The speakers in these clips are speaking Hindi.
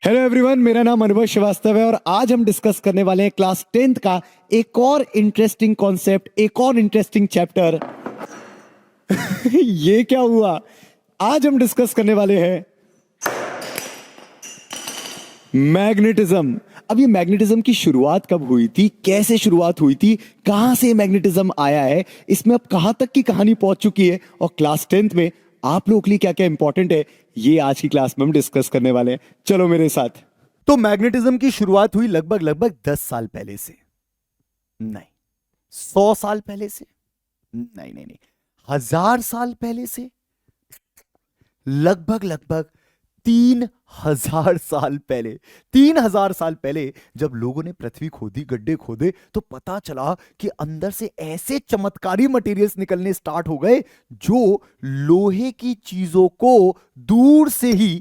हेलो एवरीवन, मेरा नाम अनुभव श्रीवास्तव है और आज हम डिस्कस करने वाले हैं क्लास 10th का एक और इंटरेस्टिंग कॉन्सेप्ट, एक और इंटरेस्टिंग चैप्टर। ये क्या हुआ? आज हम डिस्कस करने वाले हैं मैग्नेटिज्म। अब ये मैग्नेटिज्म की शुरुआत कब हुई थी, कैसे शुरुआत हुई थी, कहां से मैग्नेटिज्म आया है, इसमें अब कहां तक की कहानी पहुंच चुकी है और क्लास 10th में आप लोगों के लिए क्या क्या इंपॉर्टेंट है, ये आज की क्लास में हम डिस्कस करने वाले हैं। चलो मेरे साथ। तो मैग्नेटिज्म की शुरुआत हुई लगभग लगभग 10 साल पहले से, नहीं 100 साल पहले से, नहीं नहीं नहीं 1000 साल पहले से, लगभग लगभग 3000 साल पहले। 3000 साल पहले जब लोगों ने पृथ्वी खोदी, गड्ढे खोदे, तो पता चला कि अंदर से ऐसे चमत्कारी मटेरियल्स निकलने स्टार्ट हो गए जो लोहे की चीजों को दूर से ही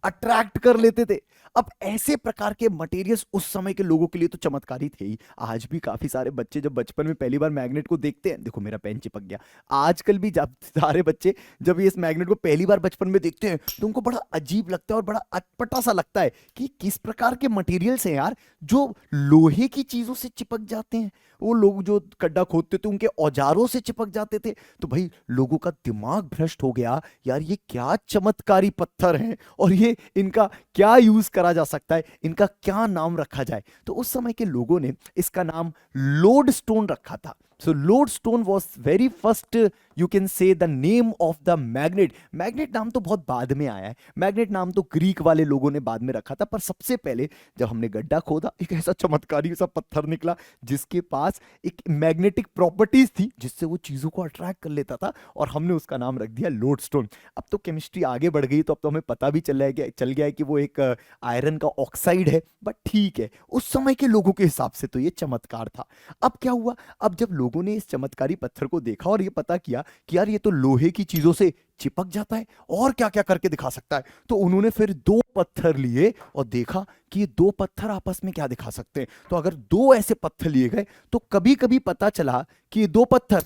अट्रैक्ट कर लेते थे। अब ऐसे प्रकार के मटेरियल्स उस समय के लोगों के लिए तो चमत्कारी थे ही। आज भी काफी सारे बच्चे जब बचपन में पहली बार मैग्नेट को देखते हैं, देखो मेरा पेन चिपक गया, आजकल भी जब सारे बच्चे जब इस मैग्नेट को पहली बार बचपन में देखते हैं तो उनको बड़ा अजीब लगता है और बड़ा अटपटा सा लगता है कि किस प्रकार के मटेरियल्स हैं यार जो लोहे की चीजों से चिपक जाते हैं। वो लोग जो गड्ढा खोदते थे उनके औजारों से चिपक जाते थे। तो भाई लोगों का दिमाग भ्रष्ट हो गया, यार ये क्या चमत्कारी पत्थर हैं और ये इनका क्या यूज करा जा सकता है, इनका क्या नाम रखा जाए। तो उस समय के लोगों ने इसका नाम लोड स्टोन रखा था। सो load stone was very first, you can से the name of the magnet. Magnet नाम तो बहुत बाद में आया है, मैग्नेट नाम तो ग्रीक वाले लोगों ने बाद में रखा था, पर सबसे पहले जब हमने गड्ढा खोदा एक ऐसा चमत्कारी सा पत्थर निकला जिसके पास एक मैग्नेटिक प्रॉपर्टीज थी जिससे वो चीजों को अट्रैक्ट कर लेता था और हमने उसका नाम रख दिया लोड स्टोन। अब तो केमिस्ट्री आगे बढ़ गई तो अब तो हमें पता भी चल गया है कि वो एक आयरन का ऑक्साइड है, बट ठीक है, उस समय के लोगों के हिसाब से तो ये चमत्कार था। अब क्या हुआ, अब जब लोगों ने इस चमत्कारी पत्थर को देखा और ये पता किया कि यार ये तो लोहे की चीजों से चिपक जाता है और क्या क्या करके दिखा सकता है, तो उन्होंने फिर दो पत्थर लिए और देखा कि ये दो पत्थर आपस में क्या दिखा सकते हैं। तो अगर दो ऐसे पत्थर लिए गए तो कभी कभी पता चला कि ये दो पत्थर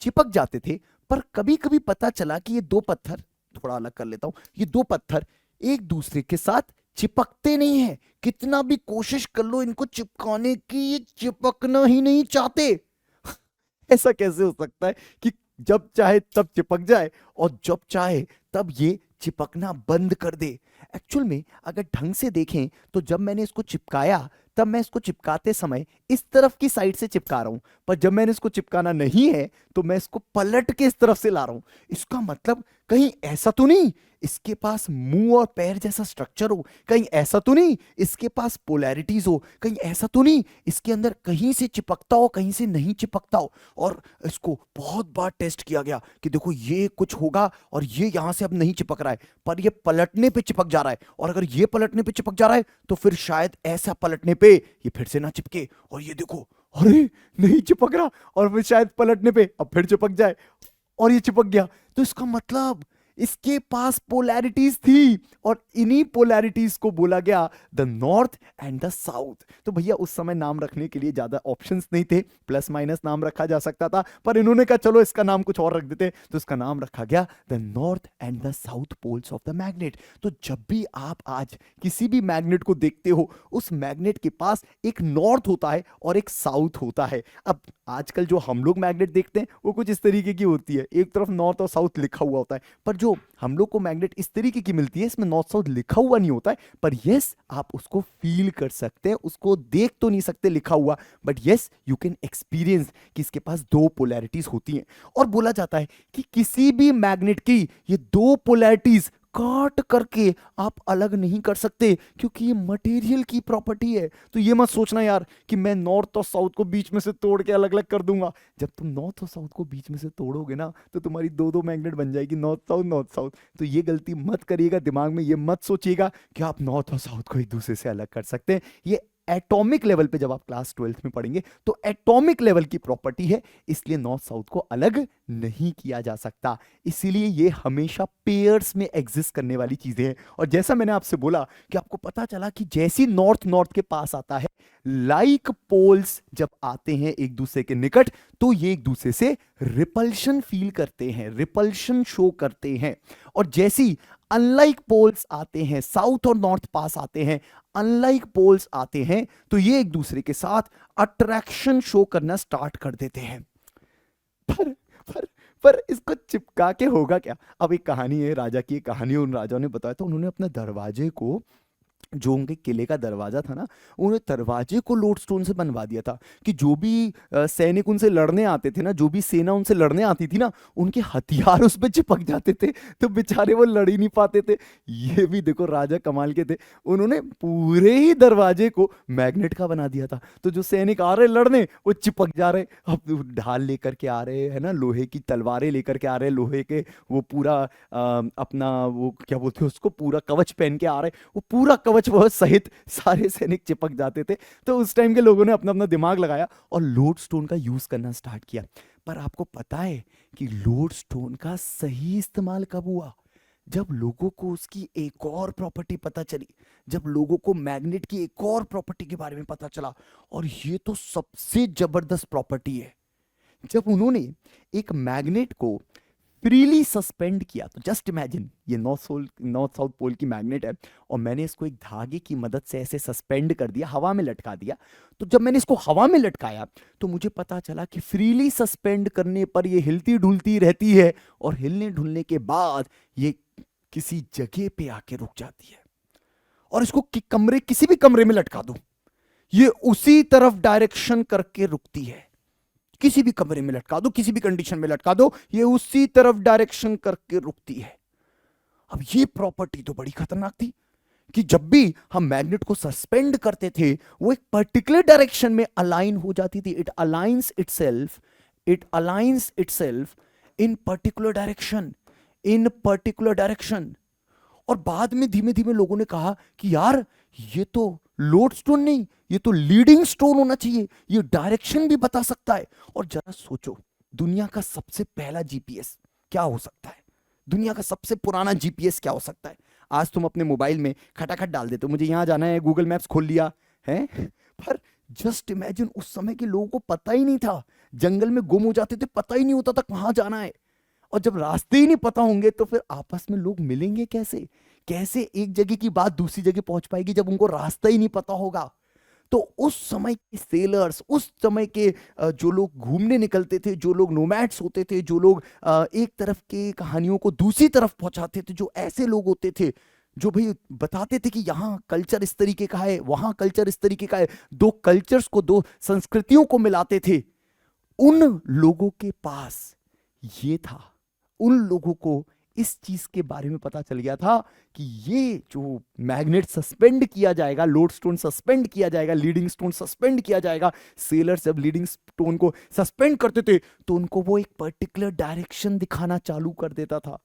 चिपक जाते थे, पर कभी कभी पता चला कि ये दो पत्थर, थोड़ा अलग कर लेता हूं, ये दो पत्थर एक दूसरे के साथ चिपकते नहीं है। कितना भी कोशिश कर लो इनको चिपकाने की, ये चिपकना ही नहीं चाहते। ऐसा कैसे हो सकता है कि जब चाहे तब चिपक जाए और जब चाहे तब ये चिपकना बंद कर दे? एक्चुअल में अगर ढंग से देखें तो जब मैंने इसको चिपकाया तब मैं इसको चिपकाते समय इस तरफ की साइड से चिपका रहा हूं, पर जब मैंने इसको चिपकाना नहीं है तो मैं इसको पलट के इस तरफ से ला रहा हूं। इसका मतलब कहीं ऐसा तो नहीं इसके पास मुंह और पैर जैसा स्ट्रक्चर हो, कहीं ऐसा तो नहीं इसके पास पोलैरिटीज हो, कहीं ऐसा तो नहीं इसके अंदर कहीं से चिपकता हो कहीं से नहीं चिपकता हो। और इसको बहुत बार टेस्ट किया गया कि देखो ये कुछ होगा और ये यहां से अब नहीं चिपक रहा है, पर ये पलटने पे चिपक जा रहा है, और अगर ये पलटने पे चिपक जा रहा है तो फिर शायद ऐसा पलटने पे ये फिर से ना चिपके। और ये देखो, अरे नहीं चिपक रहा, और फिर शायद पलटने पे अब फिर चिपक जाए और ये चिपक गया। तो इसका मतलब इसके पास पोलैरिटीज थी और इन्हीं पोलैरिटीज को बोला गया the north and the south. तो भैया उस समय नाम रखने के लिए ज्यादा ऑप्शंस नहीं थे, प्लस माइनस नाम रखा जा सकता था, पर इन्होंने कहा चलो इसका नाम कुछ और रख देते, तो इसका नाम रखा गया the north and the south poles of the magnet. तो जब भी आप आज किसी भी मैग्नेट को देखते हो उस मैग्नेट के पास एक नॉर्थ होता है और एक साउथ होता है। अब आजकल जो हम लोग मैग्नेट देखते हैं वो कुछ इस तरीके की होती है, एक तरफ नॉर्थ और साउथ लिखा हुआ होता है, पर जो हम लोग को मैग्नेट इस तरीके की मिलती है इसमें नॉर्थ साउथ लिखा हुआ नहीं होता है, पर यस आप उसको फील कर सकते हैं, उसको देख तो नहीं सकते लिखा हुआ, but yes you can experience कि इसके पास दो पोलैरिटीज होती हैं। और बोला जाता है कि किसी भी मैग्नेट की ये दो पोलैरिटीज काट करके आप अलग नहीं कर सकते, क्योंकि ये मटेरियल की प्रॉपर्टी है। तो ये मत सोचना यार कि मैं नॉर्थ और साउथ को बीच में से तोड़ के अलग अलग कर दूंगा। जब तुम नॉर्थ और साउथ को बीच में से तोड़ोगे ना तो तुम्हारी दो दो मैग्नेट बन जाएगी, नॉर्थ साउथ नॉर्थ साउथ। तो ये गलती मत करिएगा, दिमाग में ये मत सोचिएगा कि आप नॉर्थ और साउथ को एक दूसरे से अलग कर सकते हैं। ये एटॉमिक लेवल पे जब आप क्लास 12th में पढ़ेंगे तो एटॉमिक लेवल की प्रॉपर्टी है, इसलिए नॉर्थ साउथ को अलग नहीं किया जा सकता। इसीलिए ये हमेशा पेयर्स में एग्जिस्ट करने वाली चीजें हैं। और जैसा मैंने आपसे बोला कि आपको पता चला कि जैसी नॉर्थ नॉर्थ के पास आता है, लाइक पोल्स जब आते हैं एक दूसरे के निकट तो ये एक दूसरे से रिपल्शन फील करते हैं, रिपल्शन शो करते हैं। और जैसी अनलाइक पोल्स आते हैं, साउथ और नॉर्थ पास आते हैं, अनलाइक पोल्स आते हैं, तो ये एक दूसरे के साथ अट्रैक्शन शो करना स्टार्ट कर देते हैं। पर पर पर इसको चिपका के होगा क्या? अब एक कहानी है, राजा की एक कहानी है, उन राजाओं ने बताया था, उन्होंने अपने दरवाजे को, जो उनके किले का दरवाजा था ना, उन्होंने दरवाजे को लोडस्टोन से बनवा दिया था कि जो भी सैनिक उनसे लड़ने आते थे ना, जो भी सेना उनसे लड़ने आती थी ना, उनके हथियार उस पे चिपक जाते थे, तो बेचारे वो लड़ ही नहीं पाते थे। ये भी देखो राजा कमाल के थे, उन्होंने पूरे ही दरवाजे को मैग्नेट का बना दिया था, तो जो सैनिक आ रहे लड़ने वो चिपक जा रहे। अब वो ढाल लेकर के आ रहे हैं ना, लोहे की तलवारें लेकर के आ रहे, लोहे के वो पूरा अपना वो क्या बोलते हैं उसको, पूरा कवच पहन के आ रहे, वो पूरा कवच वह सहित सारे सैनिक चिपक जाते थे। तो उस टाइम के लोगों ने अपना अपना दिमाग लगाया और लोडस्टोन का यूज करना स्टार्ट किया। पर आपको पता है कि लोडस्टोन का सही इस्तेमाल कब हुआ? जब लोगों को उसकी एक और प्रॉपर्टी पता चली, जब लोगों को मैग्नेट की एक और प्रॉपर्टी के बारे में पता चला, और ये तो सबसे जबरदस्त प्रॉपर्टी है। जब उन्होंने एक मैग्नेट को फ्रीली सस्पेंड किया, तो जस्ट इमेजिन, ये नॉर्थ साउथ पोल की मैग्नेट है, और मैंने इसको एक धागे की मदद से ऐसे सस्पेंड कर दिया, हवा में लटका दिया। तो जब मैंने इसको हवा में लटकाया तो मुझे पता चला कि फ्रीली सस्पेंड करने पर ये हिलती डुलती रहती है, और हिलने ढुलने के बाद ये किसी जगह पे आके रुक जाती है। और इसको किसी भी कमरे में लटका दो, ये उसी तरफ डायरेक्शन करके रुकती है। किसी भी कमरे में लटका दो, किसी भी कंडीशन में लटका दो, ये उसी तरफ डायरेक्शन करके रुकती है। अब ये प्रॉपर्टी तो बड़ी खतरनाक थी कि जब भी हम मैग्नेट को सस्पेंड करते थे वो एक पर्टिकुलर डायरेक्शन में अलाइन हो जाती थी। It aligns itself in particular direction. और बाद में धीमे धीमे लोगों ने कहा कि यार ये तो लोडस्टोन नहीं, ये तो लीडिंग स्टोन होना चाहिए, ये डायरेक्शन भी बता सकता है। और जरा सोचो, दुनिया का सबसे पहला जीपीएस क्या हो सकता है? दुनिया का सबसे पुराना जीपीएस क्या हो सकता है? आज तुम अपने मोबाइल में खटाखट डाल देते हो, मुझे यहां जाना है, गूगल मैप्स खोल लिया है। पर जस्ट इमेजिन, उस समय के लोगों को पता ही नहीं था, जंगल में गुम हो जाते थे, पता ही नहीं होता था कहां जाना है। और जब रास्ते ही नहीं पता होंगे तो फिर आपस में लोग मिलेंगे कैसे? कैसे एक जगह की बात दूसरी जगह पहुंच पाएगी जब उनको रास्ता ही नहीं पता होगा? तो उस समय के सेलर्स, उस समय के जो लोग घूमने निकलते थे, जो लोग नोमैड्स होते थे, जो लोग एक तरफ के कहानियों को दूसरी तरफ पहुंचाते थे, जो ऐसे लोग होते थे जो भाई बताते थे कि यहाँ कल्चर इस तरीके का है, वहां कल्चर इस तरीके का है, दो कल्चर्स को, दो संस्कृतियों को मिलाते थे, उन लोगों के पास ये था। उन लोगों को इस चीज के बारे में पता चल गया था कि ये जो मैग्नेट सस्पेंड किया जाएगा, लोडस्टोन सस्पेंड किया जाएगा, लीडिंग स्टोन सस्पेंड किया जाएगा। सेलर्स जब लीडिंग स्टोन को सस्पेंड करते थे तो उनको वो एक पर्टिकुलर डायरेक्शन दिखाना चालू कर देता था।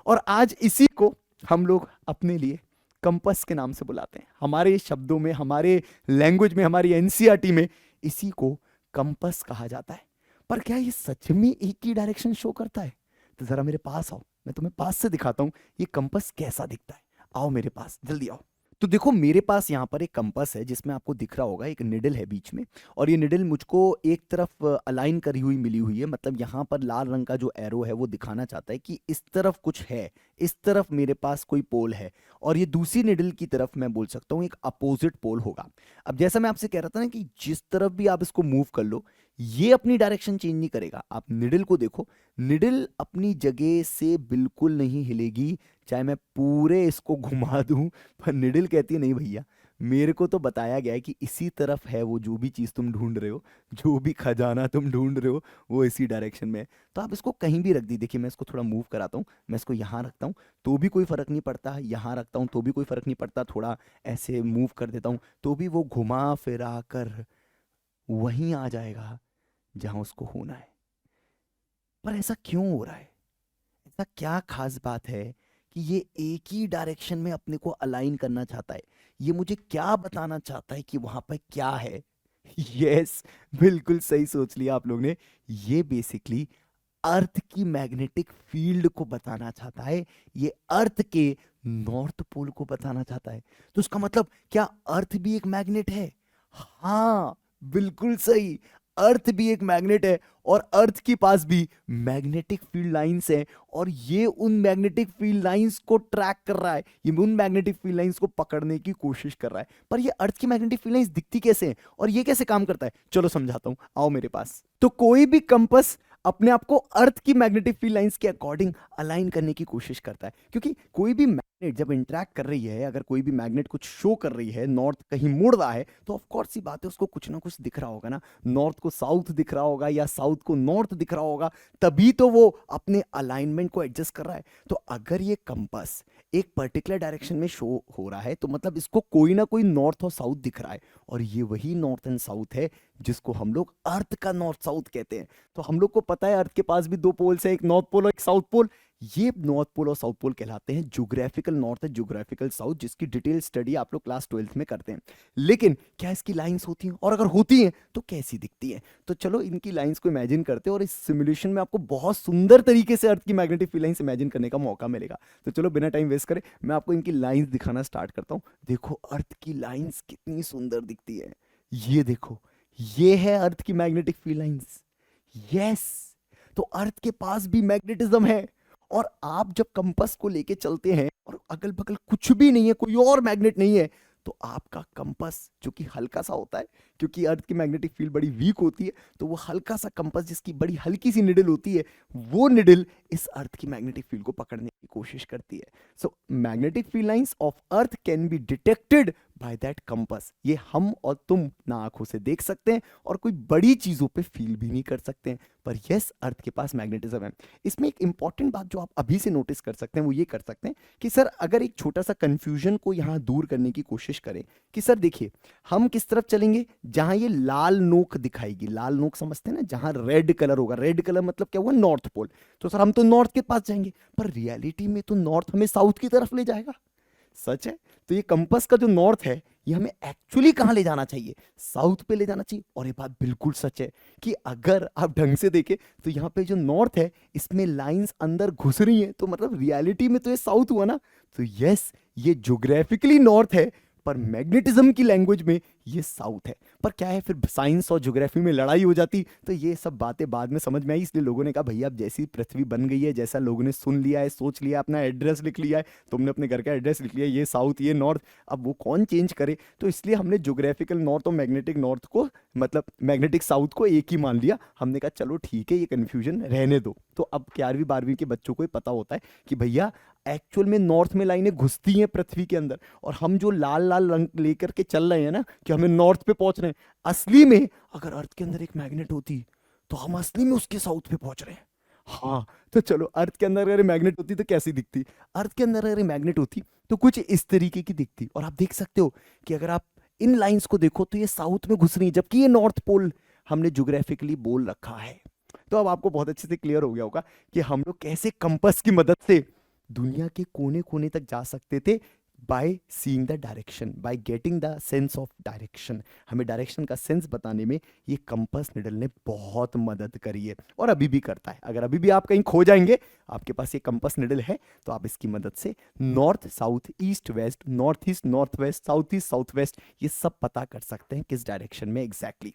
और आज इसी को हम लोग अपने लिए कंपस के नाम से बुलाते हैं। हमारे शब्दों में, हमारे लैंग्वेज में, हमारी एनसीईआरटी में इसी को कंपस कहा जाता है। पर क्या ये सच में एक ही डायरेक्शन शो करता है? तो जरा मेरे पास आओ, मैं तुम्हें पास से दिखाता हूं ये कंपास कैसा दिखता है। आओ मेरे पास, जल्दी आओ। तो देखो मेरे पास यहाँ पर एक कंपास है जिसमें आपको दिख रहा होगा एक निडल है बीच में, और ये निडल मुझको एक तरफ अलाइन करी हुई मिली हुई है। मतलब यहाँ पर लाल रंग का जो एरो है वो दिखाना चाहता है कि इस तरफ कुछ है, इस तरफ मेरे पास कोई पोल है, और ये दूसरी निडल की तरफ मैं बोल सकता हूँ एक अपोजिट पोल होगा। अब जैसा मैं आपसे कह रहा था ना कि जिस तरफ भी आप इसको मूव कर लो ये अपनी डायरेक्शन चेंज नहीं करेगा। आप निडल को देखो, निडल अपनी जगह से बिल्कुल नहीं हिलेगी, चाहे मैं पूरे इसको घुमा दूं। पर निडल कहती है नहीं भैया, मेरे को तो बताया गया है कि इसी तरफ है वो जो भी चीज़ तुम ढूंढ रहे हो, जो भी खजाना तुम ढूंढ रहे हो वो इसी डायरेक्शन में है। तो आप इसको कहीं भी रख दी। देखिए मैं इसको थोड़ा मूव कराता हूँ, मैं इसको यहाँ रखता हूँ तो भी कोई फर्क नहीं पड़ता, यहाँ रखता हूँ तो भी कोई फर्क नहीं पड़ता, थोड़ा ऐसे मूव कर देता हूँ तो भी वो घुमा फिरा कर वहीं आ जाएगा जहां उसको होना है। पर ऐसा क्यों हो रहा है? ऐसा क्या खास बात है कि ये एक ही डायरेक्शन में अपने को अलाइन करना चाहता है? ये मुझे क्या बताना चाहता है कि वहां पर क्या है? यस, बिल्कुल सही सोच लिया आप लोग ने। ये बेसिकली अर्थ की मैग्नेटिक फील्ड को बताना चाहता है, ये अर्थ के नॉर्थ पोल को बताना चाहता है। तो उसका मतलब क्या अर्थ भी एक मैग्नेट है? हाँ, बिल्कुल सही, अर्थ भी एक मैग्नेट है और अर्थ के पास भी मैग्नेटिक फील्ड लाइंस है, और ये उन मैग्नेटिक फील्ड लाइंस को ट्रैक कर रहा है, ये उन मैग्नेटिक फील्ड लाइंस को पकड़ने की कोशिश कर रहा है। पर ये अर्थ की मैग्नेटिक फील्ड लाइंस दिखती कैसे हैं और ये कैसे काम करता है, चलो समझाता हूं, आओ मेरे पास। तो कोई भी कंपास अपने आप को अर्थ की मैग्नेटिक फील्ड लाइंस के अकॉर्डिंग अलाइन करने की कोशिश करता है, क्योंकि कोई भी मैग्नेट जब इंटरैक्ट कर रही है, अगर कोई भी मैग्नेट कुछ शो कर रही है, नॉर्थ कहीं मुड़ रहा है, तो ऑफ कोर्स सी बात है उसको कुछ ना कुछ दिख रहा होगा ना, नॉर्थ को साउथ दिख रहा होगा या साउथ को नॉर्थ दिख रहा होगा, तभी तो वो अपने अलाइनमेंट को एडजस्ट कर रहा है। तो अगर ये कंपास एक पर्टिकुलर डायरेक्शन में शो हो रहा है, तो मतलब इसको कोई ना कोई नॉर्थ और साउथ दिख रहा है, और ये वही नॉर्थ एंड साउथ है जिसको हम लोग अर्थ का नॉर्थ साउथ कहते हैं। तो हम लोग को पता है अर्थ के पास भी दो पोल्स हैं, एक नॉर्थ पोल और एक साउथ पोल। ये नॉर्थ पोल और साउथ पोल कहलाते हैं ज्योग्राफिकल नॉर्थ और ज्योग्राफिकल साउथ, जिसकी डिटेल स्टडी आप लोग क्लास 12th में करते हैं। लेकिन क्या इसकी लाइंस होती हैं, और अगर होती हैं तो कैसी दिखती हैं? तो चलो इनकी लाइंस को इमेजिन करते हैं, और इस सिमुलेशन में आपको बहुत सुंदर तरीके से अर्थ की मैग्नेटिक फील्ड लाइंस इमेजिन करने का मौका मिलेगा। तो चलो बिना टाइम वेस्ट करे मैं आपको इनकी लाइंस दिखाना स्टार्ट करता हूं। देखो अर्थ की लाइंस कितनी सुंदर दिखती है, ये देखो, ये है अर्थ की मैग्नेटिक फील्ड लाइंस। यस, तो अर्थ के पास भी मैग्नेटिज्म है, और आप जब कंपास को लेके चलते हैं और अगल बगल कुछ भी नहीं है, कोई और मैग्नेट नहीं है, तो आपका कंपास जो कि हल्का सा होता है, क्योंकि अर्थ की मैग्नेटिक फील्ड बड़ी वीक होती है, तो वो हल्का सा कंपास जिसकी बड़ी हल्की सी निडल होती है, वो निडल इस अर्थ की मैग्नेटिक फील्ड को पकड़ने की कोशिश करती है। So magnetic field lines of earth can be detected by that compass. ये हम और तुम ना आंखों से देख सकते हैं और कोई बड़ी चीजों पे फील भी नहीं कर सकते हैं, पर यस अर्थ के पास मैग्नेटिज्म है। इसमें एक इंपॉर्टेंट बात जो आप अभी से नोटिस कर सकते हैं वो ये कर सकते हैं कि सर अगर एक छोटा सा कंफ्यूजन को यहां दूर करने की कोशिश करें कि सर देखिए हम किस तरफ चलेंगे, जहां ये लाल नोक दिखाएगी, लाल नोक समझते हैं ना, जहां रेड कलर होगा, रेड कलर मतलब क्या हुआ, नॉर्थ पोल, तो सर हम तो नॉर्थ के पास जाएंगे, पर रियलिटी में तो नॉर्थ हमें साउथ की तरफ ले जाएगा। सच है, तो ये कंपास का जो नॉर्थ है ये हमें एक्चुअली कहां ले जाना चाहिए, साउथ पे ले जाना चाहिए। और ये बात बिल्कुल सच है कि अगर आप ढंग से देखें तो यहाँ पे जो नॉर्थ है इसमें लाइंस अंदर घुस रही हैं, तो मतलब रियलिटी में तो ये साउथ हुआ ना। तो यस ये ज्योग्राफिकली नॉर्थ है, पर मैग्नेटिज्म की लैंग्वेज में ये साउथ है। पर क्या है, फिर साइंस और ज्योग्राफी में लड़ाई हो जाती, तो ये सब बातें बाद में समझ में आई, इसलिए लोगों ने कहा भैया अब जैसी पृथ्वी बन गई है, जैसा लोगों ने सुन लिया है, सोच लिया, अपना एड्रेस लिख लिया है, तुमने अपने घर का एड्रेस लिख लिया, ये साउथ ये नॉर्थ, अब वो कौन चेंज करे, तो इसलिए हमने ज्योग्राफिकल नॉर्थ और मैग्नेटिक नॉर्थ को मतलब मैग्नेटिक साउथ को एक ही मान लिया। हमने कहा चलो ठीक है ये कन्फ्यूजन रहने दो। तो अब 11वीं 12वीं के बच्चों को ही पता होता है कि भैया एक्चुअल में नॉर्थ में लाइनें घुसती हैं पृथ्वी के अंदर, और हम जो लाल लाल रंग लेकर के चल रहे हैं ना कि हमें नॉर्थ पे पहुंच रहे हैं, असली में अगर अर्थ के अंदर एक मैग्नेट होती तो हम असली में उसके साउथ पे पहुंच रहे हैं। हाँ, तो चलो अर्थ के अंदर अगर मैग्नेट होती तो कैसी दिखती, अर्थ के अंदर अगर मैग्नेट होती तो कुछ इस तरीके की दिखती। और आप देख सकते हो कि अगर आप इन लाइंस को देखो तो ये साउथ में घुस रही है, जबकि ये नॉर्थ पोल हमने ज्योग्राफिकली बोल रखा है। तो अब आपको बहुत अच्छे से क्लियर हो गया होगा कि हम लोग कैसे कंपास की मदद से दुनिया के कोने कोने तक जा सकते थे, by seeing the direction, by getting the sense of direction. हमें डायरेक्शन का सेंस बताने में ये कंपास निडल ने बहुत मदद करी है, और अभी भी करता है। अगर अभी भी आप कहीं खो जाएंगे, आपके पास ये कंपास निडल है, तो आप इसकी मदद से north south east west, north east north west, south east south west, ये सब पता कर सकते हैं किस डायरेक्शन में एग्जैक्टली।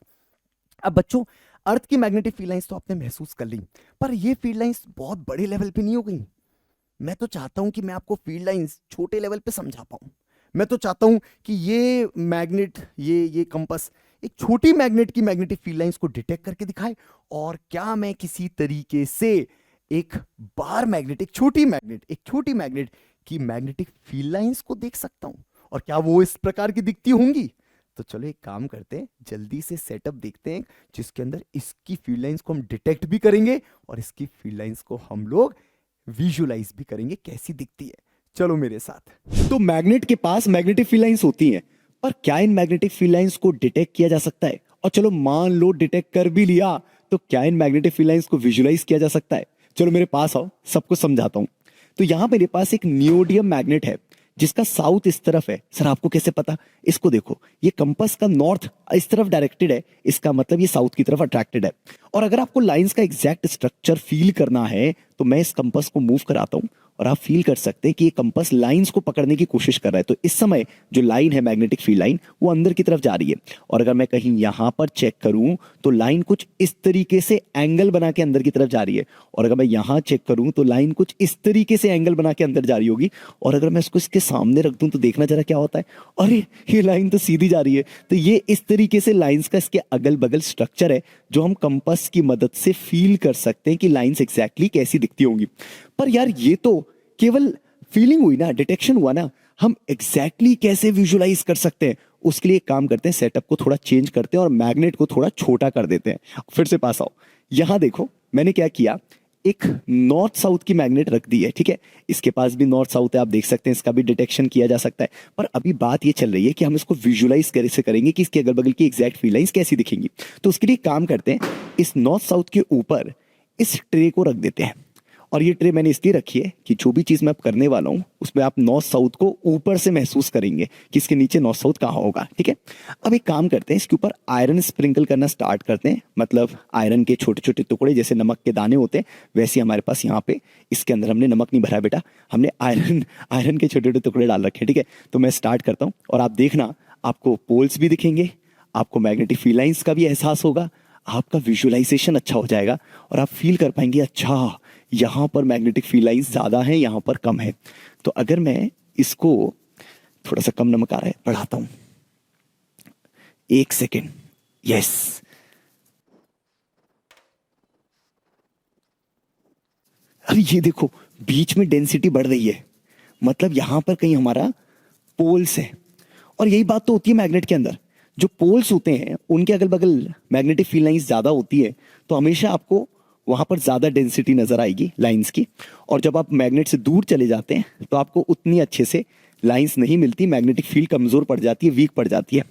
अब बच्चों अर्थ की मैग्नेटिक फील्ड लाइंस तो आपने महसूस कर ली, पर ये फील्ड लाइंस बहुत बड़े लेवल पे नहीं हो गई। मैं तो चाहता हूं कि मैं आपको फील्ड लाइंस छोटे लेवल पे समझा पाऊं। मैं तो चाहता हूं कि ये मैग्नेट, ये कंपास एक छोटी मैग्नेट की मैग्नेटिक फील्ड लाइंस को डिटेक्ट करके दिखाए, और क्या मैं किसी तरीके से एक बार मैग्नेट, एक छोटी मैग्नेट की मैग्नेटिक फील्ड लाइंस को देख सकता हूं, और क्या वो इस प्रकार की दिखती होंगी। तो चलो एक काम करते हैं, जल्दी से सेटअप देखते हैं जिसके अंदर इसकी फील्ड लाइंस को हम डिटेक्ट भी करेंगे और इसकी फील्ड लाइंस को हम लोग विजुलाइज भी करेंगे कैसी दिखती है। चलो मेरे साथ। तो मैग्नेट के पास मैग्नेटिक फील्ड लाइंस होती हैं, पर क्या इन मैग्नेटिक फील्ड लाइंस को डिटेक्ट किया जा सकता है? और चलो मान लो डिटेक्ट कर भी लिया, तो क्या इन मैग्नेटिक फील्ड लाइंस को विजुलाइज किया जा सकता है? चलो मेरे पास आओ, सबको समझाता हूं। तो यहां मेरे पास एक नियोडियम मैग्नेट है जिसका साउथ इस तरफ है। सर आपको कैसे पता? इसको देखो, ये कंपास का नॉर्थ इस तरफ डायरेक्टेड है, इसका मतलब ये साउथ की तरफ अट्रैक्टेड है। और अगर आपको लाइंस का एग्जैक्ट स्ट्रक्चर फील करना है तो मैं इस कंपास को मूव कराता हूं, और आप फील कर सकते हैं कि ये कंपास लाइंस को पकड़ने की कोशिश कर रहा है। तो इस समय जो लाइन है, मैग्नेटिक फील्ड लाइन, वो अंदर की तरफ जा रही है। और अगर मैं कहीं यहाँ पर चेक करूं तो लाइन कुछ इस तरीके से एंगल बना के अंदर की तरफ जा रही है। और अगर मैं यहाँ चेक करूं तो लाइन कुछ इस तरीके से एंगल बना के अंदर जा रही होगी। और अगर मैं इसको इसके सामने रख दूं तो देखना जरा क्या होता है। अरे ये लाइन तो सीधी जा रही है। तो ये इस तरीके से लाइंस का इसके अगल बगल स्ट्रक्चर है जो हम कंपास की मदद से फील कर सकते हैं कि लाइंस एग्जैक्टली कैसी दिखती होंगी। पर यार ये तो केवल फीलिंग हुई ना, डिटेक्शन हुआ ना। हम एग्जैक्टली कैसे विजुलाइज कर सकते हैं, उसके लिए एक काम करते हैं, सेटअप को थोड़ा चेंज करते हैं और मैग्नेट को थोड़ा छोटा कर देते हैं। फिर से पास आओ। यहां देखो मैंने क्या किया, एक नॉर्थ साउथ की मैग्नेट रख दी है, ठीक है। इसके पास भी नॉर्थ साउथ है, आप देख सकते हैं, इसका भी डिटेक्शन किया जा सकता है। पर अभी बात ये चल रही है कि हम इसको विजुलाइज कैसे करेंगे कि इसके अगल बगल की एग्जैक्ट फील लाइंस कैसी दिखेंगी। तो उसके लिए काम करते हैं, इस नॉर्थ साउथ के ऊपर इस ट्रे को रख देते हैं। और ये ट्रे मैंने इसलिए रखी है कि जो भी चीज़ मैं अब करने वाला हूँ उसमें आप नॉर्थ साउथ को ऊपर से महसूस करेंगे कि इसके नीचे नॉर्थ साउथ कहाँ होगा, ठीक है। अब एक काम करते हैं, इसके ऊपर आयरन स्प्रिंकल करना स्टार्ट करते हैं। मतलब आयरन के छोटे छोटे टुकड़े, जैसे नमक के दाने होते हैं, वैसे हमारे पास यहाँ पे इसके अंदर हमने नमक नहीं भरा बेटा, हमने आयरन आयरन के छोटे छोटे टुकड़े डाल रखे हैं, ठीक है। तो मैं स्टार्ट करता हूँ और आप देखना, आपको पोल्स भी दिखेंगे, आपको मैग्नेटिक फील्ड लाइंस का भी एहसास होगा, आपका विजुअलाइजेशन अच्छा हो जाएगा और आप फील कर पाएंगे अच्छा यहाँ पर मैग्नेटिक फील्ड लाइंस ज़्यादा है, यहाँ पर कम है। तो अगर मैं इसको थोड़ा सा कम नमक आ रहा है, बढ़ाता हूँ, एक सेकेंड, यस। अरे ये देखो बीच में डेंसिटी बढ़ रही है, मतलब यहां पर कहीं हमारा पोल्स है। और यही बात तो होती है मैग्नेट के अंदर, जो पोल्स होते हैं उनके अगल बगल मैग्नेटिक फील्ड लाइंस ज्यादा होती है, तो हमेशा आपको वहां पर ज्यादा डेंसिटी नजर आएगी लाइंस की। और जब आप मैग्नेट से दूर चले जाते हैं तो आपको उतनी अच्छे से लाइंस नहीं मिलती, मैग्नेटिक फील्ड कमजोर पड़ जाती है, वीक पड़ जाती है।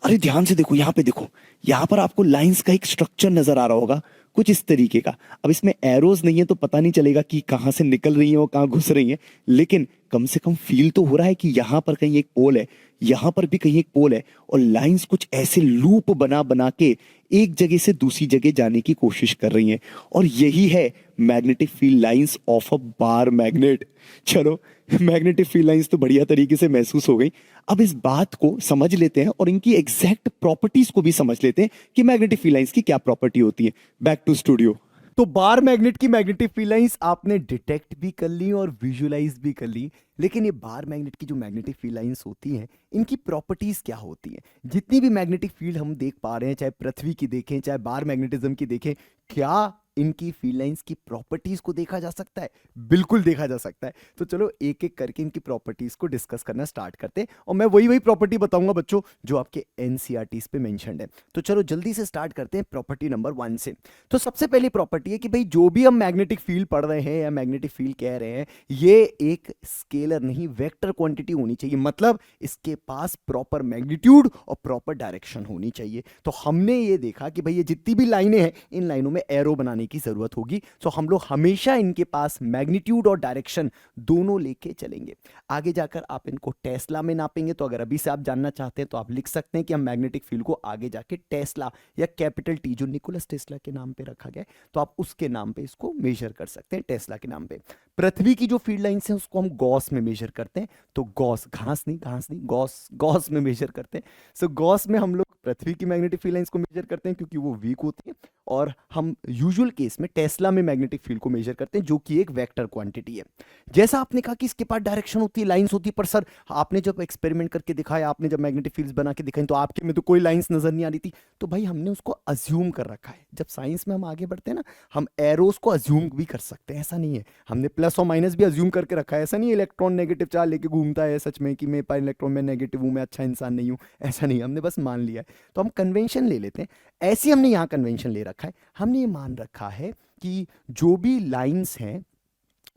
अरे ध्यान से देखो, यहाँ पे देखो, यहाँ पर आपको लाइंस का एक स्ट्रक्चर नजर आ रहा होगा कुछ इस तरीके का। अब इसमें एरोज नहीं है तो पता नहीं चलेगा कि कहाँ से निकल रही है और कहाँ घुस रही है, लेकिन कम से कम फील तो हो रहा है कि यहाँ पर कहीं एक पोल है, यहाँ पर भी कहीं एक पोल है, और लाइंस कुछ ऐसे लूप बना बना के एक जगह से दूसरी जगह जाने की कोशिश कर रही हैं। और यही है magnetic field lines of a bar magnet. चलो, मैग्नेटिक फील्ड लाइंस तो बढ़िया तरीके से महसूस हो गई। अब इस बात को समझ लेते हैं और इनकी एग्जैक्ट प्रॉपर्टीज को भी समझ लेते हैं कि मैग्नेटिक फील्ड लाइंस की क्या प्रॉपर्टी होती है। Back to studio. तो बार मैग्नेट की मैग्नेटिक फील्ड लाइंस आपने डिटेक्ट भी कर ली और विजुलाइज भी कर ली, लेकिन ये बार मैग्नेट की जो मैग्नेटिक फील्ड लाइंस होती हैं, इनकी प्रॉपर्टीज क्या होती हैं? जितनी भी मैग्नेटिक फील्ड हम देख पा रहे हैं, चाहे पृथ्वी की देखें चाहे बार मैग्नेटिज्म की देखें, क्या इनकी फील्ड लाइंस की प्रॉपर्टीज को देखा जा सकता है? बिल्कुल देखा जा सकता है। तो चलो एक एक करके इनकी प्रॉपर्टीज को डिस्कस करना स्टार्ट करते हैं, और मैं वही वही प्रॉपर्टी बताऊंगा बच्चों जो आपके एनसीईआरटी पे मेंशन्ड है। तो चलो जल्दी से स्टार्ट करते हैं प्रॉपर्टी नंबर 1 से। तो सबसे पहली प्रॉपर्टी है कि भाई जो भी हम मैग्नेटिक फील्ड पढ़ रहे हैं या मैग्नेटिक फील्ड कह रहे हैं, ये एक स्केलर नहीं वेक्टर क्वांटिटी होनी चाहिए। मतलब इसके पास प्रॉपर मैग्नीट्यूड और प्रॉपर डायरेक्शन होनी चाहिए। तो हमने ये देखा कि भाई ये जितनी भी लाइनें हैं, इन लाइनों में एरो बनाने की जरूरत होगी। तो हम लोग हमेशा इनके पास मैग्नीट्यूड और डायरेक्शन दोनों लेके चलेंगे। आगे जाकर आप इनको टेस्ला में नापेंगे। तो अगर अभी से आप जानना चाहते हैं तो आप लिख सकते हैं कि हम मैग्नेटिक फील्ड को आगे जाके टेस्ला या कैपिटल टी, जो निकोलस टेस्ला के नाम पे रखा गया है, तो आप उसके नाम पे इसको मेजर कर सकते हैं, टेस्ला के नाम पे। पृथ्वी की जो फील्ड लाइंस है उसको हम गॉस में मेजर करते हैं। तो गॉस, घास नहीं, गॉस गॉस में मेजर करते हैं। सो गॉस में हम लोग पृथ्वी की मैग्नेटिक फील्ड लाइंस को मेजर करते हैं क्योंकि वो वीक होती है, और हम यूजुअल केस में टेस्ला में मैग्नेटिक फील्ड को मेजर करते हैं जो कि एक वेक्टर क्वांटिटी है। जैसा आपने कहा कि इसके पास डायरेक्शन होती है, लाइंस होती है, पर सर आपने जब एक्सपेरिमेंट करके दिखाया, आपने जब मैग्नेटिक फील्ड्स बना के दिखाई, तो आपके में तो कोई लाइंस नजर नहीं आ रही थी। तो भाई हमने उसको अज्यूम कर रखा है। जब साइंस में हम आगे बढ़ते हैं ना, हम एरोस को अज्यूम भी कर सकते हैं, ऐसा नहीं है। हमने प्लस और माइनस भी अज्यूम करके रखा है। ऐसा नहीं है इलेक्ट्रॉन नेगेटिव चार्ज लेके घूमता है सच में कि मेरे पास इलेक्ट्रॉन में नेगेटिव हूं, मैं अच्छा इंसान नहीं हूं, ऐसा नहीं, हमने बस मान लिया है। तो हम कन्वेंशन ले लेते हैं, ऐसे हमने यहाँ कन्वेंशन ले रखा है। हमने ये मान रखा है कि जो भी लाइंस हैं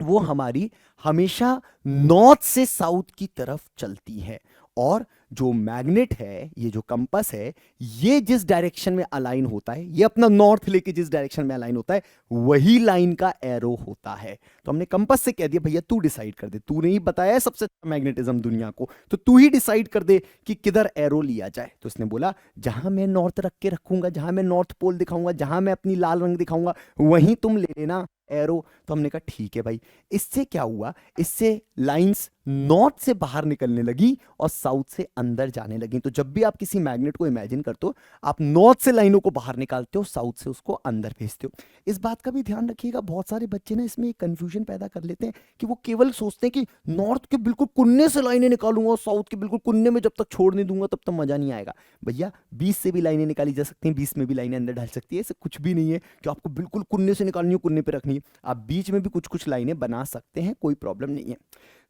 वो हमारी हमेशा नॉर्थ से साउथ की तरफ चलती है, और जो मैग्नेट है, ये जो कंपास है, ये जिस डायरेक्शन में अलाइन होता है, ये अपना नॉर्थ लेके जिस डायरेक्शन में अलाइन होता है, वही लाइन का एरो होता है। तो हमने कंपास से कह दिया भैया तू डिसाइड कर दे, तूने ही बताया है सबसे अच्छा मैग्नेटिज्म दुनिया को, तो तू ही डिसाइड कर दे कि किधर एरो लिया जाए। तो उसने बोला जहां मैं नॉर्थ रख के रखूंगा, जहां मैं नॉर्थ पोल दिखाऊंगा, जहां मैं अपनी लाल रंग दिखाऊंगा, वहीं तुम ले लेना एरो। तो हमने कहा ठीक है भाई। इससे क्या हुआ, इससे लाइंस नॉर्थ से बाहर निकलने लगी और साउथ से अंदर जाने लगी। तो जब भी आप किसी मैग्नेट को इमेजिन करते हो, आप नॉर्थ से लाइनों को बाहर निकालते हो, साउथ से उसको अंदर भेजते हो। इस बात का भी ध्यान रखिएगा, बहुत सारे बच्चे ना इसमें एक कंफ्यूजन पैदा कर लेते हैं कि वो केवल सोचते हैं कि नॉर्थ के बिल्कुल कुन्ने से लाइनें निकालूंगा और साउथ के बिल्कुल कुन्ने में जब तक छोड़ नहीं दूंगा तब तक मजा नहीं आएगा। भैया 20 से भी लाइनें निकाली जा सकती हैं, 20 में भी लाइनें अंदर डाल सकती है, ऐसे कुछ भी नहीं है कि आपको बिल्कुल कुन्ने से निकालनी हो, कुन्ने पे रखनी है। आप बीच में भी कुछ कुछ लाइनें बना सकते हैं, कोई प्रॉब्लम नहीं है।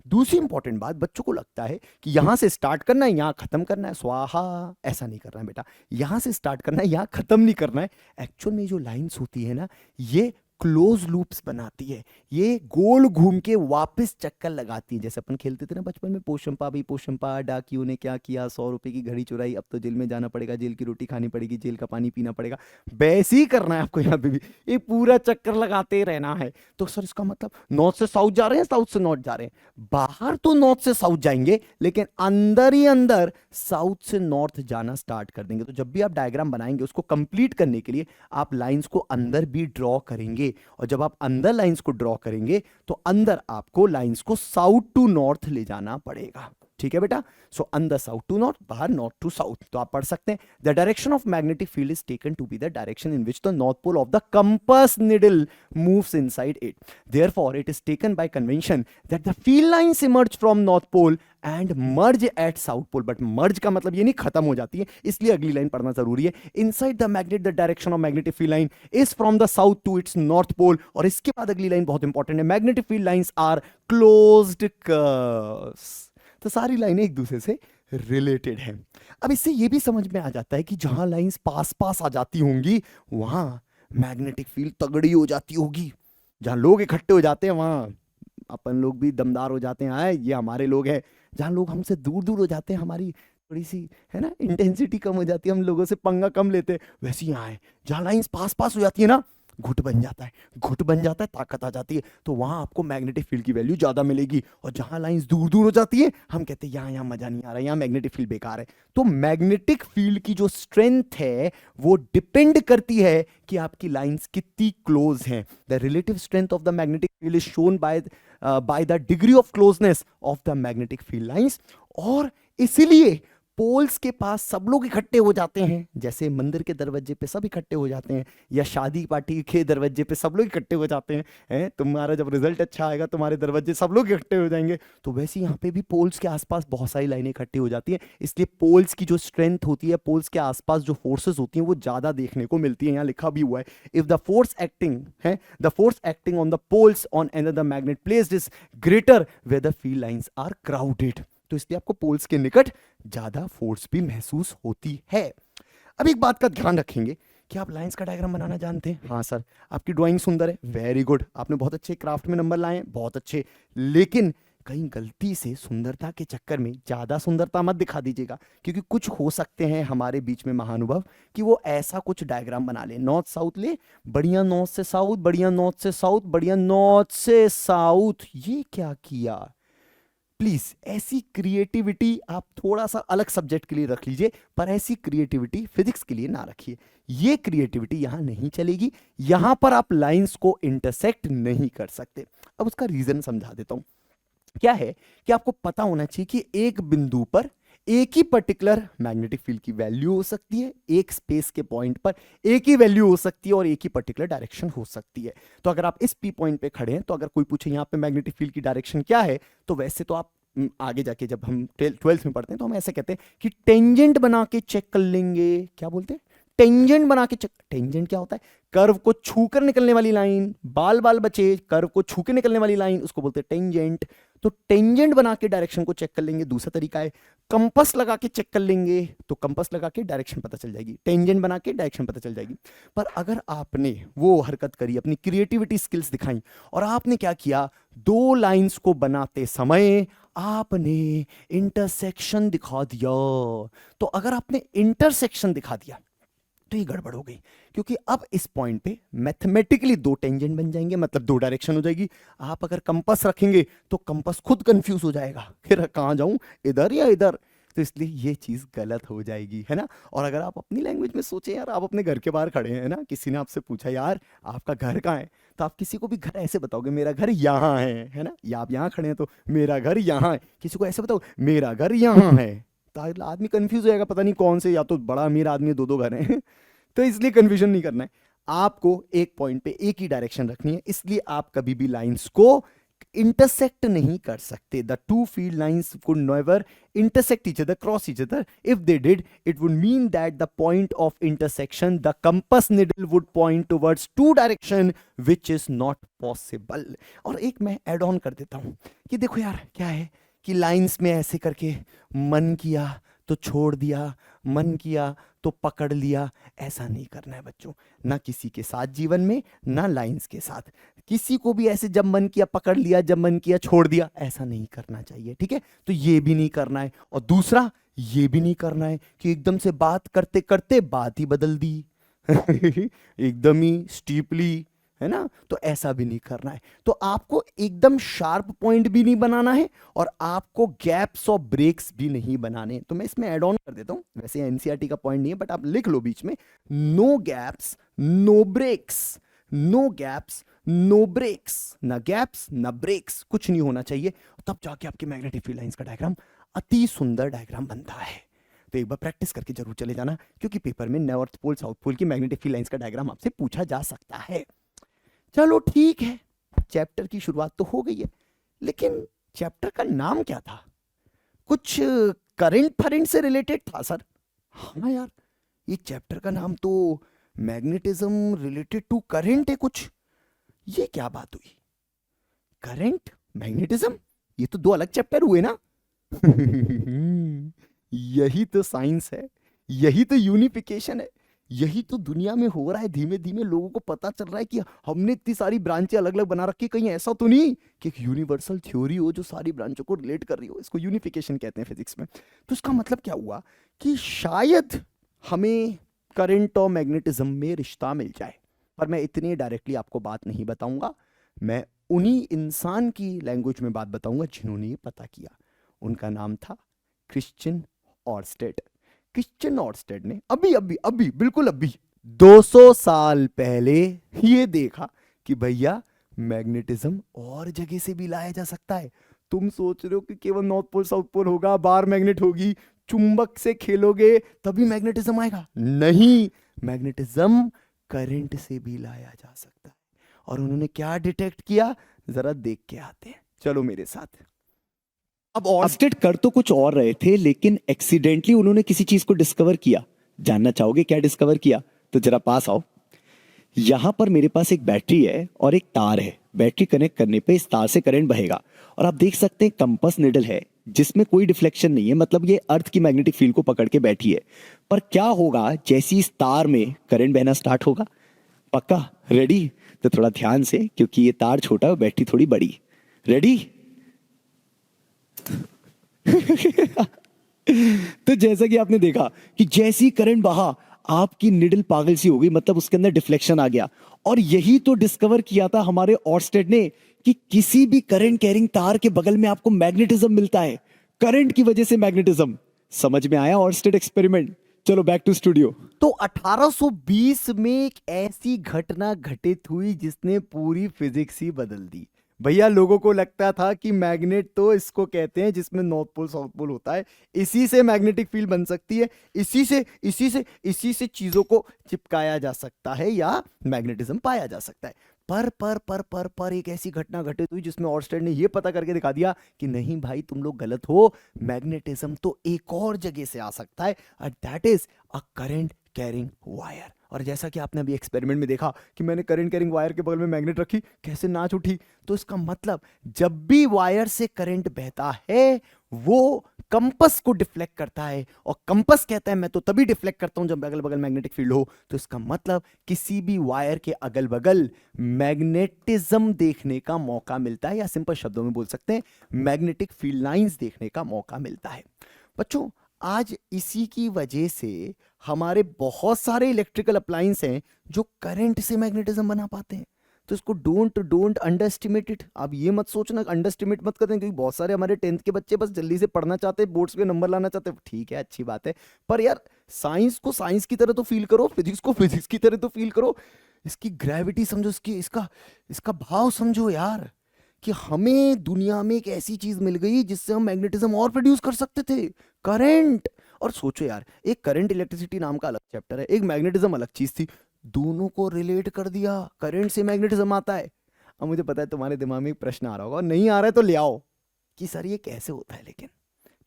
दूसरी इंपॉर्टेंट बात, बच्चों को लगता है कि यहां से स्टार्ट करना है, यहां खत्म करना है, स्वाहा। ऐसा नहीं करना है बेटा, यहां से स्टार्ट करना है, यहां खत्म नहीं करना है। एक्चुअल में जो लाइंस होती है ना, ये क्लोज लूप्स बनाती है, ये गोल घूम के वापस चक्कर लगाती है। जैसे अपन खेलते थे ना बचपन में, पोशंपा भी पोशंपा, डाकियों ने क्या किया, 100 रुपए की घड़ी चुराई, अब तो जेल में जाना पड़ेगा, जेल की रोटी खानी पड़ेगी, जेल का पानी पीना पड़ेगा। वैसे ही करना है आपको यहाँ पे भी, ये पूरा चक्कर लगाते रहना है। तो सर इसका मतलब नॉर्थ से साउथ जा रहे हैं, साउथ से नॉर्थ जा रहे हैं? बाहर तो नॉर्थ से साउथ जाएंगे, लेकिन अंदर ही अंदर साउथ से नॉर्थ जाना स्टार्ट कर देंगे। तो जब भी आप डायग्राम बनाएंगे, उसको कंप्लीट करने के लिए आप लाइंस को अंदर भी ड्रॉ करेंगे, और जब आप अंदर लाइंस को ड्रॉ करेंगे तो अंदर आपको लाइंस को साउथ टू नॉर्थ ले जाना पड़ेगा। ठीक है बेटा? सो अंदर साउथ टू नॉर्थ, बाहर नॉर्थ टू साउथ। तो आप पढ़ सकते हैं, the direction of magnetic field is taken to be the direction in which the north pole of the compass needle moves inside it. Therefore it is taken by convention that the field lines emerge from north pole and merge at south pole. But merge का मतलब ये नहीं खत्म हो जाती है, इसलिए अगली लाइन पढ़ना जरूरी है। Inside the magnet the direction of magnetic field line is from the south to its north pole. और इसके बाद अगली लाइन बहुत इंपॉर्टेंट है, magnetic field lines are closed curves. तो सारी लाइनें एक दूसरे से रिलेटेड हैं। अब इससे ये भी समझ में आ जाता है कि जहां लाइंस पास पास आ जाती होंगी, वहां मैग्नेटिक फील्ड तगड़ी हो जाती होगी। जहां लोग इकट्ठे हो जाते हैं, वहां अपन लोग भी दमदार हो जाते हैं, आए ये हमारे लोग हैं। जहां लोग हमसे दूर दूर हो जाते हैं, हमारी थोड़ी सी है ना इंटेंसिटी कम हो जाती है, हम लोगों से पंगा कम लेते हैं। वैसे ही यहाँ है, जहां लाइंस पास पास हो जाती है ना, घुट बन जाता है, घुट बन जाता है, ताकत आ जाती है। तो वहां आपको मैग्नेटिक फील्ड की वैल्यू ज्यादा मिलेगी। और जहां लाइंस दूर दूर हो जाती है, हम कहते हैं यहाँ मजा नहीं आ रहा, यहाँ मैग्नेटिक फील्ड बेकार है। तो मैग्नेटिक फील्ड की जो स्ट्रेंथ है वो डिपेंड करती है कि आपकी लाइंस कितनी क्लोज हैं। The relative strength of the magnetic field is shown by the degree of closeness of the magnetic field lines. और इसीलिए पोल्स के पास सब लोग इकट्ठे हो जाते हैं, जैसे मंदिर के दरवाजे पे सब इकट्ठे हो जाते हैं, या शादी पार्टी के दरवाजे पे सब लोग इकट्ठे हो जाते हैं। तुम्हारा जब रिजल्ट अच्छा आएगा, तुम्हारे दरवाजे सब लोग इकट्ठे हो जाएंगे। तो वैसे यहाँ पे भी पोल्स के आसपास बहुत सारी लाइनें इकट्ठी हो जाती हैं। इसलिए पोल्स की जो स्ट्रेंथ होती है, पोल्स के आसपास जो फोर्सेस होती हैं, वो ज्यादा देखने को मिलती है। यहाँ लिखा भी हुआ है, if the force acting on the poles on any the magnet placed is greater where the field lines are crowded. तो इसलिए आपको पोल्स के निकट ज्यादा फोर्स भी महसूस होती है। अब एक बात का ध्यान रखेंगे कि आप लाइंस का डायग्राम बनाना जानते हैं। हाँ सर, आपकी ड्राइंग सुंदर है, वेरी गुड, आपने बहुत अच्छे क्राफ्ट में नंबर लाए हैं, बहुत अच्छे। लेकिन कहीं गलती से सुंदरता के चक्कर में ज्यादा सुंदरता मत दिखा दीजिएगा, क्योंकि कुछ हो सकते हैं हमारे बीच में महानुभव कि वो ऐसा कुछ डायग्राम बना ले, नॉर्थ साउथ ले, बढ़िया नॉर्थ से साउथ, बढ़िया नॉर्थ से साउथ, बढ़िया नॉर्थ से साउथ। ये क्या किया? प्लीज ऐसी क्रिएटिविटी आप थोड़ा सा अलग सब्जेक्ट के लिए रख लीजिए, पर ऐसी क्रिएटिविटी फिजिक्स के लिए ना रखिए। ये क्रिएटिविटी यहां नहीं चलेगी, यहां पर आप लाइंस को इंटरसेक्ट नहीं कर सकते। अब उसका रीजन समझा देता हूं। क्या है कि आपको पता होना चाहिए कि एक बिंदु पर एक ही पर्टिकुलर मैग्नेटिक फील्ड की वैल्यू हो सकती है, एक स्पेस के पॉइंट पर एक ही वैल्यू हो सकती है, और एक ही पर्टिकुलर डायरेक्शन हो सकती है। तो अगर आप इस पी पॉइंट पे खड़े हैं, तो अगर कोई पूछे यहाँ पे मैग्नेटिक फील्ड की डायरेक्शन क्या है, तो वैसे तो आप आगे जाके जब हम 12th में पढ़ते हैं तो हम ऐसे कहते हैं कि टेंजेंट बना के चेक कर लेंगे। क्या बोलते हैं? टेंजेंट बना के चेक। टेंजेंट क्या होता है? कर्व को छूकर निकलने वाली लाइन, बाल बाल बचे, कर्व को छू के निकलने वाली लाइन, उसको बोलते हैं टेंजेंट। तो टेंजेंट बना के डायरेक्शन को चेक कर लेंगे। दूसरा तरीका है कंपास लगा के चेक कर लेंगे, तो कंपास लगा के डायरेक्शन पता चल जाएगी, टेंजेंट बना के डायरेक्शन पता चल जाएगी। पर अगर आपने वो हरकत करी, अपनी क्रिएटिविटी स्किल्स दिखाई, और आपने क्या किया, दो लाइंस को बनाते समय आपने इंटरसेक्शन दिखा दिया, तो अगर आपने इंटरसेक्शन दिखा दिया तो ये गड़बड़ हो गई, क्योंकि अब इस पॉइंट पे मैथमेटिकली दो टेंजेंट बन जाएंगे, मतलब दो डायरेक्शन हो जाएगी। आप अगर कंपास रखेंगे तो कंपास खुद कंफ्यूज हो जाएगा, फिर कहां जाऊं, इधर या इधर। तो इसलिए ये चीज़ गलत हो जाएगी, है ना। और अगर आप अपनी लैंग्वेज में सोचें यार, आप अपने घर के बाहर खड़े हैं ना, किसी ने आपसे पूछा यार आपका घर कहाँ है, तो आप किसी को भी घर ऐसे बताओगे मेरा घर यहाँ है ना, या आप यहाँ खड़े हैं तो मेरा घर यहाँ है, किसी को ऐसे बताओ मेरा घर यहाँ है, तो अगला आदमी कंफ्यूज हो जाएगा, पता नहीं कौन से, या तो बड़ा अमीर आदमी है, दो दो घर हैं तो इसलिए कंफ्यूजन नहीं करना है, आपको एक पॉइंट पे एक ही डायरेक्शन रखनी है। इसलिए आप कभी भी लाइंस को इंटरसेक्ट नहीं कर सकते। The two field lines could never intersect each other, cross each other. If they did, it would mean that the point of intersection, the compass needle would point towards two direction, which is not possible. और एक मैं ऐड ऑन कर देता हूं कि देखो यार क्या है कि लाइंस में ऐसे करके मन किया तो छोड़ दिया, मन किया तो पकड़ लिया, ऐसा नहीं करना है बच्चों, ना किसी के साथ जीवन में, ना लाइंस के साथ। किसी को भी ऐसे जब मन किया पकड़ लिया, जब मन किया छोड़ दिया, ऐसा नहीं करना चाहिए, ठीक है। तो ये भी नहीं करना है, और दूसरा ये भी नहीं करना है कि एकदम से बात करते करते बात ही बदल दी एकदम ही स्टीपली, है ना, तो ऐसा भी नहीं करना है। तो आपको एकदम शार्प पॉइंट भी नहीं बनाना है, और आपको गैप्स और ब्रेक्स भी नहीं बनाने। तो मैं इसमें ऐड ऑन कर देता हूं, वैसे एनसीईआरटी का पॉइंट नहीं है, बट आप लिख लो बीच में, no gaps no breaks, no gaps no breaks, ना गैप्स ना ब्रेक्स, कुछ नहीं होना चाहिए। तब जाके आपके मैग्नेटिक फील्ड लाइंस का डायग्राम अति सुंदर डायग्राम बनता है। तो एक बार प्रैक्टिस करके जरूर चले जाना, क्योंकि पेपर में नॉर्थ पोल साउथ पोल की मैग्नेटिक फील्ड लाइंस का डायग्राम आपसे पूछा जा सकता है। चलो ठीक है, चैप्टर की शुरुआत तो हो गई है, लेकिन चैप्टर का नाम क्या था? कुछ करंट फरेंट से रिलेटेड था सर? हाँ यार, ये चैप्टर का नाम तो मैग्नेटिज्म रिलेटेड टू करंट है कुछ। ये क्या बात हुई? करंट मैग्नेटिज्म, ये तो दो अलग चैप्टर हुए ना यही तो साइंस है, यही तो यूनिफिकेशन है, यही तो दुनिया में हो रहा है। धीमे धीमे लोगों को पता चल रहा है कि हमने इतनी सारी ब्रांचें अलग अलग बना रखी, कहीं ऐसा तो नहीं कि एक यूनिवर्सल थ्योरी हो जो सारी ब्रांचों को रिलेट कर रही हो। इसको यूनिफिकेशन कहते हैं फिजिक्स में। तो इसका मतलब क्या हुआ कि शायद हमें करंट और मैग्नेटिज्म में रिश्ता मिल जाए, पर मैं इतनी डायरेक्टली आपको बात नहीं बताऊंगा। मैं उन्हीं इंसान की लैंग्वेज में बात बताऊंगा जिन्होंने ये पता किया। उनका नाम था क्रिश्चियन ऑर्स्टेड। क्रिश्चियन ऑर्स्टेड ने अभी अभी अभी बिल्कुल अभी 200 साल पहले ये देखा कि भैया मैग्नेटिज्म और जगह से भी लाया जा सकता है। तुम सोच रहे हो कि केवल नॉर्थ पोल साउथ पोल होगा, बार मैग्नेट होगी, चुंबक से खेलोगे तभी मैग्नेटिज्म आएगा? नहीं, मैग्नेटिज्म करंट से भी लाया जा सकता है। और उन्होंने क्या डिटेक्ट किया, जरा देख के आते हैं, चलो मेरे साथ। अब ऑर्स्टेड कर तो कुछ और रहे थे, लेकिन एक्सीडेंटली उन्होंने किसी चीज को डिस्कवर किया। जानना चाहोगे क्या डिस्कवर किया? तो जरा पास आओ। यहां पर मेरे पास एक बैटरी है और एक तार है। बैटरी कनेक्ट करने पे इस तार से करंट बहेगा, और आप देख सकते हैं कंपास निडल है जिसमें कोई डिफ्लेक्शन नहीं है, मतलब ये अर्थ की मैग्नेटिक फील्ड को पकड़ के बैठी है। पर क्या होगा जैसे इस तार में करंट बहना स्टार्ट होगा? पक्का रेडी? तो थोड़ा ध्यान से, क्योंकि ये तार छोटा है, बैटरी थोड़ी बड़ी। रेडी? तो जैसा कि आपने देखा कि जैसी करंट बहा, आपकी निडल पागल सी हो गई, मतलब उसके अंदर डिफ्लेक्शन आ गया। और यही तो डिस्कवर किया था हमारे ऑर्स्टेड ने कि किसी भी करंट कैरिंग तार के बगल में आपको मैग्नेटिज्म मिलता है। करंट की वजह से मैग्नेटिज्म। समझ में आया ऑर्स्टेड एक्सपेरिमेंट? चलो बैक टू स्टूडियो। तो 1820 में एक ऐसी घटना घटित हुई जिसने पूरी फिजिक्स ही बदल दी। भैया लोगों को लगता था कि मैग्नेट तो इसको कहते हैं जिसमें नॉर्थ पोल साउथ पोल होता है, इसी से मैग्नेटिक फील्ड बन सकती है, इसी से चीजों को चिपकाया जा सकता है या मैग्नेटिज्म पाया जा सकता है। पर एक ऐसी घटना घटित हुई जिसमें ऑर्स्टेड ने यह पता करके दिखा दिया कि नहीं भाई तुम लोग गलत हो, मैग्नेटिज्म तो एक और जगह से आ सकता है, and that is a current carrying wire. और जैसा कि आपने अभी एक्सपेरिमेंट में देखा कि मैंने करंट कैरिंग वायर के बगल में मैग्नेट रखी, कैसे नाच उठी। तो इसका मतलब जब भी वायर से करंट बहता है वो कंपास को डिफ्लेक्ट करता है, और कंपास कहता है मैं तो तभी डिफ्लेक्ट करता हूं जब अगल बगल मैग्नेटिक फील्ड हो। तो इसका मतलब किसी भी वायर के अगल बगल मैग्नेटिज्म देखने का मौका मिलता है, या सिंपल शब्दों में बोल सकते हैं मैग्नेटिक फील्ड लाइंस देखने का मौका मिलता है। बच्चों आज इसी की वजह से हमारे बहुत सारे इलेक्ट्रिकल अप्लायंस हैं जो करंट से मैग्नेटिज्म बना पाते हैं। तो इसको don't don't under estimate it. आप ये मत सोचना, अंडर एस्टिमेट मत करते, क्योंकि बहुत सारे हमारे 10th के बच्चे बस जल्दी से पढ़ना चाहते हैं, बोर्ड्स पे नंबर लाना चाहते हैं, ठीक है अच्छी बात है, पर यार साइंस को साइंस की तरह तो फील करो, फिजिक्स को फिजिक्स की तरह तो फील करो, इसकी ग्रेविटी समझो, इसकी इसका इसका भाव समझो यार, कि हमें दुनिया में एक ऐसी चीज मिल गई जिससे हम मैग्नेटिज्म और प्रोड्यूस कर सकते थे, करंट। और सोचो यार, एक करंट इलेक्ट्रिसिटी नाम का अलग चैप्टर है, एक मैग्नेटिज्म अलग चीज थी, दोनों को रिलेट कर दिया, करंट से मैग्नेटिज्म आता है। अब मुझे पता है तुम्हारे दिमाग में एक प्रश्न आ रहा होगा, नहीं आ रहा है तो ले आओ, कि सर ये कैसे होता है, लेकिन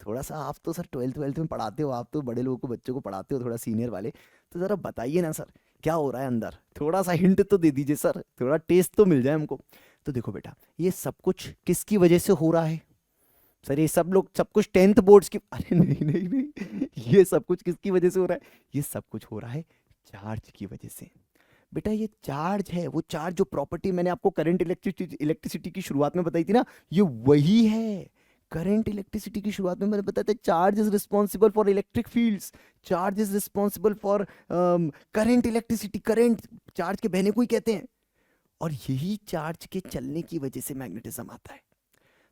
थोड़ा सा आप तो सर 12th में पढ़ाते हो, आप तो बड़े लोगों को बच्चों को पढ़ाते हो, थोड़ा सीनियर वाले, तो जरा बताइए ना सर क्या हो रहा है अंदर, थोड़ा सा हिंट तो दे दीजिए सर, थोड़ा टेस्ट तो मिल जाए हमको। तो देखो बेटा, ये सब कुछ किसकी वजह से हो रहा है सर, ये सब लोग सब कुछ 10th बोर्ड्स की, अरे नहीं नहीं नहीं, ये सब कुछ किसकी वजह से हो रहा है, ये सब कुछ हो रहा है चार्ज की वजह से। बेटा ये चार्ज है, वो चार्ज जो प्रॉपर्टी मैंने आपको करंट इलेक्ट्रिसिटी की शुरुआत में बताई थी ना, ये वही है। करंट इलेक्ट्रिसिटी की शुरुआत में मैंने बताया था, charge is responsible for electric fields, charge is responsible for current electricity, current charge के बहने को ही कहते हैं, और यही चार्ज के चलने की वजह से मैग्नेटिज्म आता है।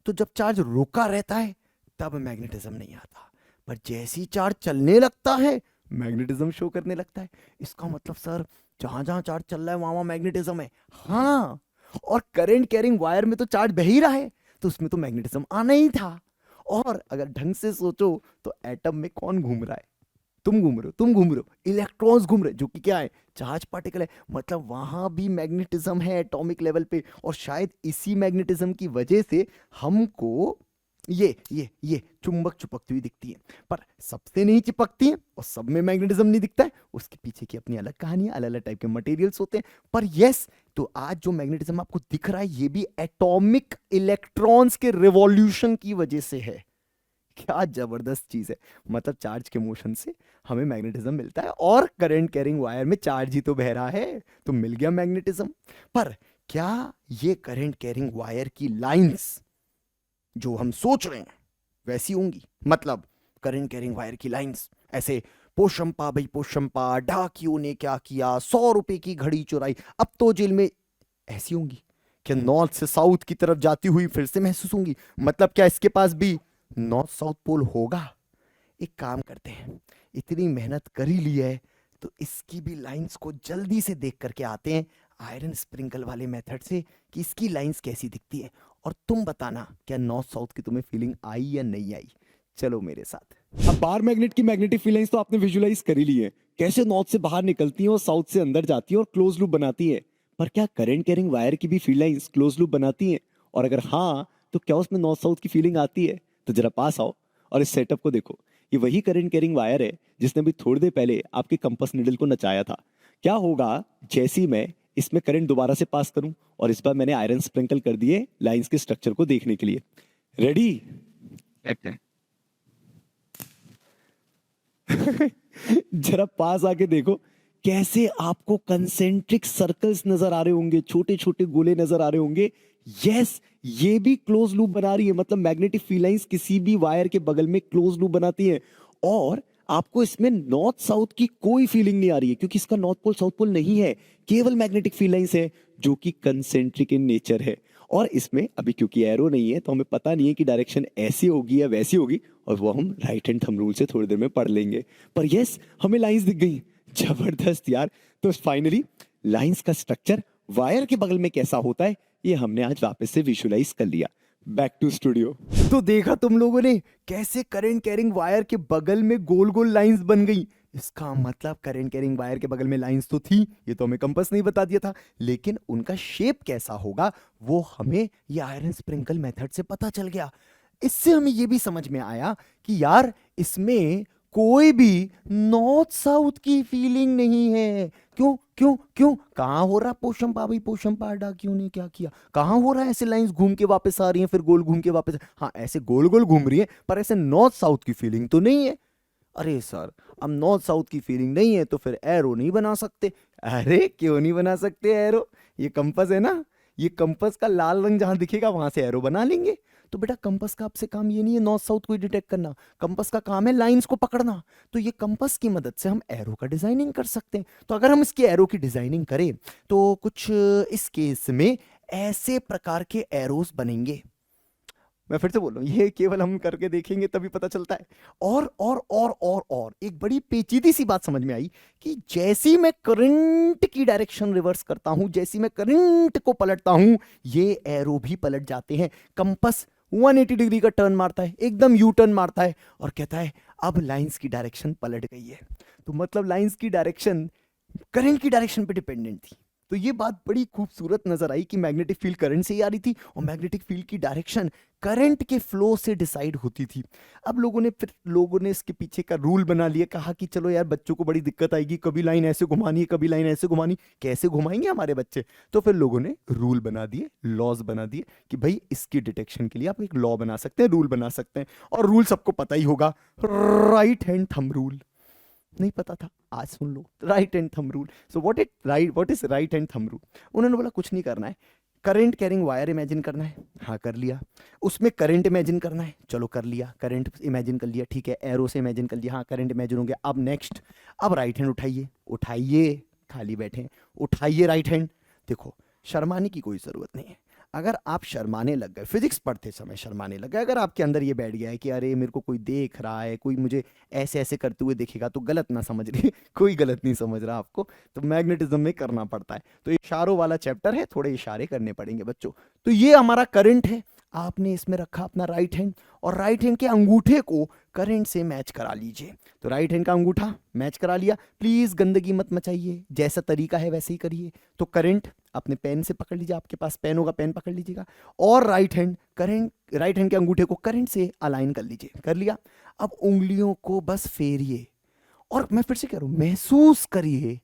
तो जब चार्ज रुका रहता है तब मैग्नेटिज्म नहीं आता, पर जैसे ही चार्ज चलने लगता है मैग्नेटिज्म शो करने लगता है। इसका मतलब सर जहां जहां चार्ज चल रहा है वहां वहां मैग्नेटिज्म है, हाँ, और करंट कैरिंग वायर में तो चार्ज बह ही रहा है, तो उसमें तो मैग्नेटिज्म आना ही था। और अगर ढंग से सोचो तो एटम में कौन घूम रहा है, तुम घूम रहे हो, तुम घूम रहे हो, इलेक्ट्रॉन्स घूम रहे हैं, जो कि क्या है, चार्ज पार्टिकल है, मतलब वहां भी मैग्नेटिज्म है एटॉमिक लेवल पे, और शायद इसी मैग्नेटिज्म की वजह से हमको ये चुंबक चिपकती हुई दिखती है, पर सबसे नहीं चिपकती है और सब में मैग्नेटिज्म नहीं दिखता है, उसके पीछे की अपनी अलग कहानी है, अलग अलग टाइप के मटेरियल्स होते हैं। पर यस, तो आज जो मैग्नेटिज्म आपको दिख रहा है ये भी एटॉमिक इलेक्ट्रॉन्स के रिवॉल्यूशन की वजह से है। क्या जबरदस्त चीज है, मतलब चार्ज के मोशन से हमें मैग्नेटिज्म मिलता है, और करंट कैरिंग वायर में चार्ज ही तो बह रहा है, तो मिल गया मैग्नेटिज्म। पर क्या ये करंट कैरिंग वायर की लाइंस जो हम सोच रहे हैं वैसी होंगी, मतलब करंट कैरिंग वायर की लाइंस ऐसे पोशंपा भाई पोशंपा, डाकियों ने क्या किया, 100 रुपए की घड़ी चुराई, अब तो जेल में, ऐसी होंगी क्या नॉर्थ से साउथ की तरफ जाती हुई फिर से महसूस होंगी, मतलब क्या इसके पास भी नॉर्थ साउथ पोल होगा। एक काम करते हैं, इतनी मेहनत कर ही ली है तो इसकी भी लाइंस को जल्दी से देख करके आते हैं आयरन स्प्रिंकल वाले मेथड से, कि इसकी लाइंस कैसी दिखती है, और तुम बताना क्या नॉर्थ साउथ की तुम्हें फीलिंग आई या नहीं आई। चलो मेरे साथ। अब बार मैग्नेट की मैग्नेटिक फील्ड लाइंस तो आपने विजुलाइज कर ही ली है, कैसे नॉर्थ से बाहर निकलती है और साउथ से अंदर जाती है और क्लोज लूप बनाती है, पर क्या करंट कैरिंग वायर की भी फील्ड लाइंस क्लोज लूप बनाती है, और अगर हाँ तो क्या उसमें नॉर्थ साउथ की फीलिंग आती है। तो जरा पास आओ और इस सेटअप को देखो, ये वही करंट कैरिंग वायर है जिसने अभी थोड़ी देर पहले आपके कंपास निडल को नचाया था। क्या होगा जैसे ही मैं इसमें करंट दोबारा से पास करूं, और इस बार मैंने आयरन स्प्रिंकल कर दिए लाइंस के स्ट्रक्चर को देखने के लिए। रेडी? जरा पास आके देखो, कैसे आपको कंसेंट्रिक सर्कल्स नजर आ रहे होंगे, छोटे छोटे गोले नजर आ रहे होंगे। यस, ये भी क्लोज लूप बना रही है, मतलब मैग्नेटिक फील्ड लाइंस किसी भी वायर के बगल में क्लोज लूप बनाती है, और आपको इसमें नॉर्थ साउथ की कोई फीलिंग नहीं आ रही है, क्योंकि इसका नॉर्थ पोल साउथ पोल नहीं है, केवल मैग्नेटिक फील्ड लाइंस है जो कि कंसेंट्रिक इन नेचर है। और इसमें अभी क्योंकि एरो नहीं है तो हमें पता नहीं है कि डायरेक्शन ऐसी होगी या वैसी होगी, और वो हम राइट हैंड थंब रूल से थोड़ी देर में पढ़ लेंगे। पर यस, हमें लाइंस दिख गई, जबरदस्त यार। तो फाइनली लाइंस का स्ट्रक्चर वायर के बगल में कैसा होता है ये हमने आज वापस से विजुलाइज कर लिया। Back to studio. तो देखा तुम लोगों ने कैसे करंट कैरिंग वायर के बगल में गोल गोल लाइंस बन गई, इसका मतलब करंट कैरिंग वायर के बगल में लाइंस तो थी, ये तो हमें कंपास नहीं बता दिया था, लेकिन उनका शेप कैसा होगा वो हमें ये आयरन स्प्रिंकल मेथड से पता चल गया। इससे हमें ये भी समझ में आया कि यार इसमें कोई भी नॉर्थ साउथ की फीलिंग नहीं है। क्यों क्यों क्यों, कहां हो रहा पोशंपा भाई पोशंपा, डाकियों ने क्या किया, कहां हो रहा है ऐसे लाइंस घूम के वापस आ रही हैं फिर गोल घूम के वापस, हाँ ऐसे गोल गोल घूम रही है, पर ऐसे नॉर्थ साउथ की फीलिंग तो नहीं है। अरे सर, अब नॉर्थ साउथ की फीलिंग नहीं है तो फिर एरो नहीं बना सकते। अरे क्यों नहीं बना सकते एरो, ये कंपास है ना, ये कंपास का लाल रंग जहां दिखेगा वहां से एरो बना लेंगे। तो बेटा कंपास का आपसे काम ये नहीं है नॉर्थ साउथ को डिटेक्ट करना, कंपास का काम है लाइंस को पकड़ना। तो ये कंपास की मदद से हम एरो का डिजाइनिंग कर सकते हैं। तो अगर हम इसके एरो की डिजाइनिंग करें तो कुछ इस केस में ऐसे प्रकार के एरोस बनेंगे। मैं फिर से बोल रहा हूँ, ये केवल हम करके देखेंगे तभी पता चलता है। और एक बड़ी पेचीदी सी बात समझ में आई कि जैसी मैं करंट की डायरेक्शन रिवर्स करता हूं, जैसी मैं करंट को पलटता हूं, ये एरो भी पलट जाते हैं। कंपास 180 डिग्री का टर्न मारता है, एकदम यू टर्न मारता है और कहता है अब लाइंस की डायरेक्शन पलट गई है। तो मतलब लाइंस की डायरेक्शन करंट की डायरेक्शन पे डिपेंडेंट थी। तो ये बात बड़ी खूबसूरत नजर आई कि मैग्नेटिक फील्ड करंट से ही आ रही थी और मैग्नेटिक फील्ड की डायरेक्शन करंट के फ्लो से डिसाइड होती थी। अब लोगों ने इसके पीछे का रूल बना लिया, कहा कि चलो यार बच्चों को बड़ी दिक्कत आएगी, कभी लाइन ऐसे घुमानी है, कभी लाइन ऐसे घुमानी, कैसे घुमाएंगे हमारे बच्चे। तो फिर लोगों ने रूल बना दिए, लॉज बना दिए कि भाई इसकी डिटेक्शन के लिए आप एक लॉ बना सकते हैं, रूल बना सकते हैं। और रूल सबको पता ही होगा, राइट हैंड थंब रूल। नहीं पता था, आज सुन लो, right hand thumb rule. So what is right hand thumb rule. उन्होंने बोला कुछ नहीं करना है, करंट कैरिंग वायर इमेजिन करना है, हाँ कर लिया। उसमें करंट इमेजिन करना है, चलो कर लिया, करंट इमेजिन कर लिया, ठीक है। एरो से इमेजिन कर लिया, हाँ करंट इमेजिन हो गया। अब नेक्स्ट, अब राइट हैंड उठाइए, खाली बैठे, उठाइए राइट हैंड। देखो शर्माने की कोई जरूरत नहीं है। अगर आप शर्माने लग गए, फिजिक्स पढ़ते समय शर्माने लग गए, अगर आपके अंदर ये बैठ गया है कि अरे मेरे को कोई देख रहा है, कोई मुझे ऐसे ऐसे करते हुए देखेगा, तो गलत ना समझ रही कोई गलत नहीं समझ रहा आपको। तो मैग्नेटिज्म में करना पड़ता है, तो इशारों वाला चैप्टर है, थोड़े इशारे करने पड़ेंगे बच्चों। तो ये हमारा करंट है, आपने इसमें रखा अपना राइट हैंड और राइट हैंड के अंगूठे को करंट से मैच करा लीजिए। तो राइट हैंड का अंगूठा मैच करा लिया। प्लीज गंदगी मत मचाइए, जैसा तरीका है वैसे ही करिए। तो करंट अपने पेन से पकड़ लीजिए, आपके पास पेन होगा पेन पकड़ लीजिएगा, और राइट हैंड के अंगूठे को करंट से अलाइन कर लीजिए। कर लिया। अब उंगलियों को बस फेरिए और मैं फिर से कह रहा हूं, महसूस करिए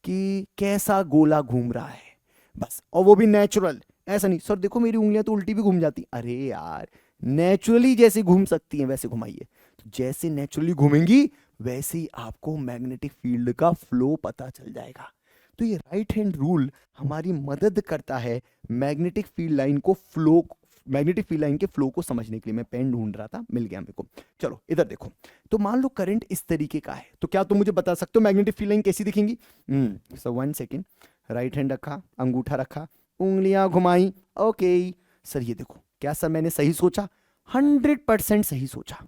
कि कैसा गोला घूम रहा है, बस। और वो भी नेचुरल, ऐसा नहीं सर देखो मेरी उंगलियां तो उल्टी भी घूम जाती, अरे यार नेचुरली जैसे घूम सकती हैं वैसे घुमाइए। तो जैसे नेचुरली घूमेंगी वैसे ही आपको मैग्नेटिक फील्ड का फ्लो पता चल जाएगा। तो ये राइट हैंड रूल हमारी मदद करता है मैग्नेटिक फील्ड लाइन के फ्लो को समझने के लिए। मैं पेन ढूंढ रहा था, मिल गया मेरे को। चलो इधर देखो, तो मान लो करंट इस तरीके का है, तो क्या तुम मुझे बता सकते हो मैग्नेटिक फील्ड लाइन कैसी दिखेंगी? सो 1 सेकेंड, राइट हैंड रखा, अंगूठा रखा, उंगलियां घुमाई, ओके। सर ये देखो, क्या सर मैंने सही सोचा? 100% सही सोचा।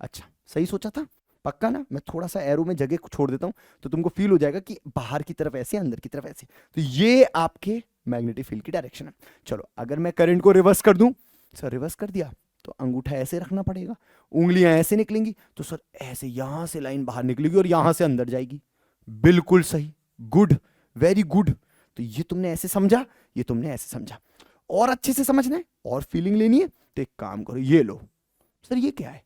अच्छा सही सोचा था, पक्का ना? मैं थोड़ा सा एरो में जगह छोड़ देता हूं तो तुमको फील हो जाएगा कि बाहर की तरफ ऐसे, अंदर की तरफ ऐसे। तो ये आपके मैग्नेटिक फील्ड की डायरेक्शन है। चलो अगर मैं करंट को रिवर्स कर दूं, सर रिवर्स कर दिया तो अंगूठा ऐसे रखना पड़ेगा, उंगलियां ऐसे निकलेंगी, तो सर ऐसे यहां से लाइन बाहर निकलेगी और यहां से अंदर जाएगी। बिल्कुल सही, गुड, वेरी गुड। तो ये तुमने ऐसे समझा, ये तुमने ऐसे समझा। और अच्छे से समझना है और फीलिंग लेनी है तो एक काम करो, ये लो। सर ये क्या है?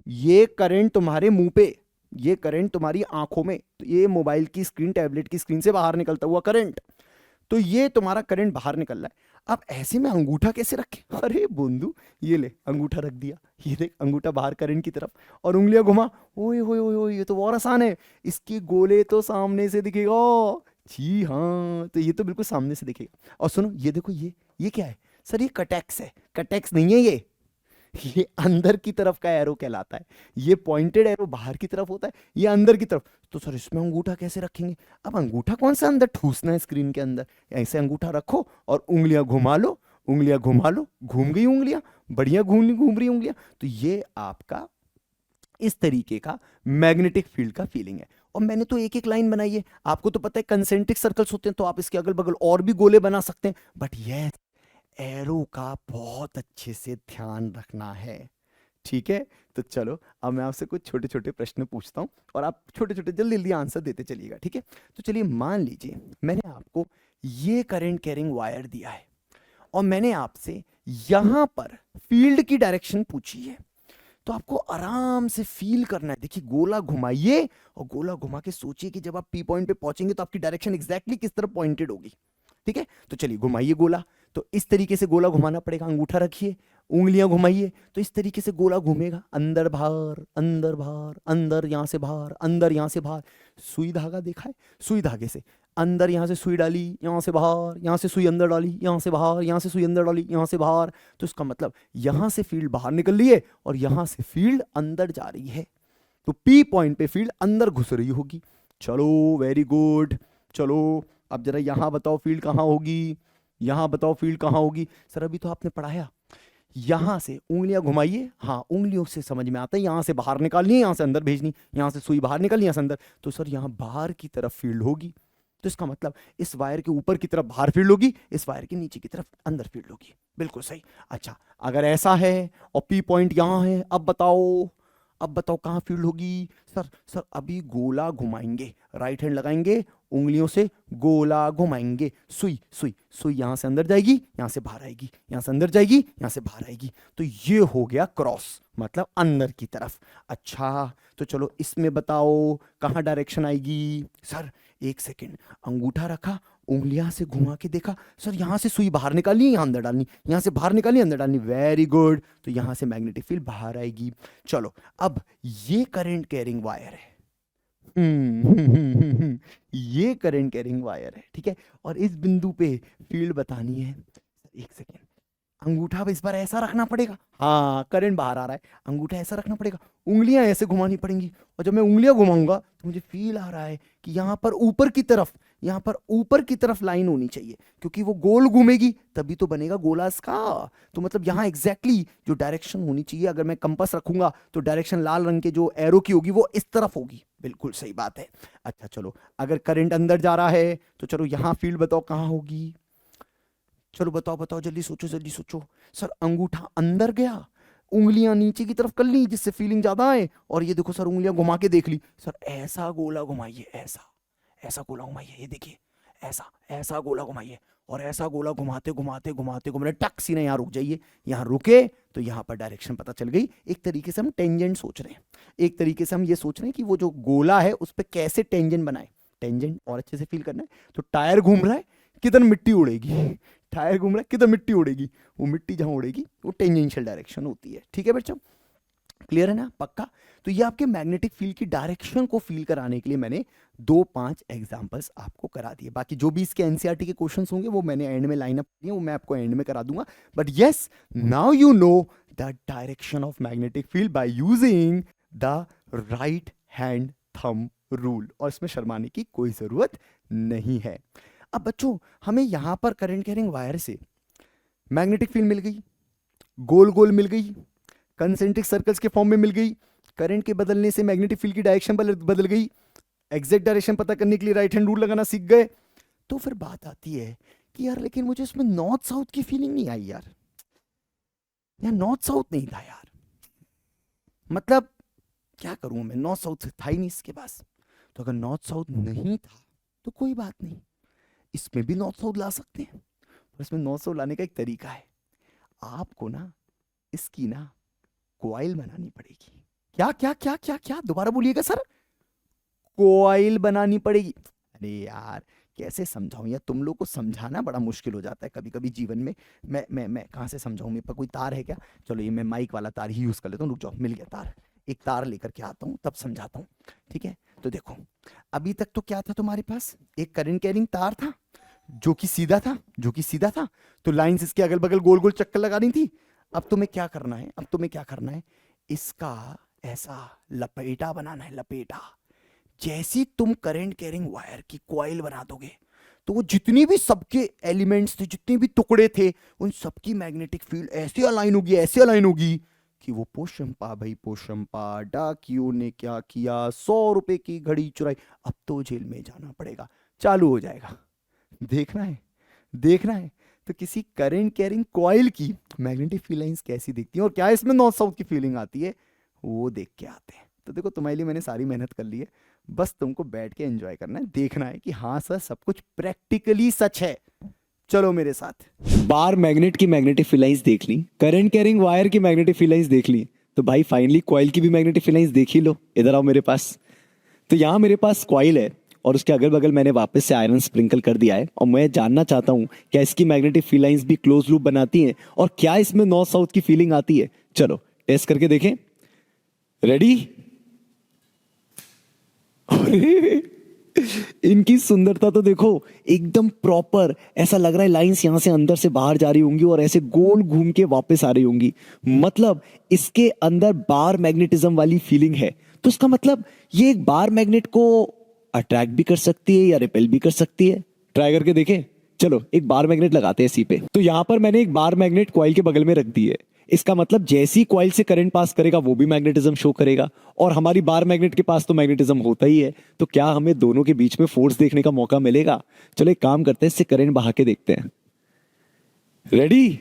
ये करंट तुम्हारे मुंह पे, ये करंट तुम्हारी आंखों में, तो ये मोबाइल की स्क्रीन, टैबलेट की स्क्रीन से बाहर निकलता हुआ करंट। तो ये तुम्हारा करंट बाहर निकल रहा है। अब ऐसे में अंगूठा कैसे रखे? अरे बंधु, ये ले अंगूठा रख दिया, ये देख अंगूठा बाहर करंट की तरफ, और उंगलियां घुमा, ओए होए होए होए, ये तो और आसान है। इसके गोले तो सामने से दिखेगा। जी हाँ, तो ये तो बिल्कुल सामने से दिखेगा। और सुनो ये देखो, ये क्या है? सर ये कटेक्स है। कटेक्स नहीं है ये अंदर की तरफ का एरो कहलाता है। ये पॉइंटेड एरो बाहर की तरफ होता है, ये अंदर की तरफ। तो सर इसमें अंगूठा कैसे रखेंगे? अब अंगूठा कौन सा अंदर ठूसना है स्क्रीन के अंदर? ऐसे अंगूठा रखो और उंगलियां घुमा लो, उंगलियां घुमा लो, घूम गई उंगलियां, बढ़िया घूम रही उंगलियां। तो ये आपका इस तरीके का मैग्नेटिक फील्ड का फीलिंग है। और मैंने तो एक एक लाइन बनाई है, आपको तो पता है कंसेंट्रिक सर्कल्स होते हैं, तो आप इसके अगल बगल और भी गोले बना सकते हैं। बट यस, एरो का बहुत अच्छे से ध्यान रखना है, ठीक है? तो चलो अब मैं आपसे कुछ छोटे छोटे प्रश्न पूछता हूं और आप छोटे छोटे जल्दी जल्दी आंसर देते चलिएगा, ठीक है? तो चलिए मान लीजिए मैंने आपको ये करंट कैरिंग वायर दिया है और मैंने आपसे यहां पर फील्ड की डायरेक्शन पूछी है। तो आपको आराम से फील करना है। देखिए गोला घुमाइए और गोला घुमा के सोचिए कि जब आप पी पॉइंट पे पहुंचेंगे तो आपकी डायरेक्शन एग्जैक्टली किस तरफ पॉइंटेड होगी, ठीक है? तो चलिए घुमाइए गोला। तो इस तरीके से गोला घुमाना पड़ेगा, अंगूठा रखिए, उंगलियां घुमाइए, तो इस तरीके से गोला घूमेगा, अंदर बाहर, अंदर बाहर, अंदर यहां से बाहर, अंदर यहां से बाहर। सुई धागा देखा है? सुई धागे से अंदर यहाँ से सुई डाली, यहाँ से बाहर, यहाँ से सुई अंदर डाली, यहाँ से बाहर, यहाँ से सुई अंदर डाली, यहाँ से बाहर, तो इसका मतलब यहाँ से फील्ड बाहर निकल रही है और यहाँ से फील्ड अंदर जा रही है, तो पी पॉइंट पे फील्ड अंदर घुस रही होगी। चलो वेरी गुड। चलो अब जरा यहाँ बताओ फील्ड कहाँ होगी, यहाँ बताओ फील्ड कहाँ होगी। सर अभी तो आपने पढ़ाया, यहां से उंगलियां घुमाइए, हाँ उंगलियों से समझ में आता है, यहां से बाहर निकालनी है, यहां से अंदर भेजनी, यहां से सुई बाहर निकालनी, यहां से अंदर, तो सर यहां बाहर की तरफ फील्ड होगी, तो इसका मतलब इस वायर के ऊपर की तरफ बाहर फील्ड होगी, इस वायर के नीचे की तरफ अंदर फील्ड होगी। बिल्कुल सही। अच्छा अगर ऐसा है और पी पॉइंट यहां है, अब बताओ कहाँ फील्ड होगी। सर अभी गोला घुमाएंगे, राइट हैंड लगाएंगे, उंगलियों से गोला घुमाएंगे, सुई सुई सुई यहां से अंदर जाएगी, यहां से बाहर आएगी, यहां से अंदर जाएगी, यहां से बाहर आएगी, तो ये हो गया क्रॉस, मतलब अंदर की तरफ। अच्छा तो चलो इसमें बताओ कहाँ डायरेक्शन आएगी। सर एक सेकेंड, अंगूठा रखा, उंगलियां से घुमा के देखा, सर यहां से सुई बाहर निकालनी, यहां अंदर डालनी, यहां से बाहर निकालनी, अंदर डालनी, वेरी गुड, तो यहां से मैग्नेटिक फील्ड बाहर आएगी। चलो अब ये करंट कैरिंग वायर है, ये करंट कैरिंग वायर है, ठीक है, और इस बिंदु पे फील्ड बतानी है। एक सेकेंड, अंगूठा इस बार ऐसा रखना पड़ेगा, हाँ करंट बाहर आ रहा है, अंगूठा ऐसा रखना पड़ेगा, उंगलियां ऐसे घुमानी पड़ेंगी, और जब मैं उंगलियां घुमाऊंगा तो मुझे फील आ रहा है कि यहाँ पर ऊपर की तरफ लाइन होनी चाहिए, क्योंकि वो गोल घूमेगी तभी तो बनेगा गोला इसका। तो मतलब यहाँ एग्जैक्टली जो डायरेक्शन होनी चाहिए, अगर मैं कंपास रखूंगा तो डायरेक्शन लाल रंग के जो एरो की होगी वो इस तरफ होगी। बिल्कुल सही बात है। अच्छा चलो अगर करंट अंदर जा रहा है तो चलो यहाँ फील्ड बताओ कहाँ होगी। चलो बताओ जल्दी सोचो। सर अंगूठा अंदर गया, उंगलियां नीचे की तरफ कर ली जिससे फीलिंग ज्यादा आए, और ये देखो सर उंगलियां घुमा के देख ली, सर ऐसा गोला घुमाइए, ऐसा गोला घुमाइए, ये देखिए ऐसा गोला घुमाइए, और ऐसा गोला घुमाते टक सीने यहाँ रुक जाइए, यहाँ रुके तो यहाँ पर डायरेक्शन पता चल गई। एक तरीके से हम टेंजेंट सोच रहे हैं, एक तरीके से हम ये सोच रहे हैं कि वो जो गोला है उस पर कैसे टेंजेंट बनाए, टेंजेंट और अच्छे से फील करना है। तो टायर घूम रहा है, किधर मिट्टी उड़ेगी, टायर घूम रहा है किधर मिट्टी उड़ेगी, वो मिट्टी जहां उड़ेगी वो टेंजेंशियल डायरेक्शन होती है। ठीक है बच्चों, क्लियर है ना, पक्का। तो ये आपके मैग्नेटिक फील्ड की डायरेक्शन को फील कराने के लिए मैंने 2-5 एग्जांपल्स आपको करा दिए। बाकी जो भी इसके एनसीईआरटी के क्वेश्चंस होंगे वो मैंने एंड में लाइन अप किए, वो मैं आपको एंड में करा दूंगा। But yes, now you know the direction of magnetic field by using the right hand thumb rule, और इसमें शर्माने की कोई जरूरत नहीं है। अब बच्चों हमें यहां पर करंट कैरिंग वायर से मैग्नेटिक फील्ड मिल गई, गोल गोल मिल गई, कंसेंट्रिक सर्कल्स के फॉर्म में मिल गई, करंट के बदलने से मैग्नेटिक फील्ड की डायरेक्शन बदल गई, एग्जैक्ट डायरेक्शन पता करने के लिए राइट हैंड रूल लगाना सीख गए। तो फिर बात आती है कि यार लेकिन मुझे इसमें नॉर्थ साउथ की फीलिंग नहीं आई यार नॉर्थ साउथ नहीं था यार, मतलब क्या करूं मैं, नॉर्थ साउथ था ही नहीं इसके पास। तो अगर नॉर्थ साउथ नहीं था तो कोई बात नहीं, इसमें भी नॉर्थ साउथ ला सकते हैं, पर इसमें नॉर्थ साउथ लाने का एक तरीका है, आपको ना इसकी ना कॉइल बनानी पड़ेगी। क्या क्या क्या क्या क्या दोबारा बोलिएगा सर, कॉइल बनानी पड़ेगी। अरे यार कैसे समझाऊं यार, तुम लोग को समझाना बड़ा मुश्किल हो जाता है कभी कभी जीवन में। मैं कहाँ से समझाऊं, मेरे पास कोई तार है क्या? चलो ये मैं माइक वाला तार ही यूज कर लेता हूँ, रुक जाओ मिल गया तार, एक तार लेकर के आता हूँ तब समझाता हूँ। ठीक है, तो देखो अभी तक तो क्या था तुम्हारे पास, एक करंट कैरिंग तार था जो कि सीधा था, तो लाइंस इसके अगल बगल गोल गोल चक्कर लगानी थी। अब तुम्हें क्या करना है, इसका ऐसा लपेटा बनाना है, लपेटा। जैसी तुम करंट कैरिंग वायर की कॉइल बना दोगे तो वो जितनी भी सबके एलिमेंट्स थे, जितने भी टुकड़े थे, उन सबकी मैग्नेटिक फील्ड ऐसे अलाइन होगी कि वो पोशंपा भाई पोशंपा, डाकियों ने क्या किया, 100 रुपए की घड़ी चुराई, अब तो जेल में जाना पड़ेगा, चालू हो जाएगा। देखना है तो किसी करंट कैरिंग कॉइल की मैग्नेटिक फील्ड लाइंस कैसी दिखती हैं और क्या इसमें नॉर्थ साउथ की फीलिंग आती है, वो देख के आते हैं। तो देखो तुम्हारे लिए मैंने सारी मेहनत कर ली है, बस तुमको बैठ के एंजॉय करना है, देखना है कि हाँ सर सब कुछ प्रैक्टिकली सच है। चलो मेरे साथ। बार मैग्नेट की मैग्नेटिक फील्ड लाइंस देख ली, करंट कैरिंग वायर की मैग्नेटिक फील्ड लाइंस देख ली, तो भाई फाइनली कॉइल की भी मैग्नेटिक फील्ड लाइंस देख ही लो। इधर आओ मेरे पास। तो यहाँ मेरे पास कॉइल है और उसके अगल बगल मैंने वापस से आयरन स्प्रिंकल कर दिया है, और मैं जानना चाहता हूँ क्या इसकी मैग्नेटिक फील्ड लाइंस भी क्लोज लूप बनाती हैं और क्या इसमें नॉर्थ साउथ की फीलिंग आती है। चलो टेस्ट करके देखें। रेडी? इनकी सुंदरता तो देखो, एकदम प्रॉपर। ऐसा लग रहा है लाइंस यहाँ से अंदर से बाहर जा रही होंगी और ऐसे गोल घूम के वापस आ रही होंगी। मतलब इसके अंदर बार मैग्नेटिज्म वाली फीलिंग है। तो इसका मतलब ये एक बार मैग्नेट को अट्रैक्ट भी कर सकती है या रिपेल भी कर सकती है। ट्राई करके देखें। चलो एक बार मैग्नेट लगाते हैं इसी पे। तो यहां पर मैंने एक बार मैग्नेट कॉइल के बगल में रख दी है। इसका मतलब जैसी कॉइल से करंट पास करेगा वो भी मैग्नेटिज्म शो करेगा, और हमारी बार मैग्नेट के पास तो मैग्नेटिज्म होता ही है। तो क्या हमें दोनों के बीच में फोर्स देखने का मौका मिलेगा? चलो एक काम करते हैं, इससे करंट बहा के देखते हैं। रेडी?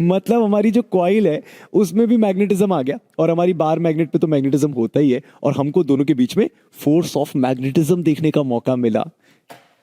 मतलब हमारी जो कॉइल है उसमें भी मैग्नेटिज्म आ गया, और हमारी बार मैग्नेट पे तो मैग्नेटिज्म होता ही है, और हमको दोनों के बीच में फोर्स ऑफ मैग्नेटिज्म देखने का मौका मिला।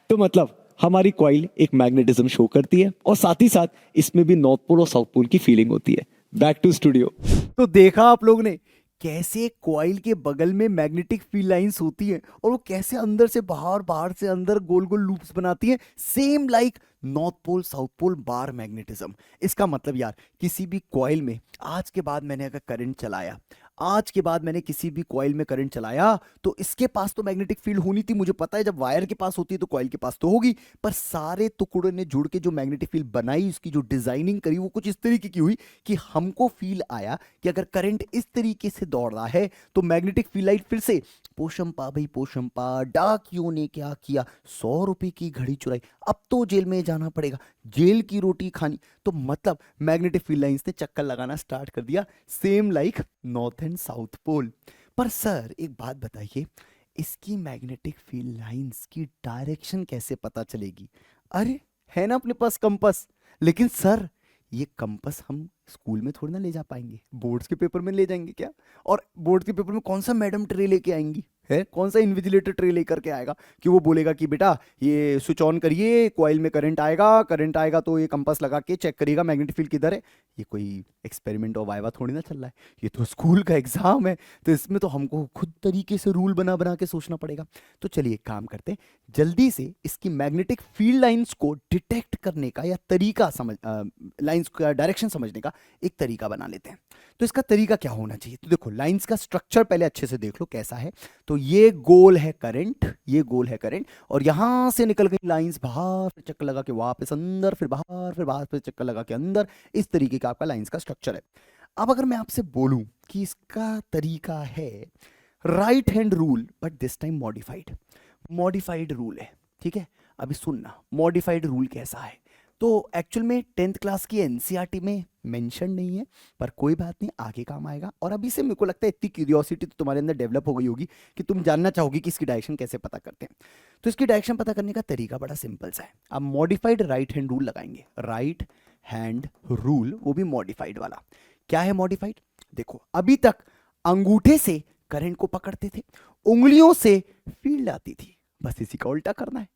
तो मतलब हमारी कॉइल एक मैग्नेटिज्म शो करती है, और साथ ही साथ इसमें भी नॉर्थ पोल और साउथ पोल की फीलिंग होती है। Back to studio. तो देखा आप लोग ने कैसे कॉइल के बगल में मैग्नेटिक फील्ड लाइंस होती हैं और वो कैसे अंदर से बाहर, बाहर से अंदर गोल गोल लूप्स बनाती हैं, same like north pole south pole bar magnetism. इसका मतलब यार किसी भी कॉइल में आज के बाद मैंने अगर करंट चलाया, आज के बाद मैंने किसी भी कॉइल में करंट चलाया, तो इसके पास तो मैग्नेटिक फील्ड होनी थी, मुझे पता है जब वायर के पास होती है तो कॉइल के पास तो होगी, पर सारे टुकड़ों ने जुड़ के जो मैग्नेटिक फील्ड बनाई, उसकी जो डिजाइनिंग करी वो कुछ इस तरीके की हुई कि हमको फील आया कि अगर करंट इस तरीके से दौड़ रहा है तो मैग्नेटिक फील्ड लाइट फिर से पोशंपा भाई पोशंपा, डाकियों ने क्या किया, 100 रुपए की घड़ी चुराई, अब तो जेल में जाना पड़ेगा, जेल की रोटी खानी। तो मतलब मैग्नेटिक फील्ड लाइंस ने चक्कर लगाना स्टार्ट कर दिया, same like north and south pole. पर सर एक बात बताइए, इसकी मैग्नेटिक फील्ड लाइंस की डायरेक्शन कैसे पता चलेगी? अरे है ना अपने पास कंपास, लेकिन सर ये कंपास हम स्कूल में थोड़ी ना ले जा पाएंगे, बोर्ड्स के पेपर में ले जाएंगे क्या? और बोर्ड के पेपर में कौन सा मैडम ट्रे लेके आएंगी? है कौन सा इन्विजिलेटर ट्रे लेकर के आएगा कि वो बोलेगा कि बेटा ये स्विच ऑन करिए, कॉइल में करंट आएगा, करंट आएगा तो ये कंपास लगा के चेक करिएगा मैग्नेटिक फील्ड किधर है? ये कोई एक्सपेरिमेंट और वाइवा थोड़ी ना चल रहा है, ये तो स्कूल का एग्जाम है। तो इसमें तो हमको खुद तरीके से रूल बना बना के सोचना पड़ेगा। तो चलिए एक काम करते हैं, जल्दी से इसकी मैग्नेटिक फील्ड लाइंस को डिटेक्ट करने का या तरीका समझ, लाइंस का डायरेक्शन समझने का एक तरीका बना लेते हैं। तो इसका तरीका क्या होना चाहिए? तो देखो लाइंस का स्ट्रक्चर पहले अच्छे से देख लो कैसा है। तो ये गोल है करंट, ये गोल है करंट, और यहां से निकल गई लाइंस बाहर, फिर चक्कर लगा के वापस अंदर, फिर बाहर, फिर बाहर, फिर चक्कर लगा के अंदर। इस तरीके का आपका लाइंस का स्ट्रक्चर है। अब अगर मैं आपसे बोलूं कि इसका तरीका है right hand rule, but this time modified, modified rule है, ठीक है? अभी सुनना मॉडिफाइड रूल कैसा है। तो एक्चुअल में 10th क्लास की एनसीईआरटी में मेंशन नहीं है, पर कोई बात नहीं, आगे काम आएगा। और अभी से मेरे को लगता है इतनी क्यूरियोसिटी तो तुम्हारे अंदर डेवलप हो गई होगी कि तुम जानना चाहोगी कि इसकी डायरेक्शन कैसे पता करते हैं। तो इसकी डायरेक्शन पता करने का तरीका बड़ा सिंपल सा है। अब मॉडिफाइड राइट हैंड रूल लगाएंगे, राइट हैंड रूल, वो भी मॉडिफाइड वाला। क्या है मॉडिफाइड? देखो अभी तक अंगूठे से करंट को पकड़ते थे, उंगलियों से फील्ड आती थी, बस इसी का उल्टा करना है।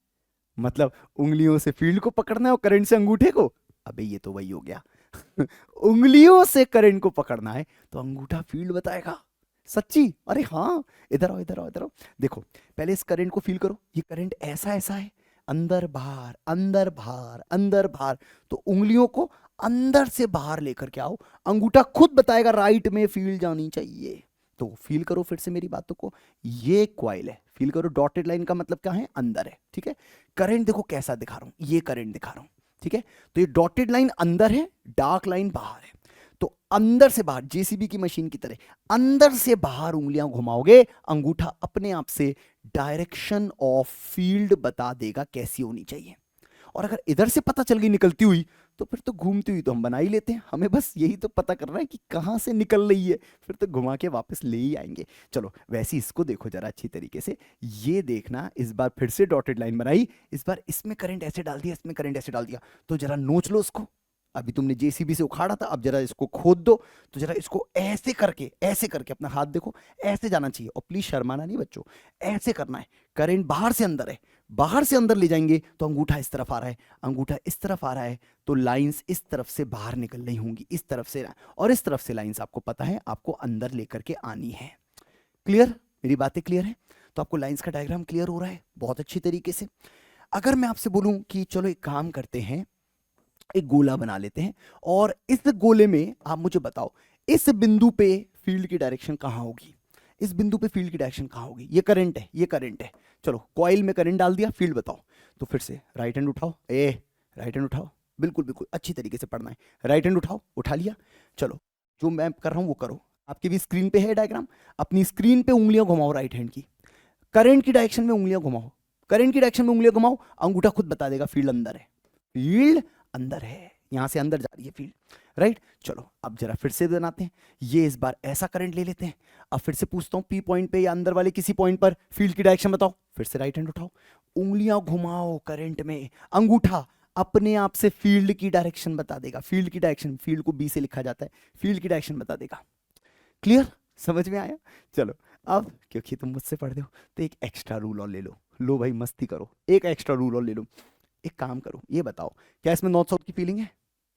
मतलब उंगलियों से फील्ड को पकड़ना है और करंट से अंगूठे को। अबे ये तो वही हो गया। उंगलियों से करंट को पकड़ना है तो अंगूठा फील्ड बताएगा। सच्ची? अरे हाँ, इधर आओ इधर आओ इधर आओ। देखो पहले इस करंट को फील करो, ये करंट ऐसा ऐसा है, अंदर बाहर अंदर बाहर अंदर बाहर। तो उंगलियों को अंदर से बाहर लेकर के आओ, अंगूठा खुद बताएगा राइट में फील्ड जानी चाहिए। तो फील करो फिर से मेरी बातों को, ये कॉइल है, फील करो, डॉटेड लाइन का मतलब क्या है? अंदर है, ठीक है? करंट देखो कैसा दिखा रहा हूं, ये करंट दिखा रहा हूं, ठीक है? तो ये डॉटेड लाइन अंदर है, डार्क लाइन बाहर है। तो अंदर से बाहर, जेसीबी की मशीन की तरह अंदर से बाहर उंगलियां घुमाओगे, अंगूठा अपने आप से डायरेक्शन ऑफ फील्ड बता देगा कैसी होनी चाहिए। और अगर इधर से पता चल गई निकलती हुई, तो फिर तो घूमती हुई तो हम बना ही लेते हैं, हमें बस यही तो पता करना है कि कहां से निकल रही है, फिर तो घुमा के वापस ले ही आएंगे। चलो वैसे इसको देखो जरा अच्छी तरीके से, ये देखना, इस बार फिर से डॉटेड लाइन बनाई, इस बार इसमें करंट ऐसे डाल दिया, इसमें करंट ऐसे डाल दिया। तो जरा नोच लो उसको, अभी तुमने जेसीबी से उखाड़ा था, अब जरा इसको खोद दो। तो जरा इसको ऐसे करके अपना हाथ देखो, ऐसे जाना चाहिए, और प्लीज शर्माना नहीं बच्चों, ऐसे करना है। करंट बाहर से अंदर है, बाहर से अंदर ले जाएंगे तो अंगूठा इस तरफ आ रहा है, अंगूठा इस तरफ आ रहा है, तो लाइंस इस तरफ से बाहर निकल रही होंगी, इस तरफ से, और इस तरफ से लाइंस आपको पता है आपको अंदर लेकर के आनी है। क्लियर? मेरी बातें क्लियर है? तो आपको लाइंस का डायग्राम क्लियर हो रहा है बहुत अच्छी तरीके से। अगर मैं आपसे बोलूं कि चलो एक काम करते हैं, एक गोला बना लेते हैं, और इस गोले में आप मुझे बताओ इस बिंदु पे फील्ड की डायरेक्शन कहां होगी? इस बिंदु पे फील्ड की डायरेक्शन कहाँ होगी? ये करंट है, ये करंट है। चलो कॉइल में करंट डाल दिया, फील्ड बताओ। तो फिर से राइट हैंड उठाओ, राइट हैंड उठाओ, बिल्कुल बिल्कुल अच्छी तरीके से पढ़ना है। राइट हैंड उठाओ, उठा लिया। चलो जो मैं कर रहा हूँ वो करो। आपकी भी स्क्रीन पे है डायग्राम, अपनी स्क्रीन पे उंगलियां घुमाओ राइट हैंड की, करंट की डायरेक्शन में उंगलियां घुमाओ, करंट की डायरेक्शन में उंगलियां घुमाओ, अंगूठा खुद बता देगा फील्ड अंदर है, फील्ड अंदर है, यहां से अंदर जा रही है फील्ड, राइट। चलो अब जरा फिर से बनाते हैं, ये इस बार ऐसा करंट ले लेते हैं। अब फिर से पूछता हूं पी पॉइंट पे या अंदर वाले किसी पॉइंट पर फील्ड की डायरेक्शन बताओ। फिर से राइट हैंड उठाओ, उंगलियां घुमाओ करंट में, अंगूठा अपने आप से फील्ड की डायरेक्शन बता देगा, फील्ड की डायरेक्शन, फील्ड को बी से लिखा जाता है, फील्ड की डायरेक्शन बता देगा। क्लियर, समझ में आया? चलो अब क्योंकि तुम मुझसे पढ़ रहे हो तो एक एक्स्ट्रा रूल और ले लो। लो भाई मस्ती करो, एक एक्स्ट्रा रूल और ले लो। एक काम करो, ये बताओ क्या इसमें नॉर्थ साउथ की फीलिंग है?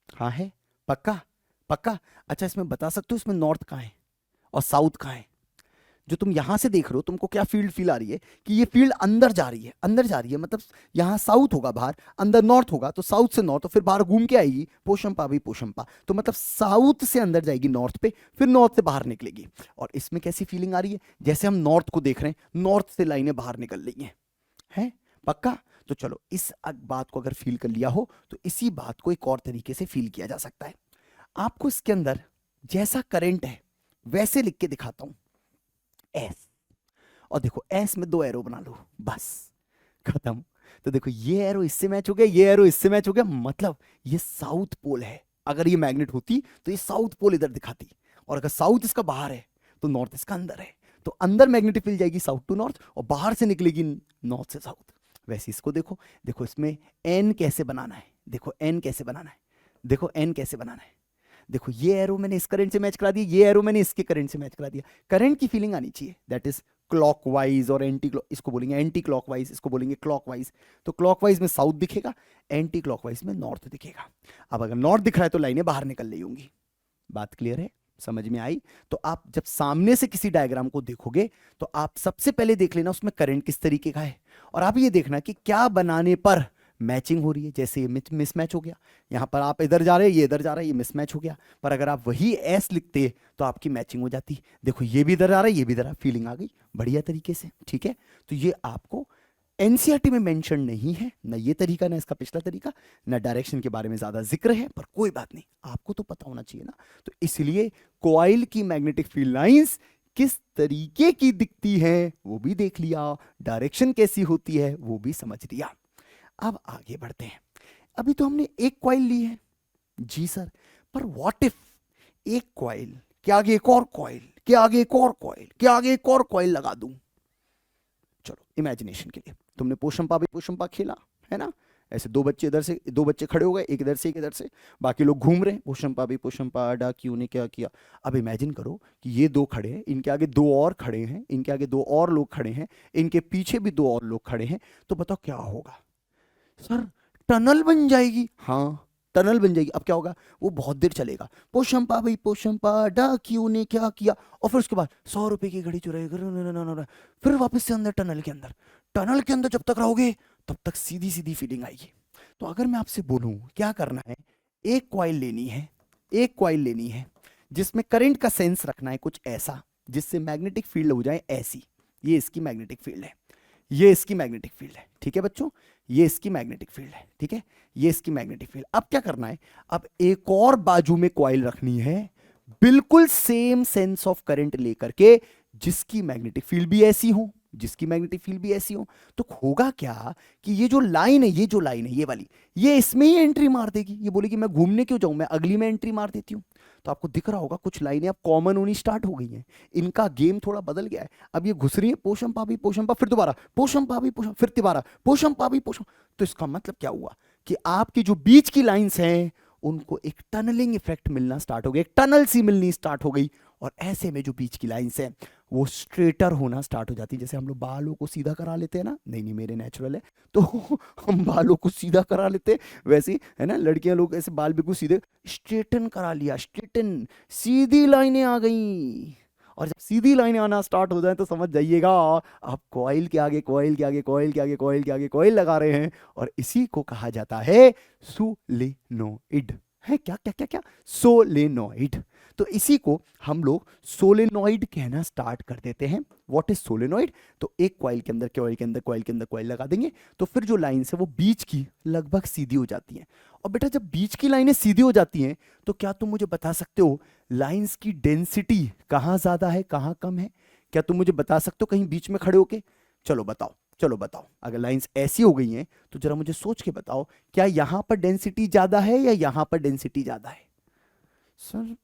हाँ है, पक्का पक्का। अच्छा इसमें बता सकते हो इसमें नॉर्थ कहाँ है और साउथ कहाँ है? जो तुम यहां से देख रहे हो तुमको क्या फील आ रही है कि ये फील्ड अंदर जा रही है, अंदर जा रही है, मतलब यहां साउथ होगा, बाहर अंदर नॉर्थ होगा, तो साउथ से नॉर्थ, तो फिर बाहर घूम के आएगी पोशंपा भी पोशंपा, तो मतलब साउथ से अंदर जाएगी नॉर्थ पे, फिर नॉर्थ से बाहर निकलेगी। और इसमें कैसी फीलिंग आ रही है? जैसे हम नॉर्थ को देख रहे हैं, नॉर्थ से लाइनें बाहर निकल रही हैं, पक्का? तो चलो इस बात को अगर फील कर लिया हो तो इसी बात को एक और तरीके से फील किया जा सकता है। आपको इसके अंदर जैसा करंट है वैसे लिख के दिखाता हूं, एस, और देखो एस में 2 एरो बना लो, बस खत्म। तो देखो ये एरो इससे मैच हो गया, ये एरो इससे मैच हो गया, मतलब ये साउथ पोल है। अगर ये मैग्नेट होती तो ये साउथ पोल इधर दिखाती, और अगर साउथ इसका बाहर है तो नॉर्थ इसका अंदर है, तो अंदर मैग्नेटिक फील्ड जाएगी साउथ टू नॉर्थ और बाहर से निकलेगी नॉर्थ से साउथ। वैसे इसको देखो, देखो इसमें एन कैसे बनाना है, देखो एन कैसे बनाना है, देखो एन कैसे बनाना है। देखो ये एरो मैंने इस करंट से मैच करा दिया, ये एरो मैंने इसके करंट से मैच करा दिया। करंट की फीलिंग आनी चाहिए, दैट इज क्लॉकवाइज और एंटी क्लॉक, इसको बोलेंगे एंटी क्लॉकवाइज, इसको बोलेंगे क्लॉकवाइज। तो क्लॉकवाइज में साउथ दिखेगा, एंटी क्लॉकवाइज में नॉर्थ दिखेगा। अब अगर नॉर्थ दिख रहा है तो लाइनें बाहर निकल रही होंगी। बात क्लियर है, समझ में आई? तो आप जब सामने से किसी डायग्राम को देखोगे तो आप सबसे पहले देख लेना उसमें करंट किस तरीके का है, और आप ये देखना कि क्या बनाने पर मैचिंग हो रही है। जैसे ये मिसमैच हो गया, यहां पर आप इधर जा रहे हैं, ये इधर जा रहा है, ये मिसमैच हो गया, पर अगर आप वही एस लिखते तो आपकी मैचिंग हो जाती। देखो ये भी इधर आ रहा है, ये भी इधर आ, फीलिंग आ गई बढ़िया तरीके से, ठीक है। तो ये आपको एनसीईआरटी में मेंशन नहीं है, ना ये तरीका ना इसका पिछला तरीका, ना डायरेक्शन के बारे में ज्यादा जिक्र है, पर कोई बात नहीं, आपको तो पता होना चाहिए ना। तो इसलिए कॉइल की मैग्नेटिक फील्ड लाइंस किस तरीके की दिखती है वो भी देख लिया, डायरेक्शन कैसी होती है वो भी समझ लिया। अब आगे बढ़ते हैं। अभी तो हमने एक कॉइल ली है, जी सर, पर व्हाट इफ एक कॉइल के आगे एक और कॉइल, के आगे एक और कॉइल, के आगे एक और कॉइल लगा दूं। चलो इमेजिनेशन के लिए, तुमने पोशंपा भी पोशंपा खेला है ना, ऐसे 2 बच्चे इधर से, 2 बच्चे खड़े हो गए, एक इधर से एक इधर से, बाकी लोग घूम रहे हैं, पोशंपा भी पोशंपा, डाकियों ने क्या किया। अब इमेजिन करो कि ये 2 खड़े हैं, इनके आगे 2 और खड़े हैं, इनके आगे 2 और लोग खड़े हैं, इनके पीछे भी 2 और लोग खड़े हैं, तो बताओ क्या होगा? सर टनल बन जाएगी। हाँ टनल बन जाएगी। अब क्या होगा? वो बहुत देर चलेगा, पोशंपा भाई पोशंपा, डाकियों ने क्या किया, और फिर उसके बाद 100 रुपए की घड़ी चुराई, फिर वापस से अंदर टनल के अंदर, टनल के अंदर जब तक रहोगे तब तक सीधी सीधी फीलिंग आएगी। तो अगर मैं आपसे बोलूं क्या करना है, एक कॉइल लेनी है, एक कॉइल लेनी है जिसमें करंट का सेंस रखना है कुछ ऐसा जिससे मैग्नेटिक फील्ड हो जाए ऐसी, ये इसकी मैग्नेटिक फील्ड है, ये इसकी मैग्नेटिक फील्ड है, ठीक है बच्चों, ये इसकी मैग्नेटिक फील्ड है, ठीक है, ये इसकी मैग्नेटिक फील्ड। अब क्या करना है, अब एक और बाजू में कॉइल रखनी है बिल्कुल सेम सेंस ऑफ करंट लेकर के, जिसकी मैग्नेटिक फील्ड भी ऐसी हो, जिसकी मैग्नेटिक फील्ड भी ऐसी हो। तो होगा क्या कि ये जो लाइन है, ये जो लाइन है ये वाली, ये इसमें ही एंट्री मार देगी, ये बोलेगी मैं घूमने क्यों जाऊं, मैं अगली में एंट्री मार देती हूं। तो आपको दिख रहा होगा कुछ लाइनें अब कॉमन होनी स्टार्ट हो गई हैं, इनका गेम थोड़ा बदल गया है। अब ये घुस रही है पोशंपा भी पोशंपा, फिर दोबारा पोशंपा भी पोशंपा, फिर दोबारा पोशंपा भी पोशंपा। तो इसका मतलब क्या हुआ कि आपकी जो बीच की लाइंस हैं उनको एक टनलिंग इफेक्ट मिलना स्टार्ट हो गया, एक टनल सी मिलनी स्टार्ट हो गई, और ऐसे में जो बीच की लाइंस हैं वो स्ट्रेटर होना स्टार्ट हो जाती है। जैसे हम लोग बालों को सीधा करा लेते हैं ना, नहीं नहीं मेरे नेचुरल है तो हम बालों को सीधा करा लेते हैं, वैसे ही है ना, लड़कियां लोग ऐसे बाल बिल्कुल सीधे स्ट्रेटन करा लिया, स्ट्रेटन, सीधी लाइनें आ गई। और जब सीधी लाइनें आना स्टार्ट हो जाए तो समझ जाइएगा आप कॉइल के आगे कॉइल के आगे कॉइल के आगे कॉइल के आगे कॉइल लगा रहे हैं, और इसी को कहा जाता है सोलेनोइड। है क्या क्या क्या क्या? सोलेनोइड। तो इसी को हम लोग सोलेनॉइड कहना स्टार्ट कर देते हैं। What is solenoid? तो एक कॉइल के अंदर कॉइल के अंदर कॉइल के अंदर कॉइल लगा देंगे, तो फिर जो लाइन्स है वो बीच की लगभग सीधी हो जाती हैं। और बेटा जब बीच की लाइनें सीधी हो जाती हैं तो क्या तुम मुझे बता सकते हो लाइन्स की डेंसिटी कहाँ ज्यादा है कहाँ कम है? क्या तुम मुझे बता सकते हो कहीं बीच में खड़े होके? चलो बताओ, चलो बताओ। अगर लाइंस ऐसी हो गई हैं तो जरा मुझे सोच के बताओ, क्या यहां पर डेंसिटी ज्यादा है या यहां पर डेंसिटी ज्यादा है? सर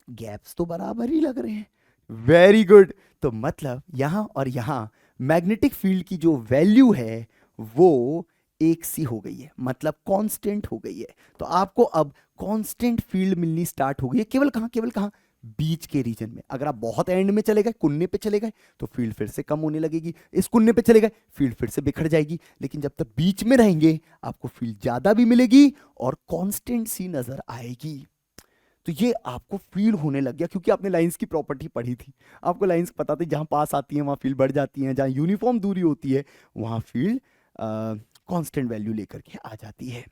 गैप्स तो बराबर ही लग रहे हैं। Very good. तो मतलब यहां और यहां मैग्नेटिक फील्ड की जो वैल्यू है वो एक सी हो गई है, मतलब कांस्टेंट हो गई है। तो आपको अब कांस्टेंट फील्ड मिलनी स्टार्ट हो गई है। केवल कहां? केवल कहां? बीच के रीजन में। अगर आप बहुत एंड में चले गए, कुन्ने पे चले गए, तो फील्ड फिर से कम होने लगेगी। इस कुन्ने पे चले गए, फील्ड फिर से बिखर जाएगी। लेकिन जब तक बीच में रहेंगे आपको फील्ड ज्यादा भी मिलेगी और कांस्टेंट सी नजर आएगी। तो ये आपको फील होने लग गया क्योंकि आपने लाइंस की प्रॉपर्टी पढ़ी थी। आपको लाइंस पता थी जहां पास आती हैं वहां फील्ड बढ़ जाती है, जहां यूनिफॉर्म दूरी होती है वहां फील्ड कांस्टेंट वैल्यू लेकर के आ जाती है।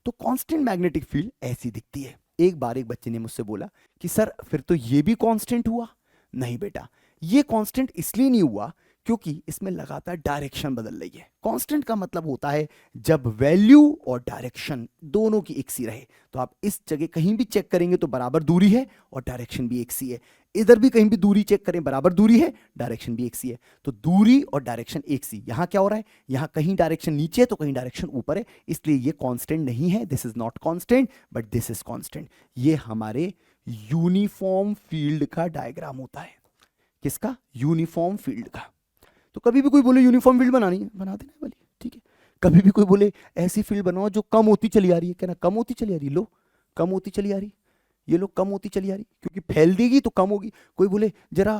तो कांस्टेंट मैग्नेटिक फील्ड ऐसी दिखती है। एक बार एक बच्चे ने मुझसे बोला कि सर फिर तो ये भी कांस्टेंट हुआ। नहीं बेटा, ये कांस्टेंट इसलिए नहीं हुआ क्योंकि इसमें लगातार डायरेक्शन बदल रही है। कांस्टेंट का मतलब होता है जब वैल्यू और डायरेक्शन दोनों की एक सी रहे। तो आप इस जगह कहीं भी चेक करेंगे तो बराबर दूरी है और डायरेक्शन भी एक सी है। इधर भी कहीं भी दूरी चेक करें, बराबर दूरी है, डायरेक्शन भी एक सी है। तो दूरी और डायरेक्शन एक सी। यहां क्या हो रहा है? यहां कहीं डायरेक्शन नीचे है तो कहीं डायरेक्शन ऊपर है, इसलिए ये कांस्टेंट नहीं है। This is not constant but this is constant. ये हमारे यूनिफॉर्म फील्ड का डायग्राम होता है। किसका? यूनिफॉर्म फील्ड का। तो कभी भी कोई बोले यूनिफॉर्म फील्ड बनानी है, बना देना वाली, ठीक है। कभी भी कोई बोले ऐसी फील्ड बनाओ जो कम होती चली आ रही है, कहना कम होती चली आ रही, लो कम होती चली आ रही, ये लोग कम होती चली आ रही क्योंकि फैल देगी तो कम होगी। कोई बोले जरा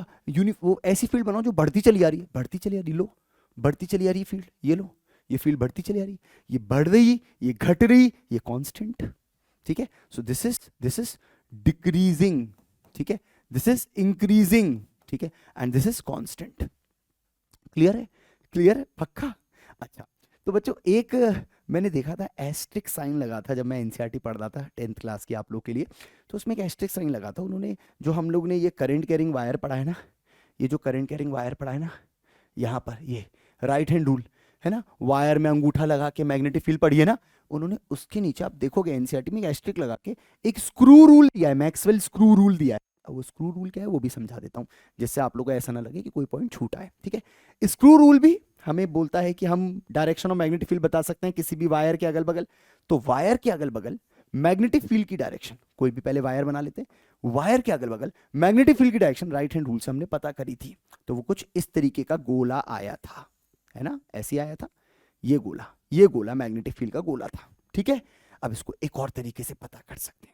वो ऐसी फील्ड बनाओ जो बढ़ती चली आ रही है, बढ़ती चली आ रही, लो बढ़ती चली आ रही फील्ड, ये लो ये फील्ड बढ़ती चली आ रही, ये बढ़ रही, ये घट रही, ये कांस्टेंट, ठीक है। सो दिस इज डिक्रीजिंग, ठीक है, दिस इज इंक्रीजिंग, ठीक है, and this is constant. Clear है? क्लियर है? पक्का? अच्छा, तो बच्चों एक मैंने देखा था एस्ट्रिक साइन लगा था जब मैं एनसीईआरटी पढ़ रहा था 10th क्लास की आप लोग के लिए। तो उसमें एक एस्ट्रिक साइन लगा था। उन्होंने जो हम लोग ने ये करंट कैरिंग वायर पढ़ा है ना, ये जो करंट कैरिंग वायर पढ़ा है ना, यहाँ पर ये राइट हैंड रूल है ना, वायर में अंगूठा लगा के मैग्नेटिक फील्ड पढ़ी है ना, उन्होंने उसके नीचे आप देखोगे एनसीईआरटी में एक एस्ट्रिक लगा के एक स्क्रू रूल दिया है, मैक्सवेल स्क्रू रूल दिया है। अब वो स्क्रू रूल क्या है वो भी समझा देता हूँ जिससे आप लोगों को ऐसा ना लगे कि कोई पॉइंट छूटा है, ठीक है। स्क्रू रूल भी हमें बोलता है कि हम डायरेक्शन ऑफ मैग्नेटिक फील्ड बता सकते हैं किसी भी वायर के अगल बगल। तो वायर के अगल बगल मैग्नेटिक फील्ड की डायरेक्शन, कोई भी पहले वायर बना लेते हैं, वायर के अगल बगल मैग्नेटिक फील्ड की डायरेक्शन राइट हैंड रूल से हमने पता करी थी। तो वो कुछ इस तरीके का गोला आया था, है ना, ऐसे आया था ये गोला मैग्नेटिक फील्ड का गोला था, ठीक है। अब इसको एक और तरीके से पता कर सकते हैं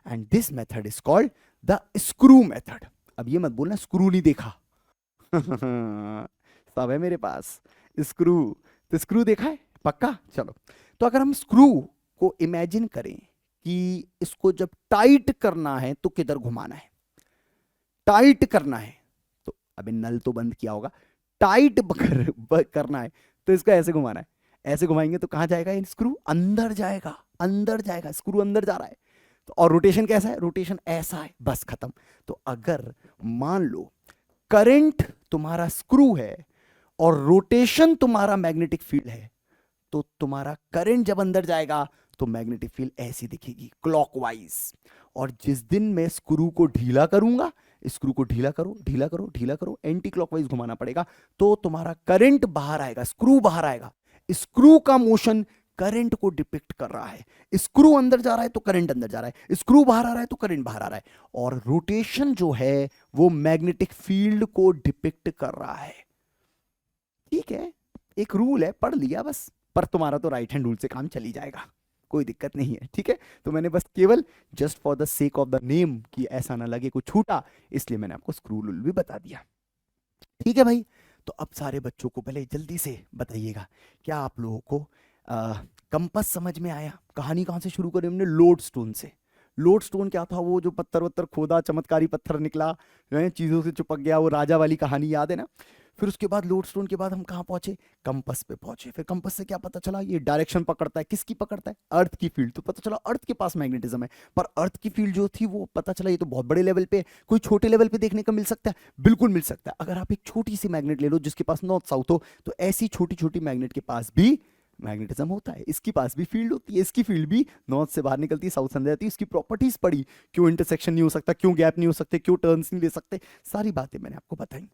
and this method is called the screw method. अब ये मत बोलना स्क्रू नहीं देखा सब है मेरे पास स्क्रू। तो स्क्रू देखा है पक्का? चलो, तो अगर हम स्क्रू को इमेजिन करें कि इसको जब टाइट करना है तो किधर घुमाना है? टाइट करना है तो अबे नल तो बंद किया होगा, टाइट करना है तो इसको ऐसे घुमाना है, ऐसे घुमाएंगे तो कहां जाएगा? ये स्क्रू अंदर जाएगा, अंदर जाएगा, स्क्रू अंदर जा रहा है। तो और रोटेशन कैसा है? रोटेशन ऐसा है, बस खत्म। तो अगर मान लो करंट तुम्हारा स्क्रू है और रोटेशन तुम्हारा मैग्नेटिक फील्ड है, तो तुम्हारा करंट जब अंदर जाएगा तो मैग्नेटिक फील्ड ऐसी दिखेगी क्लॉकवाइज। और जिस दिन मैं स्क्रू को ढीला करूंगा, स्क्रू को ढीला करो ढीला करो ढीला करो, एंटी क्लॉकवाइज घुमाना पड़ेगा, तो तुम्हारा करंट बाहर आएगा, स्क्रू बाहर आएगा। स्क्रू का मोशन करंट को डिपिक्ट कर रहा है। स्क्रू अंदर जा रहा है तो करंट अंदर जा रहा है, स्क्रू बाहर आ रहा है तो करंट बाहर आ रहा है। और रोटेशन जो है वो मैग्नेटिक फील्ड को डिपिक्ट कर रहा है, ठीक है। एक रूल है, पढ़ लिया बस, पर तुम्हारा तो राइट हैंड रूल से काम चली जाएगा, कोई दिक्कत नहीं है, ठीक है। तो मैंने बस केवल just for the sake of the name कि ऐसा ना लगे कुछ छूटा, इसलिए मैंने आपको स्क्रू रूल भी बता दिया, ठीक है भाई। तो अब सारे बच्चों को पहले जल्दी से बताइएगा, क्या आप लोगों को कंपास समझ में आया? कहानी कहां से शुरू करें हमने? लोडस्टोन से। लोडस्टोन क्या था? वो जो पत्थर वत्थर खोदा, चमत्कारी पत्थर निकला, चीजों से चिपक गया, वो राजा वाली कहानी याद है ना। फिर उसके बाद लोडस्टोन के बाद हम कहाँ पहुंचे, कंपस पे पहुंचे। फिर कंपस से क्या पता चला, ये डायरेक्शन पकड़ता है, किसकी पकड़ता है, अर्थ की फील्ड। तो पता चला अर्थ के पास मैग्नेटिज्म है, पर अर्थ की फील्ड जो थी वो पता चला ये तो बहुत बड़े लेवल पे है। कोई छोटे लेवल पे देखने का मिल सकता है, बिल्कुल मिल सकता है। अगर आप एक छोटी सी मैग्नेट ले लो जिसके पास नॉर्थ साउथ हो, तो ऐसी छोटी छोटी मैग्नेट के पास भी मैग्नेटिज्म होता है। इसके पास भी फील्ड होती है, इसकी फील्ड भी नॉर्थ से बाहर निकलती है, साउथ से अंदर जाती है। इसकी प्रॉपर्टीज पढ़ी, क्यों इंटरसेक्शन नहीं हो सकता, क्यों गैप नहीं हो सकते, क्यों टर्न्स नहीं ले सकते, सारी बातें मैंने आपको बताई।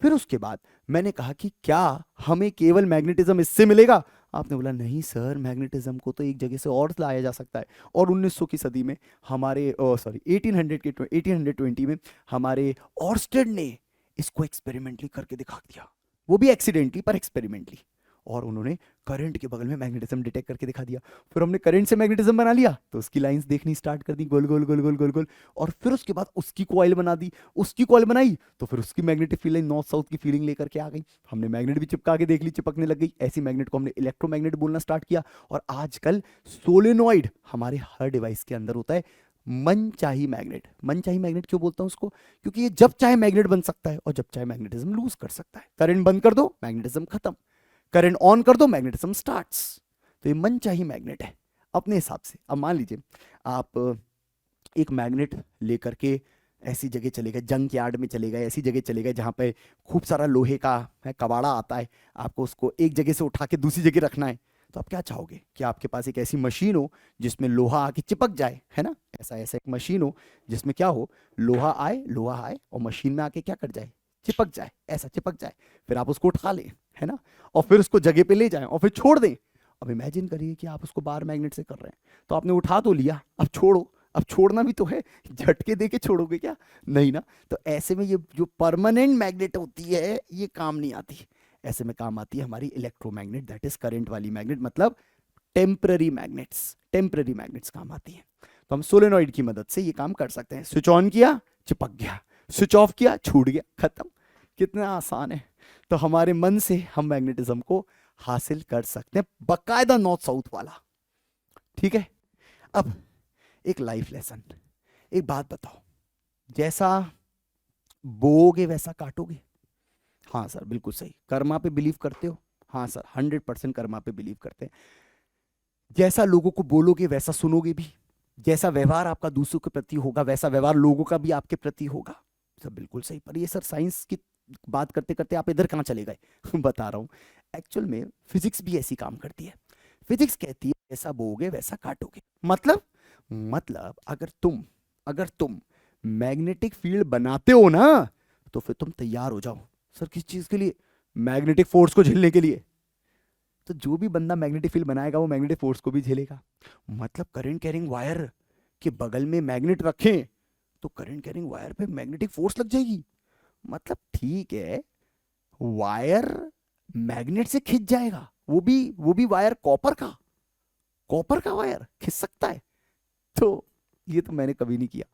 फिर उसके बाद मैंने कहा कि क्या हमें केवल मैग्नेटिज्म इससे मिलेगा। आपने बोला नहीं सर, मैग्नेटिज्म को तो एक जगह से और लाया जा सकता है। और 1900 की सदी में हमारे 1820 में हमारे ऑर्स्टेड ने इसको एक्सपेरिमेंटली करके दिखा दिया, वो भी एक्सीडेंटली पर एक्सपेरिमेंटली। और उन्होंने करंट के बगल में मैग्नेटिज्म डिटेक्ट करके दिखा दिया। फिर हमने करंट से मैग्नेटिज्म बना लिया, तो उसकी लाइंस देखनी स्टार्ट कर दी, गोल गोल गोल गोल गोल गोल। और फिर उसके बाद उसकी कॉइल बना दी, उसकी कॉइल बनाई तो फिर उसकी magnetic field line north south की फीलिंग लेकर के आ गई। हमने मैग्नेट भी चिपका के देख ली, चिपकने लग गई। ऐसी मैग्नेट को हमने इलेक्ट्रोमैग्नेट बोलना स्टार्ट किया। और आजकल सोलेनॉइड हमारे हर डिवाइस के अंदर होता है, मनचाही मैग्नेट। मनचाही मैग्नेट क्यों बोलता हूं उसको, क्योंकि ये जब चाहे मैग्नेट बन सकता है और जब चाहे मैग्नेटिज्म लूज कर सकता है। करंट बंद कर दो, मैग्नेटिज्म खत्म, करंट ऑन कर दो, मैग्नेटिज्म स्टार्ट्स। तो ये मनचाही मैग्नेट है अपने हिसाब से। अब मान लीजिए आप एक मैग्नेट लेकर के ऐसी जगह चले गए, जंक यार्ड में चले गए, ऐसी जगह चले गए जहां पे खूब सारा लोहे का कबाड़ा आता है, आपको उसको एक जगह से उठा के दूसरी जगह रखना है। तो आप क्या चाहोगे कि आपके पास एक ऐसी मशीन हो जिसमें लोहा आके चिपक जाए, है ना। ऐसा ऐसा एक मशीन हो जिसमें क्या हो, लोहा आए और मशीन में आके क्या कर जाए, चिपक जाए, ऐसा चिपक जाए। फिर आप उसको उठा लें, है ना, और फिर उसको जगह पे ले जाएं और फिर छोड़ दें। अब इमेजिन करिए कि आप उसको बार मैग्नेट से कर रहे हैं, तो आपने उठा तो लिया, अब छोड़ो। अब छोड़ना भी तो है, झटके दे के छोड़ोगे क्या, नहीं ना। तो ऐसे में ये जो परमानेंट मैग्नेट होती है ये काम नहीं आती। ऐसे में काम आती है हमारी इलेक्ट्रोमैग्नेट, दैट इज करंट वाली मैग्नेट, मतलब टेम्पररी मैग्नेट्स काम आती है। तो हम सोलेनॉइड की मदद से ये काम कर सकते हैं। स्विच ऑन किया, चिपक गया, स्विच ऑफ किया, छूट गया, खत्म। कितना आसान है। तो हमारे मन से हम मैग्नेटिज्म को हासिल कर सकते हैं, बकायदा नॉर्थ साउथ वाला। ठीक है। अब एक लाइफ लेसन, एक बात बताओ, जैसा बोओगे वैसा काटोगे। हाँ सर बिल्कुल सही। कर्मा पे बिलीव करते हो। हाँ सर 100% कर्मा पे बिलीव करते हैं। जैसा लोगों को बोलोगे वैसा सुनोगे भी। जैसा व्यवहार आपका दूसरों के प्रति होगा वैसा व्यवहार लोगों का भी आपके प्रति होगा। सब बिल्कुल सही। पर ये सर साइंस की बात करते करते आप इधर कहाँ चले गए बता रहा हूँ। एक्चुअल में फिजिक्स भी ऐसी काम करती है। फिजिक्स कहती है जैसा बोओगे वैसा काटोगे। मतलब अगर तुम मैग्नेटिक फील्ड बनाते हो ना, तो फिर तुम तैयार हो जाओ। सर किस चीज के लिए, मैग्नेटिक फोर्स को झेलने के लिए। तो जो भी बंदा मैग्नेटिक फील्ड बनाएगा वो मैग्नेटिक फोर्स को भी झेलेगा। मतलब करंट कैरिंग वायर के बगल में मैग्नेट रखें तो करंट कैरिंग वायर पे मैग्नेटिक फोर्स लग जाएगी। मतलब ठीक है, वायर मैग्नेट से खिंच जाएगा, वो भी वायर कॉपर का वायर खिंच सकता है। तो ये तो मैंने कभी नहीं किया,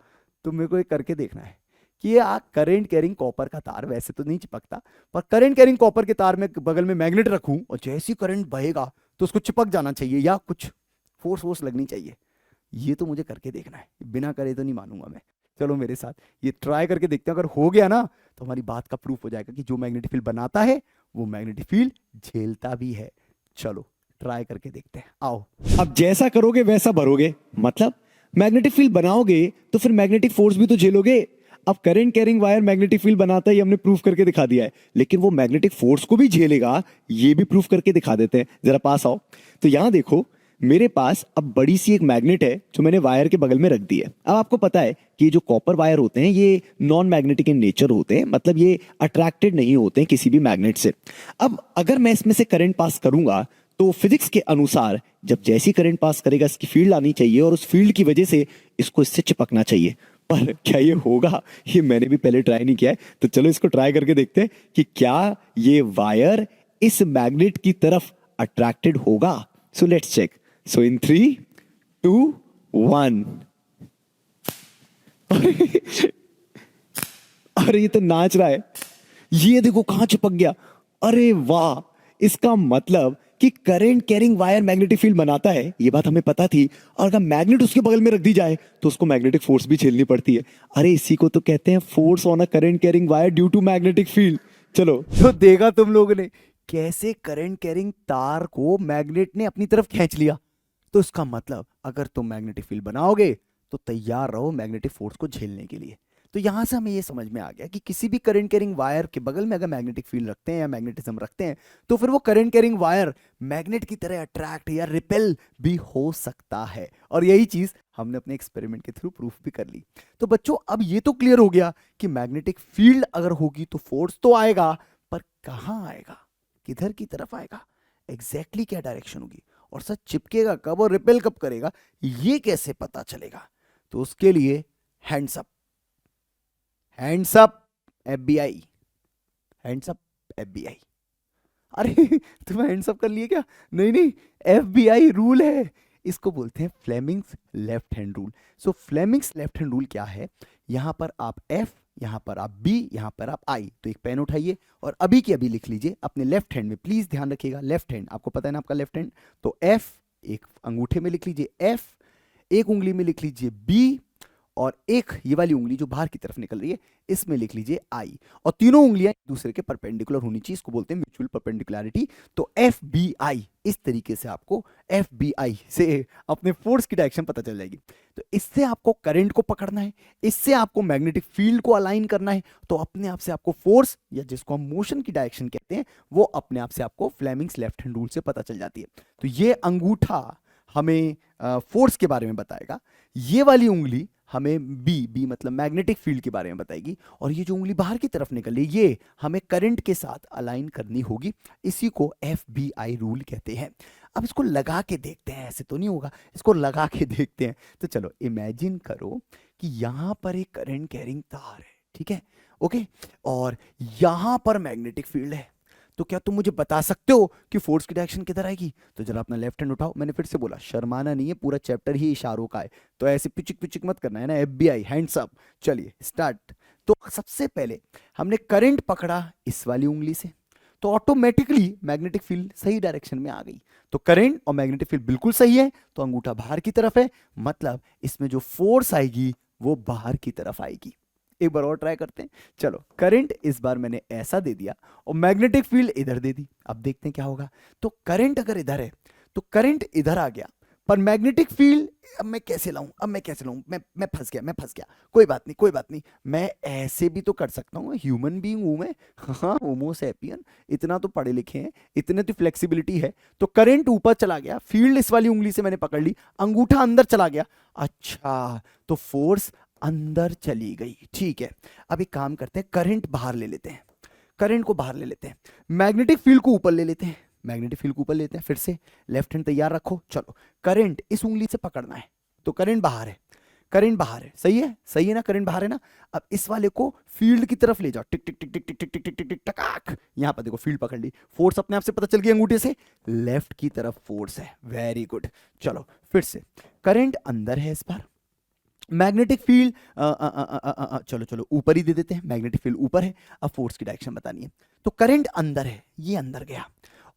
तो मेरे को ये करके देखना है कि ये करंट कैरिंग कॉपर का तार वैसे तो नहीं चिपकता, पर करंट कैरिंग कॉपर के तार में बगल में मैग्नेट रखूं और जैसे ही करंट बहेगा तो उसको चिपक जाना चाहिए या कुछ फोर्स लगनी चाहिए। ये तो मुझे करके देखना है, बिना करे तो नहीं मानूंगा मैं। चलो मेरे साथ ये ट्राई करके देखते हैं। अगर हो गया ना तो हमारी बात का प्रूफ हो जाएगा कि जो मैग्नेटिक फील्ड बनाता है वो मैग्नेटिक फील्ड झेलता भी है। चलो ट्राई करके देखते हैं, आओ। अब जैसा करोगे वैसा भरोगे, मतलब मैग्नेटिक फील्ड बनाओगे तो फिर मैग्नेटिक फोर्स भी तो झेलोगे। अब current carrying wire magnetic field बनाता है, ये हमने प्रूफ करके दिखा दिया है, लेकिन वो मैग्नेटिक फोर्स को भी झेलेगा, ये भी प्रूफ करके दिखा देते हैं। जरा पास आओ। तो यहां देखो, मेरे पास अब बड़ी सी एक मैग्नेट है जो मैंने वायर के बगल में रख दी है। अब आपको पता है कि जो कॉपर वायर होते हैं ये नॉन मैग्नेटिक इन नेचर होते हैं, मतलब ये अट्रैक्टेड नहीं होते हैं किसी भी मैग्नेट से। अब अगर मैं इसमें से करंट पास करूंगा तो फिजिक्स के अनुसार जब जैसी करंट पास करेगा इसकी फील्ड आनी चाहिए और उस फील्ड की वजह से इसको इससे चिपकना चाहिए। पर क्या ये होगा, ये मैंने भी पहले ट्राई नहीं किया है, तो चलो इसको ट्राई करके देखते हैं कि क्या ये वायर इस मैग्नेट की तरफ अट्रैक्टेड होगा। So let's check. So in 3, 2, 1। अरे ये तो नाच रहा है, ये देखो कहां चिपक गया। अरे वाह, इसका मतलब कि current carrying wire magnetic field बनाता है, ये बात हमें पता थी। और अगर मैग्नेट उसके बगल में रख दी जाए तो उसको मैग्नेटिक फोर्स भी झेलनी पड़ती है। अरे इसी को तो कहते हैं force on a current carrying wire due to magnetic field. चलो तो देखा तुम लोगों ने कैसे करंट कैरिंग तार को मैग्नेट ने अपनी तरफ खींच लिया। तो इसका मतलब अगर तुम मैग्नेटिक फील्ड बनाओगे तो तैयार रहो मैग्नेटिक फोर्स को झेलने के लिए। तो यहां से हमें ये समझ में आ गया कि किसी भी करंट कैरिंग वायर के बगल में अगर मैग्नेटिक फील्ड रखते हैं या मैग्नेटिज्म रखते हैं तो फिर वो करंट कैरिंग वायर मैग्नेट की तरह अट्रैक्ट या रिपेल भी हो सकता है। और यही चीज हमने अपने एक्सपेरिमेंट के थ्रू प्रूफ भी कर ली। तो बच्चों अब ये तो क्लियर हो गया कि मैग्नेटिक फील्ड अगर होगी तो फोर्स तो आएगा, पर कहां आएगा, किधर की तरफ आएगा, एग्जैक्टली क्या डायरेक्शन होगी, और सच चिपकेगा कब और रिपेल कब करेगा, ये कैसे पता चलेगा। तो उसके लिए hands up, hands up FBI, hands up FBI. अरे तुम्हें हैंड्स अप कर लिए क्या? नहीं नहीं, एफबीआई रूल है, इसको बोलते हैं फ्लेमिंग्स लेफ्ट हैंड रूल। सो फ्लेमिंग्स लेफ्ट हैंड रूल क्या है, यहां पर आप एफ, यहां पर आप बी, यहां पर आप आई। तो एक पेन उठाइए और अभी की अभी लिख लीजिए अपने लेफ्ट हैंड में, प्लीज ध्यान रखिएगा लेफ्ट हैंड, आपको पता है ना आपका लेफ्ट हैंड। तो एफ एक अंगूठे में लिख लीजिए एफ, एक उंगली में लिख लीजिए बी, और एक ये वाली उंगली जो बाहर की तरफ निकल रही है इसमें लिख लीजिए आई। और तीनों उंगलियां एक दूसरे के परपेंडिकुलर होनी चाहिए, इसको बोलते हैं म्यूचुअल परपेंडिकुलरिटी। तो एफ बी आई, इस तरीके से आपको एफ बी आई से अपने फोर्स की डायरेक्शन पता चल जाएगी। तो इससे आपको करंट को पकड़ना है, इससे आपको मैग्नेटिक फील्ड को अलाइन करना है, तो अपने आप से आपको फोर्स या जिसको हम मोशन की डायरेक्शन कहते हैं वो अपने आप से आपको फ्लेमिंग्स लेफ्ट हैंड रूल से पता चल जाती है। तो ये अंगूठा हमें फोर्स के बारे में बताएगा, ये वाली उंगली हमें बी, बी मतलब मैग्नेटिक फील्ड के बारे में बताएगी, और ये जो उंगली बाहर की तरफ निकल रही ये हमें करंट के साथ अलाइन करनी होगी। इसी को एफ बी आई रूल कहते हैं। अब इसको लगा के देखते हैं, ऐसे तो नहीं होगा, इसको लगा के देखते हैं। तो चलो इमेजिन करो कि यहां पर एक करंट कैरिंग तार है, ठीक है, ओके, और यहां पर मैग्नेटिक फील्ड है। तो क्या तुम मुझे बता सकते हो कि फोर्स की डायरेक्शन किधर आएगी? तो जरा अपना लेफ्ट हैंड उठाओ, मैंने फिर से बोला शर्माना नहीं है, पूरा चैप्टर ही इशारों का है, तो ऐसे पिचिक पिचिक मत करना है ना, एफबीआई हैंड्स अप। चलिए स्टार्ट। तो सबसे पहले हमने करंट पकड़ा इस वाली उंगली से, तो ऑटोमेटिकली मैग्नेटिक फील्ड सही डायरेक्शन में आ गई। तो करंट और मैग्नेटिक फील्ड बिल्कुल सही है, तो अंगूठा बाहर की तरफ है, मतलब इसमें जो फोर्स आएगी वो बाहर की तरफ आएगी। एक बार और ट्राई करते हैं। चलो करंट इस बार मैंने ऐसा दे दिया और मैग्नेटिक फील्ड इधर दे दी, अब देखते हैं क्या होगा। तो करंट अगर इधर है तो करंट इधर आ गया, पर मैग्नेटिक फील्ड अब मैं कैसे लाऊं, अब मैं कैसे लाऊं, मैं फंस गया, मैं फंस गया। कोई बात नहीं, कोई बात नहीं, मैं ऐसे भी तो कर सकता हूं, ह्यूमन बीइंग हूं मैं, हाँ होमो सैपियन, इतना तो पढ़े लिखे हैं, इतने तो फ्लेक्सिबिलिटी है। तो करंट ऊपर चला गया, फील्ड इस वाली उंगली से मैंने पकड़ ली, अंगूठा अंदर चला गया, अच्छा तो फोर्स अंदर चली गई, ठीक है। अब एक काम करते हैं, करंट बाहर ले लेते हैं, करंट को बाहर ले लेते हैं, मैग्नेटिक फील्ड को ऊपर ले लेते हैं, मैग्नेटिक फील्ड को ऊपर लेते हैं, फिर से लेफ्ट हैंड तैयार रखो। चलो करंट इस उंगली से पकड़ना है, तो करंट बाहर है, करंट बाहर है, सही है ना, करंट बाहर है ना। अब इस वाले को फील्ड की तरफ ले जाओ, टिक टिक टिक टिक टिक टिक टिक टिक टिक टिक टकाक, यहां पर देखो फील्ड पकड़ ली, फोर्स अपने आप से पता चल गई अंगूठे से, लेफ्ट की तरफ फोर्स है, वेरी गुड। चलो फिर से, करंट अंदर है इस बार, मैग्नेटिक फील्ड चलो चलो ऊपर ही दे देते हैं, मैग्नेटिक फील्ड ऊपर है, अब फोर्स की डायरेक्शन बतानी है। तो करंट अंदर है, ये अंदर गया,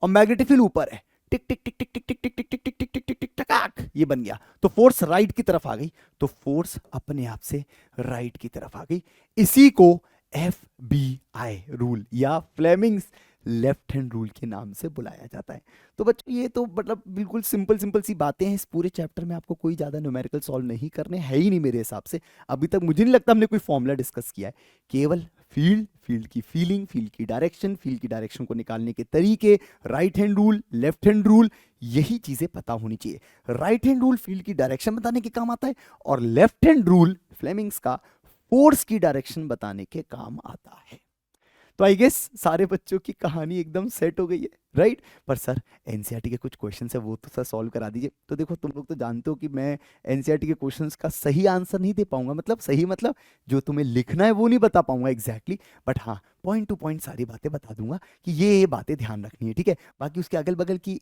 और मैग्नेटिक फील्ड ऊपर है, टिक टिक टिक टिक टिक टिक टिक टिक टिक टिक टिक टिक टिक टिक टकाक, ये बन गया। तो फोर्स राइट की तरफ आ गई, तो फोर्स अपने आप से राइट की तरफ आ गई। इसी को एफ बी आई रूल या फ्लेमिंग्स लेफ्ट हैंड रूल के नाम से बुलाया जाता है। तो बच्चों ये तो मतलब बिल्कुल सिंपल सिंपल सी बातें हैं, इस पूरे चैप्टर में आपको कोई ज़्यादा न्यूमेरिकल सॉल्व नहीं करने है ही नहीं मेरे हिसाब से। अभी तक मुझे नहीं लगता हमने कोई फॉर्मूला डिस्कस किया है, केवल फील्ड, फील्ड की फीलिंग, फील्ड की डायरेक्शन, फील्ड की डायरेक्शन को निकालने के तरीके, right hand rule, left hand rule, यही चीज़ें पता होनी चाहिए। राइट हैंड रूल फील्ड की डायरेक्शन बताने के काम आता है, और लेफ्ट हैंड रूल फ्लेमिंग्स का फोर्स की डायरेक्शन बताने के काम आता है। तो आई गेस सारे बच्चों की कहानी एकदम सेट हो गई है, राइट। पर सर एनसीईआरटी के कुछ क्वेश्चंस है वो तो सर सॉल्व करा दीजिए। तो देखो तुम लोग तो जानते हो कि मैं एनसीईआरटी के क्वेश्चंस का सही आंसर नहीं दे पाऊंगा, मतलब सही मतलब जो तुम्हें लिखना है वो नहीं बता पाऊंगा एग्जैक्टली, बट हाँ पॉइंट टू पॉइंट सारी बातें बता दूंगा कि ये बातें ध्यान रखनी है, ठीक है। बाकी उसके अगल बगल की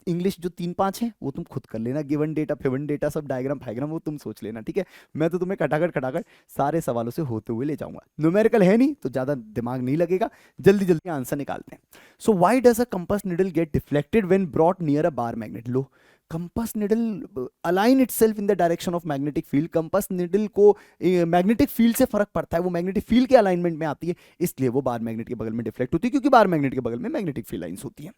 इंग्लिश जो 3-5 है वो तुम खुद कर लेना, गिवन डेटा फिवन डेटा सब डायग्राम फायग्राम वो तुम सोच लेना, ठीक है। मैं तो तुम्हें खटाखट खटाखट सारे सवालों से होते हुए ले जाऊंगा। न्यूमेरिकल है नहीं तो ज्यादा दिमाग नहीं लगेगा, जल्दी जल्दी आंसर निकालते हैं। So why does a compass needle get deflected when brought near a bar magnet? लो, compass needle align itself in the direction of magnetic field. Compass needle को मैग्नेटिक फील्ड से फर्क पड़ता है, वो मैग्नेटिक फील्ड के अलाइनमेंट में आती है, इसलिए वो बार मैग्नेट के बगल में डिफ्लेक्ट होती है, क्योंकि बार मैग्नेट के बगल में मैग्नेटिक फील्ड लाइंस होती है।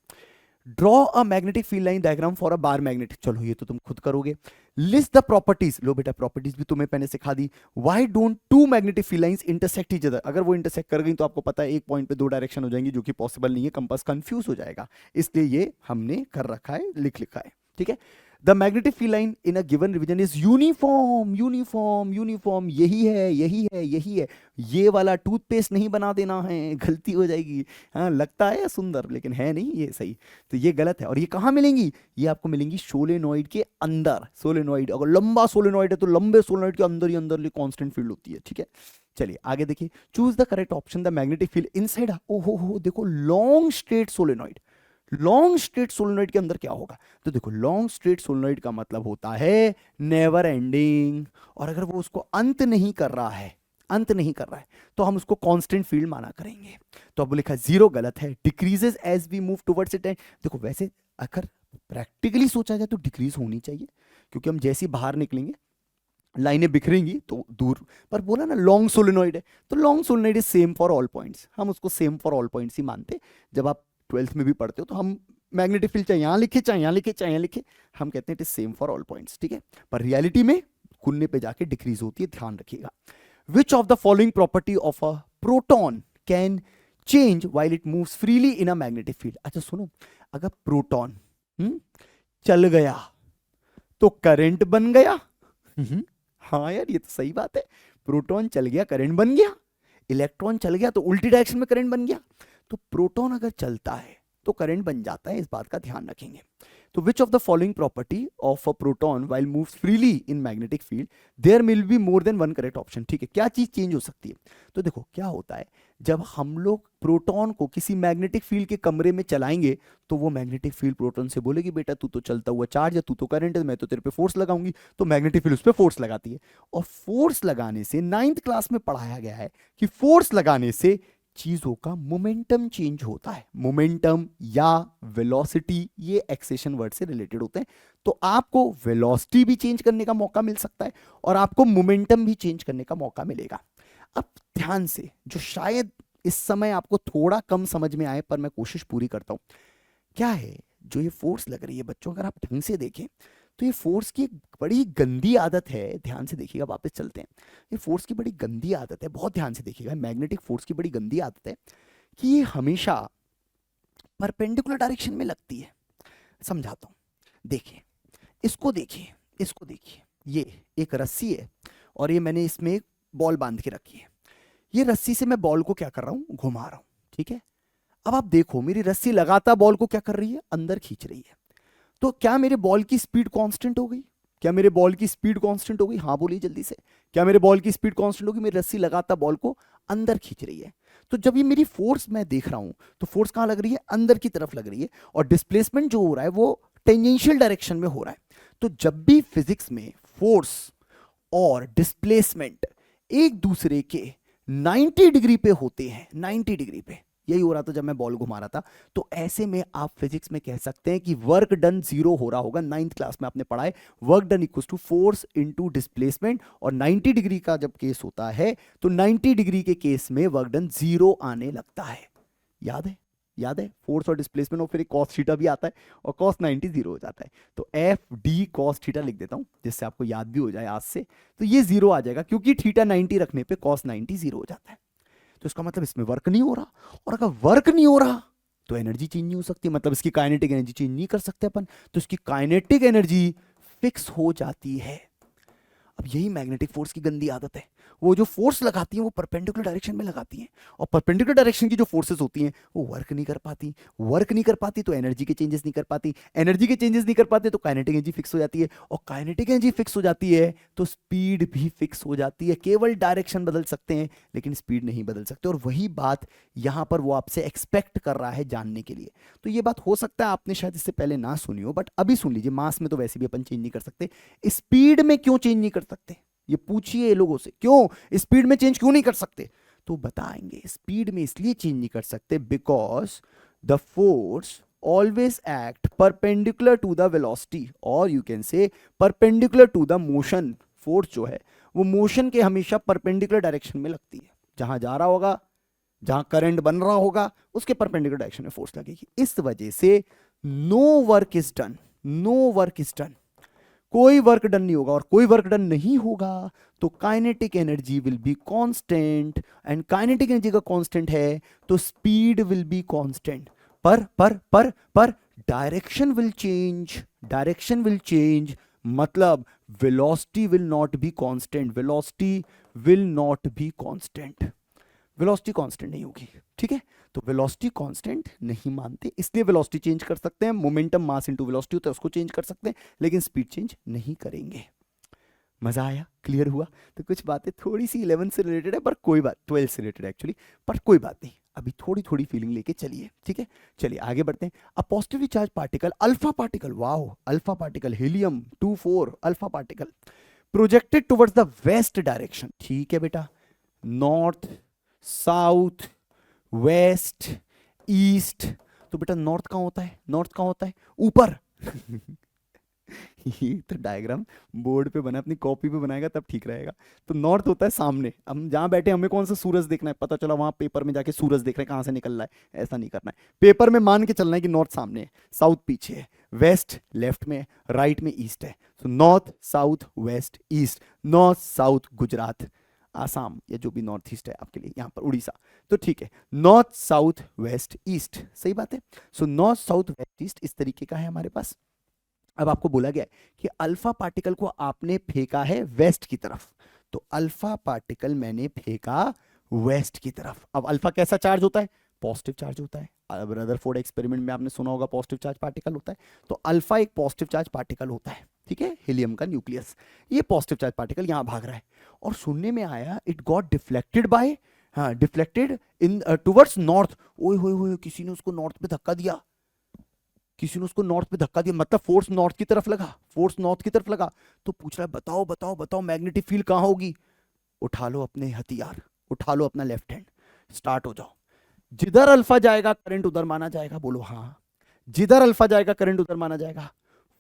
Draw a magnetic field line diagram for a bar magnet. चलो ये तो तुम खुद करोगे। List the properties. लो बेटा, प्रॉपर्टीज भी तुम्हें मैंने सिखा दी। Why don't two magnetic field lines intersect each other? अगर वो इंटरसेक्ट कर गई तो आपको पता है एक पॉइंट पे दो डायरेक्शन हो जाएंगी, जो कि पॉसिबल नहीं है, कंपास कंफ्यूज हो जाएगा, इसलिए ये हमने कर रखा है, लिखा है, ठीक है। The magnetic field line in a given revision is uniform, uniform, uniform. यही है, यही है, यही है। ये वाला टूथपेस्ट नहीं बना देना है, गलती हो जाएगी। हाँ, लगता है सुंदर लेकिन है नहीं ये सही, तो ये गलत है। और ये कहाँ मिलेंगी? ये आपको मिलेंगी सोलेनॉइड के अंदर। सोलेनॉइड अगर लंबा सोलेनॉइड है तो लंबे सोलेनॉइड के अंदर ही अंदर कांस्टेंट फील्ड होती है, ठीक है। चलिए आगे देखिए। Choose the correct option. The magnetic field inside, ओहो हो, देखो long straight solenoid. Long straight solenoid के अंदर क्या होगा? तो देखो लॉन्ग स्ट्रेट सोलेनॉइड का मतलब होता है नेवर एंडिंग, और अगर वो उसको अंत नहीं कर रहा है, अंत नहीं कर रहा है, तो हम उसको कांस्टेंट फील्ड माना करेंगे। तो अब लिखा जीरो गलत है। Decreases as we move towards it. देखो वैसे अगर प्रैक्टिकली सोचा जाए तो डिक्रीज होनी चाहिए, क्योंकि हम जैसे ही बाहर निकलेंगे लाइनें बिखरेंगी तो दूर, पर बोला ना लॉन्ग सोलेनॉइड है, तो long solenoid is same for all points. हम उसको सेम फॉर ऑल पॉइंट्स ही मानते। जब आप 12th में भी पढ़ते हो तो हम मैग्नेटिक फील्ड चाहे यहां लिखे चाहे यहां लिखे चाहे यहां लिखे, हम कहते हैं it is same for all points, ठीक है। पर रियलिटी में कुन्ने पे जाके डिक्रीज होती है, ध्यान रखिएगा। विच of the following property of a proton can change while it moves freely in a magnetic field? अच्छा सुनो, अगर प्रोटॉन चल गया तो करंट बन गया। हाँ यार ये तो सही बात है, प्रोटॉन चल गया करंट बन गया, इलेक्ट्रॉन चल गया तो उल्टी डायरेक्शन में करंट बन गया। तो प्रोटॉन अगर चलता है तो करंट बन जाता है, इस बात का ध्यान रखेंगे। तो which of the following property of a proton while moves freely in magnetic field there will be more than one correct option? ठीक है, क्या चीज चेंज हो सकती है? तो देखो क्या होता है, जब हम लोग प्रोटॉन को किसी मैग्नेटिक फील्ड के कमरे में चलाएंगे तो वो मैग्नेटिक फील्ड प्रोटॉन से बोलेगी बेटा तू तो चलता हुआ चार्ज है, तू तो करंट है, मैं तो तेरे पे फोर्स लगाऊंगी। तो मैग्नेटिक फील्ड उस पर फोर्स लगाती है, और फोर्स लगाने से 9th क्लास में पढ़ाया गया है कि फोर्स लगाने से चीजों का मोमेंटम चेंज होता है। मोमेंटम या वेलोसिटी ये एक्सेशन वर्ड से रिलेटेड होते हैं। तो आपको वेलोसिटी भी चेंज करने का मौका मिल सकता है और आपको मोमेंटम भी चेंज करने का मौका मिलेगा। अब ध्यान से, जो शायद इस समय आपको थोड़ा कम समझ में आए पर मैं कोशिश पूरी करता हूं, क्या है जो ये फोर्स लग रही है बच्चों, अगर आप ढंग से देखें तो ये फोर्स की एक बड़ी गंदी आदत है। ध्यान से देखिएगा, वापस चलते हैं। ये फोर्स की बड़ी गंदी आदत है, बहुत ध्यान से देखिएगा। मैग्नेटिक फोर्स की बड़ी गंदी आदत है कि ये हमेशा परपेंडिकुलर डायरेक्शन में लगती है। समझाता हूं, देखिए इसको, देखिए इसको, देखिए ये एक रस्सी है और ये मैंने इसमें एक बॉल बांध के रखी है। ये रस्सी से मैं बॉल को क्या कर रहा हूं, घुमा रहा हूं, ठीक है। अब आप देखो मेरी रस्सी लगातार बॉल को क्या कर रही है, अंदर खींच रही है। तो क्या मेरे बॉल की स्पीड कांस्टेंट हो गई? क्या मेरे बॉल की स्पीड कांस्टेंट हो गई? हाँ बोलिए जल्दी से, क्या मेरे बॉल की स्पीड कांस्टेंट होगी? मेरी रस्सी लगातार बॉल को अंदर खींच रही है। तो जब ये मेरी फोर्स मैं देख रहा हूं तो फोर्स कहां लग रही है, अंदर की तरफ लग रही है, और डिस्प्लेसमेंट जो हो रहा है वो टेंजेंशियल डायरेक्शन में हो रहा है। तो जब भी फिजिक्स में फोर्स और डिस्प्लेसमेंट एक दूसरे के 90 डिग्री पे होते हैं, 90 डिग्री पे, यही हो रहा था जब मैं बॉल घुमा रहा था, तो ऐसे में आप फिजिक्स में कह सकते हैं कि वर्क डन जीरो हो रहा होगा। 9th क्लास में आपने पढ़ा है work done equals to force into displacement, और 90 डिग्री का जब केस होता है तो 90 डिग्री के केस में वर्क डन जीरो आने लगता है। याद है, याद है, फोर्स और डिस्प्लेसमेंट, और फिर एक कॉस थीटा भी आता है और कॉस 90 जीरो हो जाता है। तो एफ डी कॉस थीटा लिख देता हूं जिससे आपको याद भी हो जाए आज से। तो ये जीरो आ जाएगा क्योंकि थीटा 90 रखने पे कॉस 90 जीरो हो जाता है। तो इसका मतलब इसमें वर्क नहीं हो रहा, और अगर वर्क नहीं हो रहा तो एनर्जी चेंज नहीं हो सकती, मतलब इसकी काइनेटिक एनर्जी चेंज नहीं कर सकते अपन, तो इसकी काइनेटिक एनर्जी फिक्स हो जाती है। अब यही मैग्नेटिक फोर्स की गंदी आदत है। वो जो फोर्स लगाती हैं वो परपेंडिकुलर डायरेक्शन में लगाती हैं, और परपेंडिकुलर डायरेक्शन की जो फोर्सेस होती हैं वो वर्क नहीं कर पाती, वर्क नहीं कर पाती तो एनर्जी के चेंजेस नहीं कर पाती, एनर्जी के चेंजेस नहीं कर पाते तो काइनेटिक एनर्जी फिक्स हो जाती है, और काइनेटिक एनर्जी फिक्स हो जाती है तो स्पीड भी फिक्स हो जाती है। केवल डायरेक्शन बदल सकते हैं लेकिन स्पीड नहीं बदल सकते, और वही बात यहां पर वो आपसे एक्सपेक्ट कर रहा है जानने के लिए। तो ये बात हो सकता है आपने शायद इससे पहले ना सुनी हो, बट अभी सुन लीजिए। मास में तो वैसे भी अपन चेंज नहीं कर सकते, स्पीड में क्यों चेंज नहीं कर सकते, ये पूछिए ये लोगों से, क्यों स्पीड में चेंज क्यों नहीं कर सकते, तो बताएंगे। स्पीड में इसलिए चेंज नहीं कर सकते because the force always act perpendicular to the velocity, और you can say perpendicular to the motion. Force जो है वो मोशन के हमेशा परपेंडिकुलर डायरेक्शन में लगती है, जहां जा रहा होगा, जहां करंट बन रहा होगा उसके परपेंडिकुलर डायरेक्शन में फोर्स लगेगी। इस वजह से no work is done, no work is done, कोई वर्क डन नहीं होगा, और कोई वर्क डन नहीं होगा तो kinetic energy will be constant, and kinetic energy का कांस्टेंट है तो स्पीड विल बी कांस्टेंट। पर direction will change, direction will change, मतलब velocity will not be constant, velocity will not be constant, velocity constant नहीं होगी। ठीक है, तो वेलोसिटी कांस्टेंट नहीं मानते, इसलिए वेलोसिटी चेंज कर सकते हैं, मोमेंटम मास इनटू वेलोसिटी होता है उसको चेंज कर सकते हैं, लेकिन स्पीड चेंज नहीं करेंगे। मजा आया, क्लियर हुआ? तो कुछ बातें थोड़ी सी 11 से रिलेटेड है, पर कोई बात, 12 से रिलेटेड एक्चुअली, पर कोई बात नहीं, अभी थोड़ी थोड़ी फीलिंग लेके चलिए। ठीक है, चलिए आगे बढ़ते हैं। A positively charge particle, alpha particle, wow, alpha particle, helium 24 alpha particle, projected towards the west direction. ठीक है बेटा, नॉर्थ, साउथ, वेस्ट, ईस्ट। तो बेटा नॉर्थ कहां होता है, नॉर्थ कहां होता है, ऊपर। ये तो डायग्राम बोर्ड पे बना, अपनी कॉपी पे बनाएगा तब ठीक रहेगा। तो नॉर्थ होता है सामने, हम जहां बैठे हमें कौन सा सूरज देखना है, पता चला वहां पेपर में जाके सूरज देख रहे हैं कहां से निकल रहा है, ऐसा नहीं करना है। पेपर में मान के चलना है कि नॉर्थ सामने है, साउथ पीछे है, वेस्ट लेफ्ट में, राइट में ईस्ट है। तो north south west east, north south Gujarat, Assam, या जो भी नॉर्थ ईस्ट है आपके लिए, यहाँ पर उड़ीसा। तो ठीक है, नॉर्थ साउथ वेस्ट ईस्ट, सही बात है। So north south west east इस तरीके का है हमारे पास। अब आपको बोला गया है कि अल्फा पार्टिकल को आपने फेंका है वेस्ट की तरफ, तो अल्फा पार्टिकल मैंने फेंका वेस्ट की तरफ। अब अल्फा कैसा चार्ज होता है, पॉजिटिव चार्ज होता है। अब रदरफोर्ड एक्सपेरिमेंट में आपने सुना होगा पॉजिटिव चार्ज पार्टिकल होता है, तो अल्फा एक पॉजिटिव चार्ज पार्टिकल होता है। ठीक है, हीलियम का न्यूक्लियस, ये पॉजिटिव चार्ज पार्टिकल यहां भाग रहा है, और सुनने में आया इट गॉट डिफ्लेक्टेड बाय, हाँ डिफ्लेक्टेड इन टुवर्ड्स नॉर्थ। ओए होए होए, किसी ने उसको नॉर्थ पे धक्का दिया, किसी ने उसको नॉर्थ पे धक्का दिया, मतलब फोर्स नॉर्थ की तरफ लगा, फोर्स नॉर्थ की तरफ लगा। तो पूछ रहा है बताओ बताओ बताओ मैग्नेटिक फील्ड कहां होगी। उठा लो अपने हथियार, उठा लो अपना लेफ्ट हैंड, स्टार्ट हो जाओ। जिधर अल्फा जाएगा करंट उधर माना जाएगा, बोलो हाँ। जिधर अल्फा जाएगा करंट उधर माना जाएगा।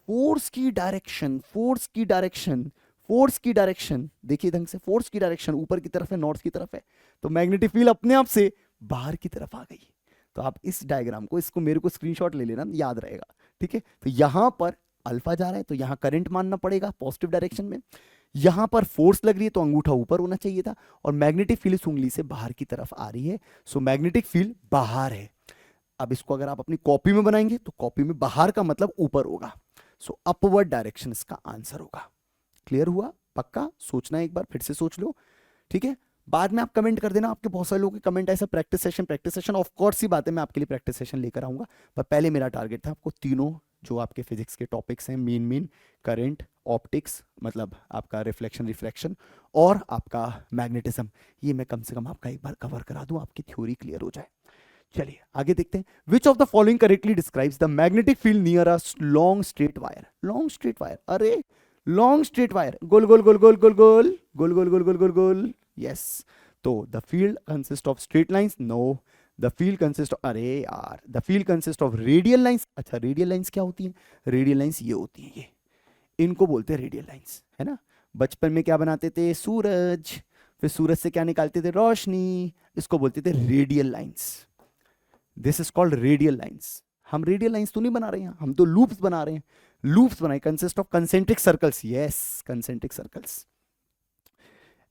फोर्स की डायरेक्शन, फोर्स की डायरेक्शन, फोर्स की डायरेक्शन देखिए ढंग से, फोर्स की डायरेक्शन ऊपर की तरफ है, नॉर्थ की तरफ है, तो मैग्नेटिक फील्ड अपने आप से बाहर की तरफ आ गई। तो आप इस डायग्राम को, इसको मेरे को स्क्रीनशॉट ले लेना, याद रहेगा। ठीक है, तो यहां पर अल्फा जा रहा है तो यहां करंट मानना पड़ेगा पॉजिटिव डायरेक्शन में, यहां पर फोर्स लग रही है तो अंगूठा ऊपर होना चाहिए था, और मैग्नेटिक फील्ड इस उंगली से बाहर की तरफ आ रही है, सो मैग्नेटिक फील्ड बाहर है। अब इसको अगर आप अपनी कॉपी में बनाएंगे तो कॉपी में बाहर का मतलब ऊपर होगा, सो अपवर्ड डायरेक्शन इसका आंसर होगा। क्लियर हुआ? पक्का सोचना है, एक बार फिर से सोच लो। ठीक है, बाद में आप कमेंट कर देना, आपके बहुत सारे लोगों के कमेंट ऐसा प्रैक्टिस सेशन ऑफ कोर्स ही बात है, मैं आपके लिए प्रैक्टिस सेशन लेकर आऊंगा, पर पहले मेरा टारगेट था आपको तीनों जो आपके फिजिक्स के टॉपिक्स हैं, मेन करंट, ऑप्टिक्स मतलब आपका रिफ्लेक्शन रिफ्रैक्शन, और आपका मैग्नेटिज्म, ये मैं कम से कम आपका एक बार कवर करा दूं, आपकी थ्योरी क्लियर हो जाए। चलिए आगे देखते हैं। Which of the following correctly describes the magnetic field near a long straight wire. Long straight wire, अरे लॉन्ग स्ट्रेट वायर, गोल गोल गोल गोल गोल गोल गोल गोल गोल गोल गोल गोल, यस। तो the field consist of straight lines, no. The field consist of, अरे यार, the field consist of radial lines. अच्छा रेडियल लाइंस क्या होती हैं, रेडियल लाइंस ये होती हैं, ये इनको बोलते हैं रेडियल लाइंस, है ना। बचपन में क्या बनाते थे, सूरज, फिर सूरज से क्या निकालते थे, रोशनी, इसको बोलते थे radial lines. This is called radial lines. हम रेडियल लाइंस तो नहीं बना रहे हैं, हम तो लूप्स बना रहे हैं, लूप्स बनाए, consist of concentric circles, yes concentric circles.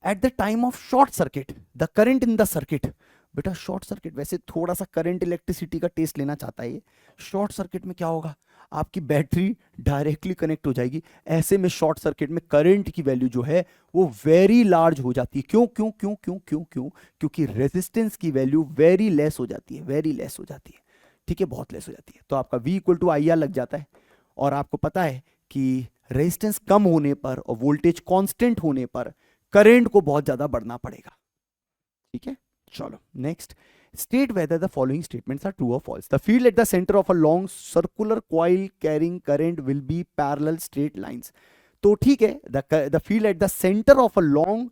At the time of short circuit the current in the circuit, बेटा शॉर्ट सर्किट, वैसे थोड़ा सा करंट इलेक्ट्रिसिटी का टेस्ट लेना चाहता है ये। शॉर्ट सर्किट में क्या होगा, आपकी बैटरी डायरेक्टली कनेक्ट हो जाएगी। ऐसे में शॉर्ट सर्किट में करंट की वैल्यू जो है वो वेरी लार्ज हो जाती है। क्यों क्यों क्यों क्यों क्यों क्यों? क्योंकि रेजिस्टेंस की वैल्यू वेरी लेस हो जाती है, वेरी लेस हो जाती है, ठीक है, बहुत लेस हो जाती है। तो आपका V equal to I R लग जाता है। और आपको पता है कि रेजिस्टेंस कम होने पर और वोल्टेज कांस्टेंट होने पर करंट को बहुत ज्यादा बढ़ना पड़ेगा, ठीक है। चलो next, state whether the following statements are true और false. The field at the centre of a long circular coil carrying current will be parallel straight lines. तो ठीक है, the field at the centre of a long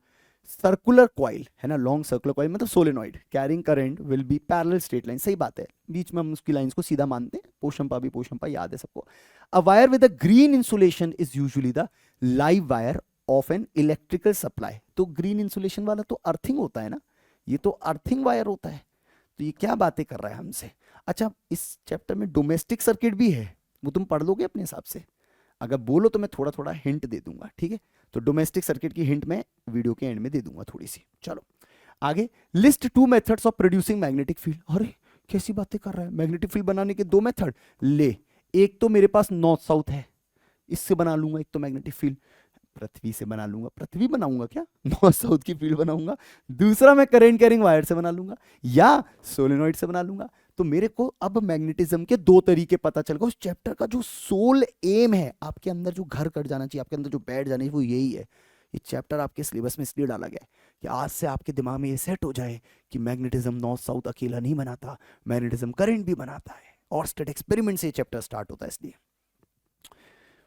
circular coil है ना, लॉन्ग सर्कुलर कॉइल मतलब solenoid carrying current will be parallel straight line, सही बात है। बीच में हम उसकी लाइंस को सीधा मानते हैं, पोशंपा भी पोशंपा याद है सबको। A wire with a green insulation is usually the live wire of an electrical supply. तो ग्रीन इंसुलेशन वाला तो अर्थिंग होता है ना, ये तो अर्थिंग वायर होता है। तो ये क्या बातें कर रहा है हमसे। अच्छा, इस चैप्टर में डोमेस्टिक सर्किट भी है, वो तुम पढ़ लोगे अपने हिसाब से। अगर बोलो तो मैं थोड़ा थोड़ा हिंट दे दूंगा, ठीक है। तो डोमेस्टिक सर्किट की हिंट मैं वीडियो के एंड में दे दूंगा थोड़ी सी। चलो आगे, list 2 methods of producing magnetic field. अरे कैसी बातें कर रहा है, मैग्नेटिक फील्ड बनाने के 2 मेथड ले। एक तो मेरे पास नॉर्थ साउथ है, इससे बना लूंगा एक तो मैग्नेटिक फील्ड। पृथ्वी से बना लूंगा, पृथ्वी बनाऊंगा क्या, नॉर्थ साउथ की फील्ड बनाऊंगा। दूसरा मैं करंट कैरिंग वायर से बना लूंगा या सोलेनॉइड से बना लूंगा। तो मेरे को अब मैग्नेटिज्म के 2 तरीके पता चल गए। उस चैप्टर का जो सोल एम है, आपके अंदर जो घर कर जाना चाहिए, आपके अंदर जो बैठ जाना चाहिए, वो यही है। ये चैप्टर आपके सिलेबस में इसलिए डाला गया है कि आज से आपके दिमाग में ये सेट हो जाए कि मैग्नेटिज्म नॉर्थ साउथ अकेला नहीं बनाता, मैग्नेटिज्म करंट भी बनाता है। और स्टेट एक्सपेरिमेंट से ये चैप्टर स्टार्ट होता है। इसलिए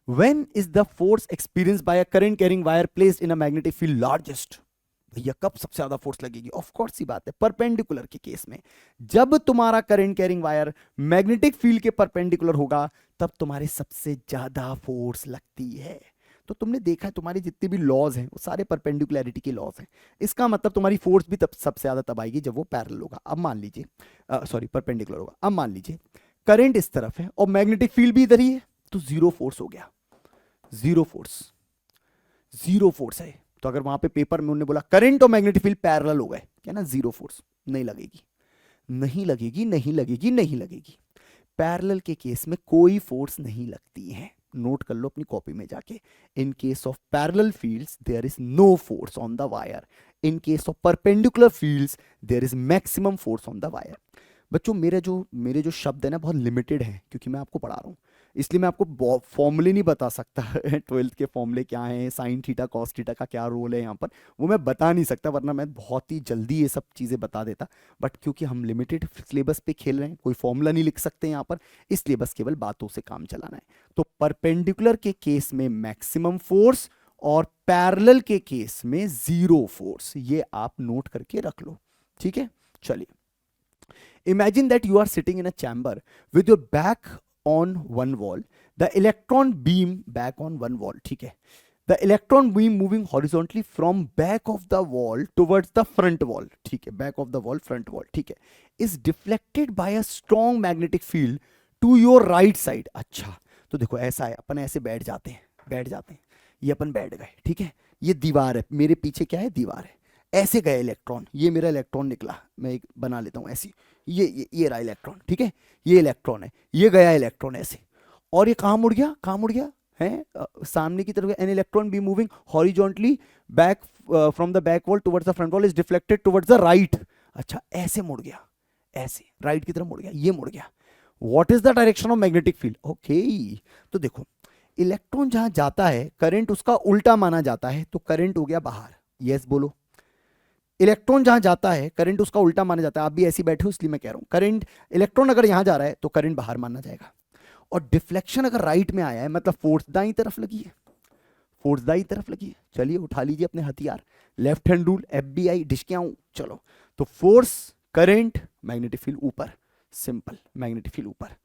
when is the force experienced by a current carrying wire placed in a magnetic field largest? भैया कब सबसे ज्यादा फोर्स लगेगी? ऑफ कोर्स सी बात है, परपेंडिकुलर के केस में। जब तुम्हारा current carrying wire magnetic field के परपेंडिकुलर होगा तब तुम्हारे सबसे ज्यादा फोर्स लगती है। तो तुमने देखा है तुम्हारी जितनी भी लॉज हैं वो सारे परपेंडिकुलरिटी के लॉज हैं। इसका मतलब तुम्हारी फोर्स भी तब सबसे ज्यादा तब आएगी जब वो पैरेलल होगा। अब मान लीजिए सॉरी परपेंडिकुलर होगा। अब मान लीजिए करंट इस तरफ है और मैग्नेटिक फील्ड भी इधर ही है, तो जीरो फोर्स हो गया। जीरो फोर्स, जीरो फोर्स है। तो अगर वहां पे पेपर में उन्होंने बोला करंट और मैग्नेटिक फील्ड पैरेलल हो गए, क्या ना, जीरो फोर्स नहीं लगेगी, नहीं लगेगी, नहीं लगेगी, नहीं लगेगी। पैरेलल के केस में कोई फोर्स नहीं लगती है। नोट कर लो अपनी कॉपी में जाके, in case of parallel fields there is no force on the wire, in case of perpendicular fields there is maximum force on the wire. बच्चों मेरे जो शब्द है ना बहुत लिमिटेड है, क्योंकि मैं आपको पढ़ा रहा हूँ, इसलिए मैं आपको फॉर्मूले नहीं बता सकता 12th के फॉर्मूले क्या हैं, साइन थीटा कॉस थीटा का क्या रोल है यहाँ पर, वो मैं बता नहीं सकता, वरना मैं बहुत ही जल्दी ये सब चीज़ें बता देता। बट क्योंकि हम लिमिटेड सिलेबस पे खेल रहे हैं, कोई फॉर्मूला नहीं लिख सकते यहाँ पर, इसलिए बस केवल बातों से काम चलाना है। तो परपेंडिकुलर के केस में मैक्सिमम फोर्स और पैरेलल के केस में जीरो फोर्स, ये आप नोट करके रख लो, ठीक है। चलिए, imagine that you are sitting in a chamber with your back on one wall, the electron beam back on one wall, ठीक है। The electron beam moving horizontally from back of the wall towards the front wall, ठीक है, back of the wall front wall, ठीक है, is deflected by a strong magnetic field to your right side। अच्छा, तो देखो ऐसा है, अपन ऐसे बैठ जाते हैं, ये अपन बैठ गए, ठीक है, ये दीवार है, मेरे पीछे क्या है, दीवार है। ऐसे गए इलेक्ट्रॉन, ये मेरा इलेक्ट्रॉन निकला, मैं एक बना लेता हूँ ऐसी, ये रहा इलेक्ट्रॉन, ठीक है, ये इलेक्ट्रॉन है, ये गया इलेक्ट्रॉन ऐसे, और ये कहाँ मुड़ गया, कहाँ मुड़ गया है, सामने की तरफ। An electron be moving horizontally back from the back wall towards the front wall is deflected towards the right. अच्छा, ऐसे मुड़ गया, ऐसे राइट की तरफ मुड़ गया, ये मुड़ गया। What is the direction of magnetic field? Okay, तो देखो इलेक्ट्रॉन जहां जाता है करंट उसका उल्टा माना जाता है, तो करंट हो गया बाहर। यस बोलो, इलेक्ट्रॉन जहां जाता है करंट उसका उल्टा माना जाता है। आप भी ऐसे बैठे हो इसलिए मैं कह रहा हूं, करंट इलेक्ट्रॉन अगर यहां जा रहा है तो करंट बाहर माना जाएगा। और डिफ्लेक्शन अगर राइट में आया है मतलब फोर्स दाईं तरफ लगी है, फोर्स दाईं तरफ लगी है। चलिए उठा लीजिए अपने हथियार, लेफ्ट हैंड रूल, FBI डिशक्याऊं। चलो, तो फोर्स, करंट, मैग्नेटिक फील्ड ऊपर, सिंपल, मैग्नेटिक फील्ड ऊपर।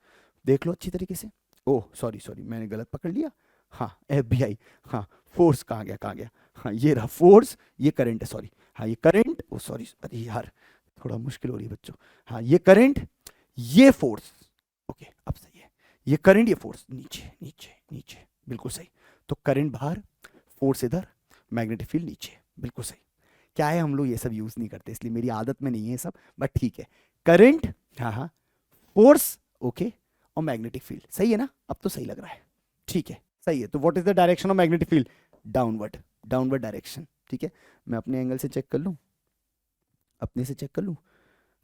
देख लो अच्छी तरीके से। ओह सॉरी मैंने गलत पकड़ लिया। हाँ FBI, हाँ फोर्स कहाँ गया, हाँ ये रहा फोर्स, ये करंट है, सॉरी, हाँ ये करंट, ओ सॉरी, अरे यार थोड़ा मुश्किल हो रही है बच्चों। हाँ ये करंट, ये फोर्स, ओके अब सही है, ये करंट, ये फोर्स, नीचे नीचे नीचे, बिल्कुल सही। तो करंट बाहर, फोर्स इधर, मैग्नेटिक फील्ड नीचे, बिल्कुल सही। क्या है, हम लोग ये सब यूज नहीं करते इसलिए मेरी आदत में नहीं है सब, बट ठीक है। करंट, हाँ हाँ, फोर्स, ओके, और मैग्नेटिक फील्ड। सही है ना, अब तो सही लग रहा है, ठीक है सही है। तो what is the direction of magnetic field? Downward, downward direction, ठीक है। मैं अपने एंगल से चेक कर लूं, अपने से चेक कर लूं,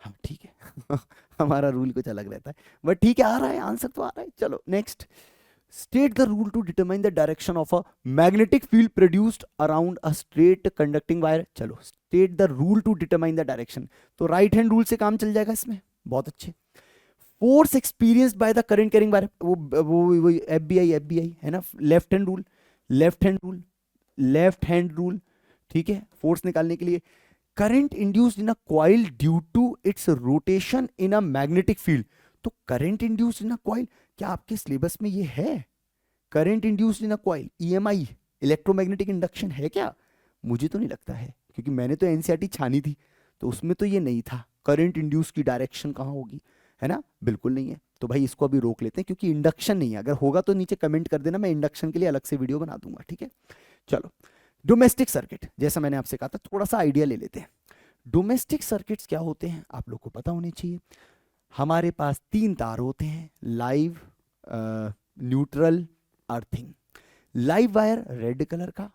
हाँ ठीक है हमारा रूल कुछ अलग रहता है, बट ठीक है, आ रहा है आंसर तो आ रहा है। चलो next, state the rule to determine the direction of a magnetic field produced around a straight conducting wire। चलो state the rule to determine the direction, तो राइट हैंड रूल से काम चल जाएगा इसमें, बहुत अच्छे। Force experienced by the current carrying wire, वो एफबीआई है ना, left hand rule, left hand rule, left hand rule, ठीक है। फोर्स निकालने के लिए current induced in a coil due to its rotation in a magnetic field, तो current induced in a coil, क्या आपके सिलेबस में ये है? Current induced in a coil, EMI, electromagnetic induction है क्या? मुझे तो नहीं लगता है, क्योंकि मैंने तो एनसीईआरटी छानी थी, तो उसमें तो ये नहीं था। करंट इंड्यूस की डायरेक्शन कहाँ होगी, है ना, बिल्कुल नहीं है। तो भाई इसको अभी रोक लेते हैं, क्योंकि इंडक्शन नहीं है। अगर होगा तो नीचे कमेंट कर देना, मैं इंडक्शन के लिए अलग से वीडियो बना दूंगा, ठीक है। चलो डोमेस्टिक सर्किट, जैसा मैंने आपसे कहा था, थोड़ा सा आइडिया ले लेते हैं। डोमेस्टिक सर्किट्स क्या होते हैं, आप लोग को पता होने चाहिए। हमारे पास 3 तार होते हैं, live, neutral, earthing. Live wire red colour का,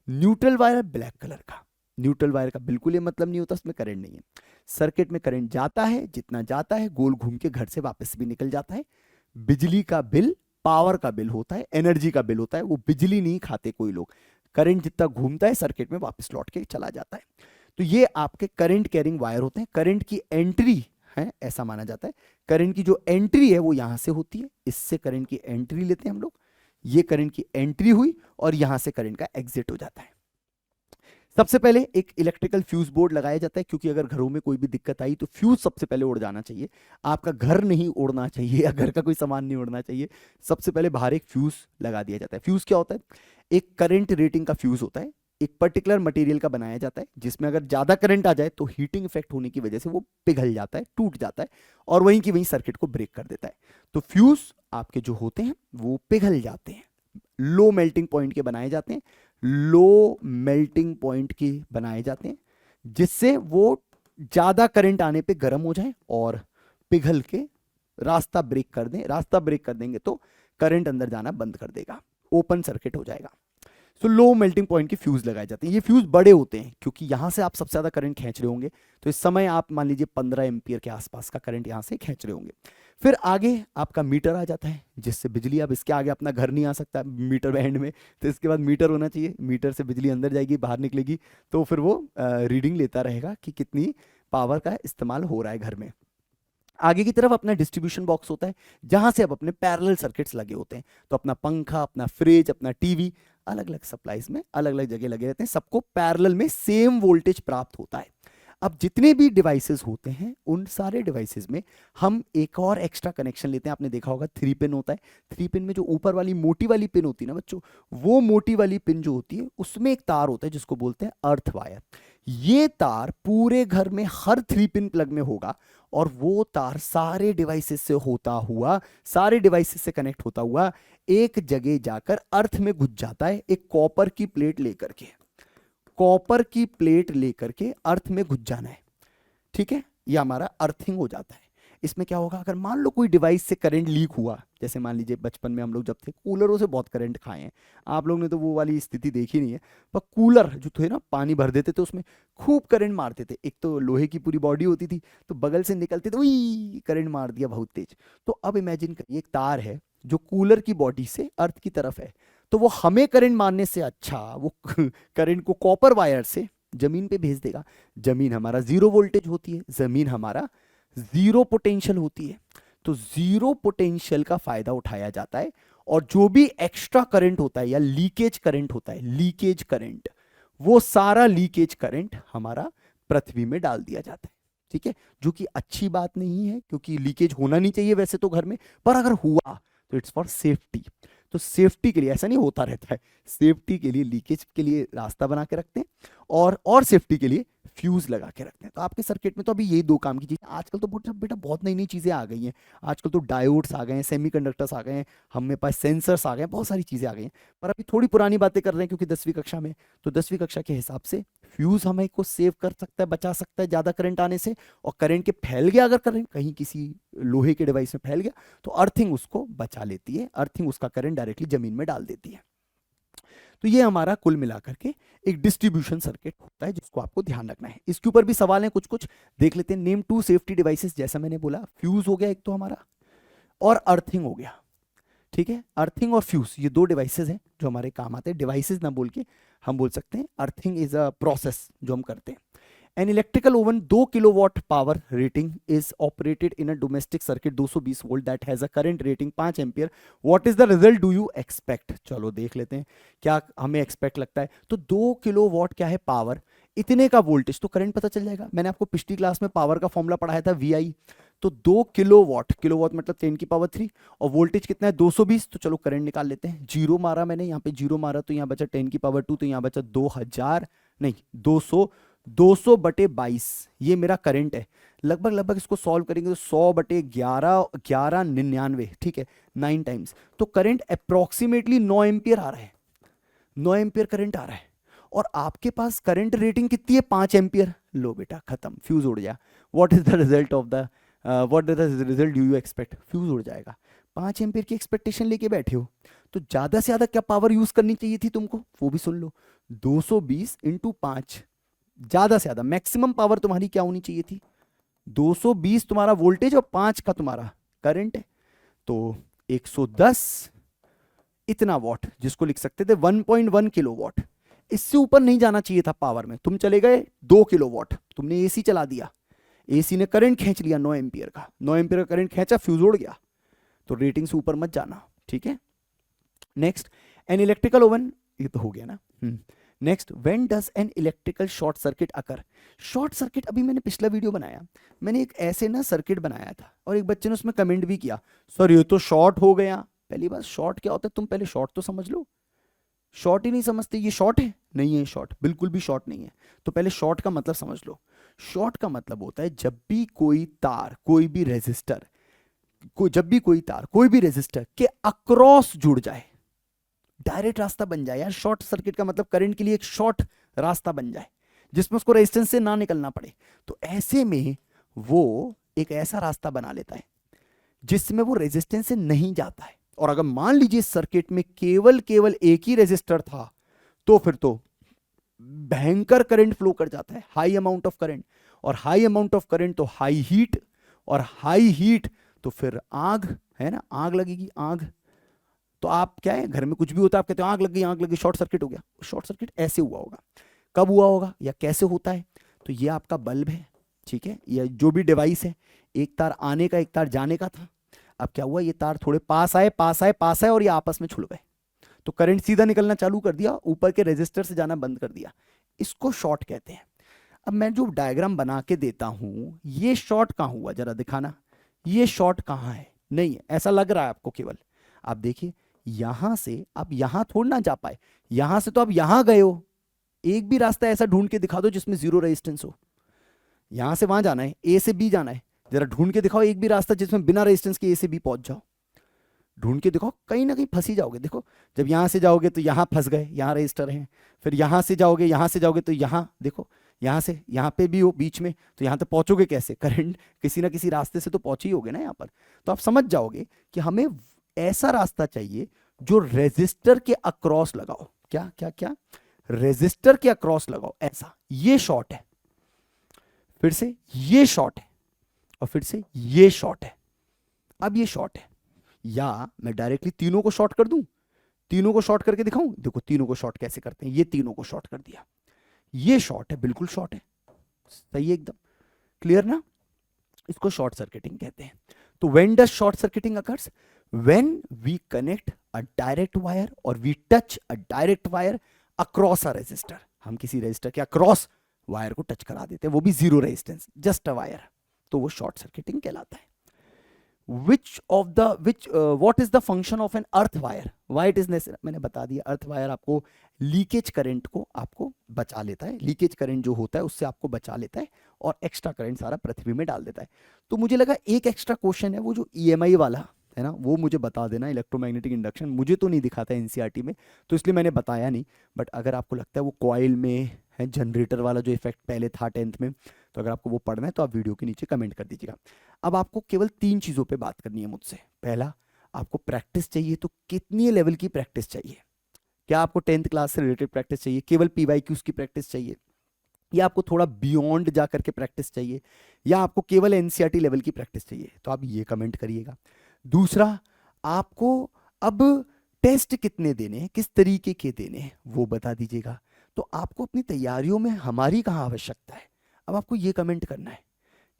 न्यूट्रल वायर ब्लैक कलर का। न्यूट्रल वायर का बिल्कुल ये मतलब नहीं होता, उसमें करंट नहीं है। सर्किट में करंट जाता है, जितना जाता है गोल घूम के घर से वापस भी निकल जाता है। बिजली का बिल पावर का बिल होता है, एनर्जी का बिल होता है, वो बिजली नहीं खाते कोई लोग। करंट जितना घूमता है सर्किट में वापस लौट के चला जाता है। तो ये आपके करंट कैरिंग वायर होते हैं। करंट की एंट्री है, ऐसा माना जाता है, करंट की जो एंट्री है वो यहां से होती है, इससे करंट की एंट्री लेते हैं हम लोग। ये करंट की एंट्री हुई और यहां से करंट का एग्जिट हो जाता है। सबसे पहले एक इलेक्ट्रिकल फ्यूज बोर्ड लगाया जाता है, क्योंकि अगर घरों में कोई भी दिक्कत आई तो फ्यूज सबसे पहले उड़ जाना चाहिए। आपका घर नहीं उड़ना चाहिए या घर का कोई सामान नहीं उड़ना चाहिए। सबसे पहले बाहर एक फ्यूज लगा दिया जाता है। फ्यूज क्या होता है? एक करंट रेटिंग का फ्यूज होता है, एक पर्टिकुलर मटेरियल का बनाया जाता है, जिसमें अगर ज्यादा करंट आ जाए तो हीटिंग इफेक्ट होने की वजह से वो पिघल जाता है, टूट जाता है और वहीं की वहीं सर्किट को ब्रेक कर देता है। तो फ्यूज आपके जो होते हैं वो पिघल जाते हैं, लो मेल्टिंग पॉइंट के बनाए जाते हैं, लो मेल्टिंग पॉइंट के बनाए जाते हैं, जिससे वो ज्यादा करंट आने पे गर्म हो जाए और पिघल के रास्ता ब्रेक कर दें। रास्ता ब्रेक कर देंगे तो करंट अंदर जाना बंद कर देगा, ओपन सर्किट हो जाएगा। तो लो मेल्टिंग पॉइंट के फ्यूज लगाए जाते हैं। ये फ्यूज बड़े होते हैं, क्योंकि यहां से आप सबसे ज्यादा करंट खींच रहे होंगे। तो इस समय आप मान लीजिए 15 एम्पियर के आसपास का करंट यहां से खींच रहे होंगे। फिर आगे आपका मीटर आ जाता है, जिससे बिजली, अब इसके आगे अपना घर नहीं आ सकता मीटर बैंड में, तो इसके बाद मीटर होना चाहिए। मीटर से बिजली अंदर जाएगी, बाहर निकलेगी, तो फिर वो रीडिंग लेता रहेगा कि कितनी पावर का इस्तेमाल हो रहा है घर में। आगे की तरफ अपना डिस्ट्रीब्यूशन बॉक्स होता है, जहां से अब अपने पैरेलल सर्किट्स लगे होते हैं। तो अपना पंखा, अपना फ्रिज, अपना टीवी अलग अलग सप्लाईज में अलग अलग जगह लगे रहते हैं, सबको पैरेलल में सेम वोल्टेज प्राप्त होता है। अब जितने भी डिवाइसेस होते हैं उन सारे डिवाइसेस में हम एक और एक्स्ट्रा कनेक्शन लेते हैं। आपने देखा होगा 3 पिन होता है। 3 पिन में जो ऊपर वाली मोटी वाली पिन होती है ना बच्चों, वो मोटी वाली पिन जो होती है उसमें एक तार होता है जिसको बोलते हैं अर्थ वायर। ये तार पूरे घर में हर 3 पिन प्लग में होगा और वो तार सारे डिवाइसेस से होता हुआ, सारे डिवाइसेस से कनेक्ट होता हुआ एक जगह जाकर अर्थ में घुस जाता है, एक कॉपर की प्लेट लेकर के। कॉपर की प्लेट लेकर के अर्थ में घुस जाना है, ठीक है, ये हमारा अर्थिंग हो जाता है। इसमें क्या होगा, अगर मान लो कोई डिवाइस से करंट लीक हुआ, जैसे मान लीजिए बचपन में हम लोग जब थे कूलरों से बहुत करंट खाए हैं, आप लोग ने तो वो वाली स्थिति देखी नहीं है, पर कूलर जो थे ना पानी भर देते थे उसमें खूब करंट मारते थे। एक तो लोहे की पूरी बॉडी होती थी, तो बगल से निकलते थे, वही करंट मार दिया बहुत तेज। तो अब इमेजिन करिए एक तार है जो कूलर की बॉडी से अर्थ की तरफ है, तो वो हमें करंट मारने से अच्छा वो करंट को कॉपर वायर से जमीन पे भेज देगा। जमीन हमारा 0 वोल्टेज होती है, जमीन हमारा 0 पोटेंशियल होती है, तो 0 पोटेंशियल का फायदा उठाया जाता है और जो भी एक्स्ट्रा करंट होता है या लीकेज करंट होता है, लीकेज करंट, वो सारा लीकेज करंट हमारा पृथ्वी में डाल दिया जाता है, ठीक है। जो कि अच्छी बात नहीं है, क्योंकि लीकेज होना नहीं चाहिए वैसे तो घर में, पर अगर हुआ तो इट्स फॉर सेफ्टी। तो सेफ्टी के लिए, ऐसा नहीं होता रहता है, सेफ्टी के लिए लीकेज के लिए रास्ता बना के रखते हैं और सेफ्टी के लिए फ्यूज लगा के रखते हैं। तो आपके सर्किट में तो अभी ये 2 काम की चीज़। आजकल तो बेटा बहुत नई नई चीज़ें आ गई हैं। आजकल तो डायोड्स आ गए हैं, सेमीकंडक्टर्स आ गए हैं, हमें पास सेंसर्स आ गए हैं, बहुत सारी चीज़ें आ गई हैं। पर अभी थोड़ी पुरानी बातें कर रहे हैं क्योंकि 10वीं कक्षा में, तो 10वीं कक्षा के हिसाब से फ्यूज हमें को सेव कर सकता है, बचा सकता है ज्यादा करंट आने से, और करंट के फैल गया, अगर करंट कहीं किसी लोहे के डिवाइस में फैल गया तो अर्थिंग उसको बचा लेती है, अर्थिंग उसका करंट डायरेक्टली जमीन में डाल देती है। तो ये हमारा कुल मिलाकर के एक डिस्ट्रीब्यूशन सर्किट होता है जिसको आपको ध्यान रखना है। इसके ऊपर भी सवाल है कुछ कुछ, देख लेते हैं। नेम टू सेफ्टी डिवाइसेस, जैसा मैंने बोला, फ्यूज हो गया एक तो हमारा, और अर्थिंग हो गया। ठीक है, अर्थिंग और फ्यूज ये दो डिवाइसेस हैं जो हमारे काम आते हैं। डिवाइसेस ना बोल के हम बोल सकते हैं अर्थिंग इज अ प्रोसेस जो हम करते हैं। An electrical oven 2 kilowatt power rating is operated in a domestic circuit 220 volt that has a current rating 5 ampere, what is the result do you expect. चलो देख लेते हैं क्या हमें एक्सपेक्ट लगता है। तो 2 किलोवाट क्या है पावर, इतने का वोल्टेज, तो करंट पता चल जाएगा। मैंने आपको पिछली क्लास में पावर का फॉर्मूला पढ़ाया था वी। तो 2 किलोवाट, किलोवाट मतलब 10 की पावर 3, और वोल्टेज कितना है 220, तो चलो करंट निकाल लेते हैं। जीरो मारा मैंने, यहाँ पे जीरो मारा तो यहाँ बचा 10 की पावर 2, तो यहाँ बचा 2000 नहीं 200, 200 बटे 22 ये मेरा करंट है। लगभग लगभग इसको सॉल्व करेंगे तो 100 बटे 11, 1199, ठीक है 9 टाइम्स, तो करंट अप्रोक्सीमेटली 9 एम्पियर आ रहा है, 9 एम्पियर करंट आ रहा है। और आपके पास करंट रेटिंग कितनी है 5 एम्पियर। लो बेटा खत्म, फ्यूज उड़ गया। What is the result of the what is the result do you expect, fuse उड़ जाएगा। 5 एम्पियर की एक्सपेक्टेशन लेके बैठे हो, तो ज्यादा से ज्यादा क्या पावर यूज करनी चाहिए थी तुमको, वो भी सुन लो। 220 इंटू 5, ज्यादा से ज्यादा मैक्सिमम पावर तुम्हारी क्या होनी चाहिए थी, 220 तुम्हारा वोल्टेज और 5 का तुम्हारा करंट है, तो 110 इतना वॉट, जिसको लिख सकते थे 1.1 किलोवाट। इससे ऊपर नहीं जाना चाहिए था पावर में, तुम चले गए 2 किलोवाट, तुमने एसी चला दिया, एसी ने करंट खींच लिया 9 एम्पियर का, 9 एम्पियर का करंट खींचा, फ्यूज उड़ गया। तो रेटिंग से ऊपर मत जाना, ठीक है। नेक्स्ट, एन इलेक्ट्रिकल ओवन, ये तो हो गया ना। Next, when does an electrical short circuit occur. Short circuit, अभी मैंने पिछला वीडियो बनाया, मैंने एक ऐसे ना सर्किट बनाया था और एक बच्चे ने उसमें कमेंट भी किया, सर ये तो शॉर्ट हो गया। पहली बात, शॉर्ट क्या होता है तुम पहले शॉर्ट तो समझ लो, शॉर्ट ही नहीं समझते, ये शॉर्ट है, नहीं है शॉर्ट, बिल्कुल भी शॉर्ट नहीं है। तो पहले शॉर्ट का मतलब समझ लो। शॉर्ट का मतलब होता है जब भी कोई तार, कोई भी रेजिस्टर, जब भी कोई तार कोई भी रेजिस्टर के अक्रॉस जुड़ जाए, डायरेक्ट रास्ता बन जाए। यार शॉर्ट सर्किट का मतलब करंट के लिए एक शॉर्ट रास्ता बन जाए जिसमें उसको रेजिस्टेंस से ना निकलना पड़े। तो ऐसे में वो एक ऐसा रास्ता बना लेता है जिसमें वो रेजिस्टेंस से नहीं जाता है। और अगर मान लीजिए सर्किट में केवल केवल एक ही रेजिस्टर था, तो फिर तो भयंकर करंट फ्लो कर जाता है, हाई अमाउंट ऑफ करंट। और हाई अमाउंट ऑफ करंट तो हाई हीट, और हाई हीट तो फिर आग, है ना, आग लगेगी, आग। तो आप क्या है, घर में कुछ भी होता है आप कहते हो आग लग गई, आग लगी, शॉर्ट सर्किट हो गया। शॉर्ट सर्किट ऐसे हुआ होगा, कब हुआ होगा या कैसे होता है, तो ये आपका बल्ब है, ठीक है, या जो भी डिवाइस है, एक तार आने का एक तार जाने का था। अब क्या हुआ, ये तार थोड़े पास आए पास आए पास आए और ये आपस में छुड़ गए, तो करंट सीधा निकलना चालू कर दिया, ऊपर के रेजिस्टर से जाना बंद कर दिया। इसको शॉर्ट कहते हैं। अब मैं जो डायग्राम बना के देता हूं, ये शॉर्ट कहां हुआ, जरा दिखाना, ये शॉर्ट कहां है, नहीं है, ऐसा लग रहा है आपको केवल। आप देखिए यहां से आप यहां थोड़ा ना जा पाए, यहां से तो आप यहां गए हो, एक भी रास्ता ऐसा ढूंढ के दिखा दो जिसमें जीरो रेजिस्टेंस हो। यहां से वहां जाना है, ए से बी जाना है, जरा ढूंढ के दिखाओ एक भी रास्ता जिसमें बिना रेजिस्टेंस के ए से बी पहुंच जाओ, ढूंढ के दिखाओ, कहीं ना कहीं फंसी जाओगे। देखो जब यहां से जाओगे तो यहां फंस गए, यहां रजिस्टर हैं, फिर यहां से जाओगे, यहां से जाओगे तो यहां देखो, यहां से यहां पे भी हो बीच में, तो यहां तक पहुंचोगे कैसे, करंट किसी ना किसी रास्ते से तो पहुंच ही होगे ना यहां पर। तो आप समझ जाओगे कि हमें ऐसा रास्ता चाहिए जो रेजिस्टर के अक्रॉस लगाओ, क्या क्या क्या, रेजिस्टर के अक्रॉस लगाओ, ऐसा। ये शॉर्ट है, फिर से ये शॉर्ट है, और फिर से ये शॉर्ट है। अब ये शॉर्ट है, या मैं डायरेक्टली तीनों को शॉर्ट कर दूं, तीनों को शॉर्ट करके दिखाऊं, देखो तीनों को शॉर्ट कैसे करते हैं, ये तीनों को शॉर्ट कर दिया, ये शॉर्ट है, बिल्कुल शॉर्ट है, सही है एकदम, क्लियर ना। इसको शॉर्ट सर्किटिंग कहते हैं। तो when does short circuiting occurs, when we connect a direct wire और we touch a direct wire across a resistor. हम किसी रेजिस्टर के अक्रॉस वायर को टच करा देते हैं, वो भी zero resistance, just a wire, तो वो शॉर्ट सर्किटिंग कहलाता है। what is the function of an earth wire, why it is necessary, मैंने बता दिया। अर्थ वायर आपको लीकेज करंट को आपको बचा लेता है, लीकेज करंट जो होता है उससे आपको बचा लेता है, और एक्स्ट्रा करंट सारा पृथ्वी में डाल देता है। तो मुझे लगा एक एक्स्ट्रा क्वेश्चन है वो जो ईएमआई वाला, है ना, वो मुझे बता देना। इलेक्ट्रोमैग्नेटिक इंडक्शन मुझे तो नहीं दिखा था एनसीईआरटी में, तो इसलिए मैंने बताया नहीं। बट अगर आपको लगता है वो कॉइल में है, जनरेटर वाला जो इफेक्ट पहले था 10th में, तो अगर आपको वो पढ़ना है तो आप वीडियो के नीचे कमेंट कर दीजिएगा। अब आपको केवल 3 चीज़ों पे बात करनी है मुझसे। पहला, आपको प्रैक्टिस चाहिए, तो कितनी लेवल की प्रैक्टिस चाहिए? क्या आपको 10th क्लास से रिलेटेड प्रैक्टिस चाहिए, केवल पीवाईक्यूज की प्रैक्टिस चाहिए, या आपको थोड़ा बियॉन्ड जा करके प्रैक्टिस चाहिए, या आपको केवल एनसीईआरटी लेवल की प्रैक्टिस चाहिए? तो आप ये कमेंट करिएगा। दूसरा, आपको अब टेस्ट कितने देने हैं, किस तरीके के देने हैं, वो बता दीजिएगा। तो आपको अपनी तैयारियों में हमारी कहाँ आवश्यकता है, अब आपको ये कमेंट करना है,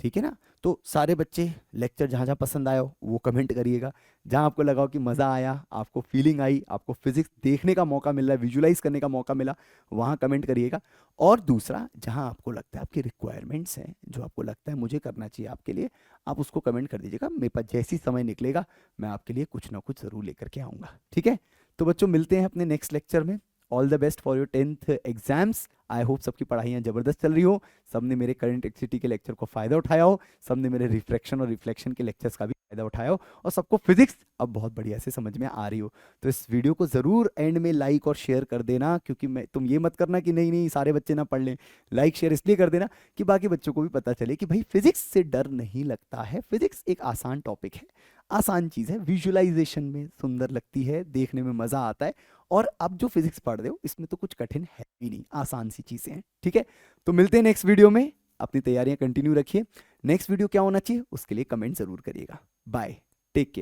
ठीक है ना। तो सारे बच्चे लेक्चर जहाँ जहाँ पसंद आया हो वो कमेंट करिएगा। जहाँ आपको लगा हो कि मज़ा आया, आपको फीलिंग आई, आपको फिजिक्स देखने का मौका मिल रहा है, विजुलाइज करने का मौका मिला, वहाँ कमेंट करिएगा। और दूसरा, जहाँ आपको लगता है आपकी रिक्वायरमेंट्स हैं, जो आपको लगता है मुझे करना चाहिए आपके लिए, आप उसको कमेंट कर दीजिएगा। मेरे पास जैसी समय निकलेगा मैं आपके लिए कुछ ना कुछ ज़रूर लेकर के आऊँगा, ठीक है। तो बच्चों, मिलते हैं अपने नेक्स्ट लेक्चर में। All the best for your 10th exams. I hope सबकी पढ़ाइयाँ ज़बरदस्त चल रही हो, सबने मेरे करंट एक्सिटी के लेक्चर को फ़ायदा उठाया हो, सबने मेरे रिफ्लेक्शन और रिफ्लेक्शन के लेक्चर्स का भी फ़ायदा उठाया हो, और सबको फिजिक्स अब बहुत बढ़िया से समझ में आ रही हो। तो इस वीडियो को ज़रूर एंड में लाइक और शेयर कर देना, क्योंकि तुम ये मत करना कि नहीं नहीं सारे बच्चे ना पढ़ लें। लाइक शेयर इसलिए कर देना कि बाकी बच्चों को भी पता चले कि भाई फिजिक्स से डर नहीं लगता है, फिजिक्स एक आसान टॉपिक है, आसान चीज़ है, विजुअलाइजेशन में सुंदर लगती है, देखने में मज़ा आता है। और अब जो फिजिक्स पढ़ रहे हो इसमें तो कुछ कठिन है भी नहीं, आसान सी चीज़ें हैं, ठीक है। तो मिलते हैं नेक्स्ट वीडियो में, अपनी तैयारियां कंटिन्यू रखिए। नेक्स्ट वीडियो क्या होना चाहिए उसके लिए कमेंट जरूर करिएगा। Bye, take care.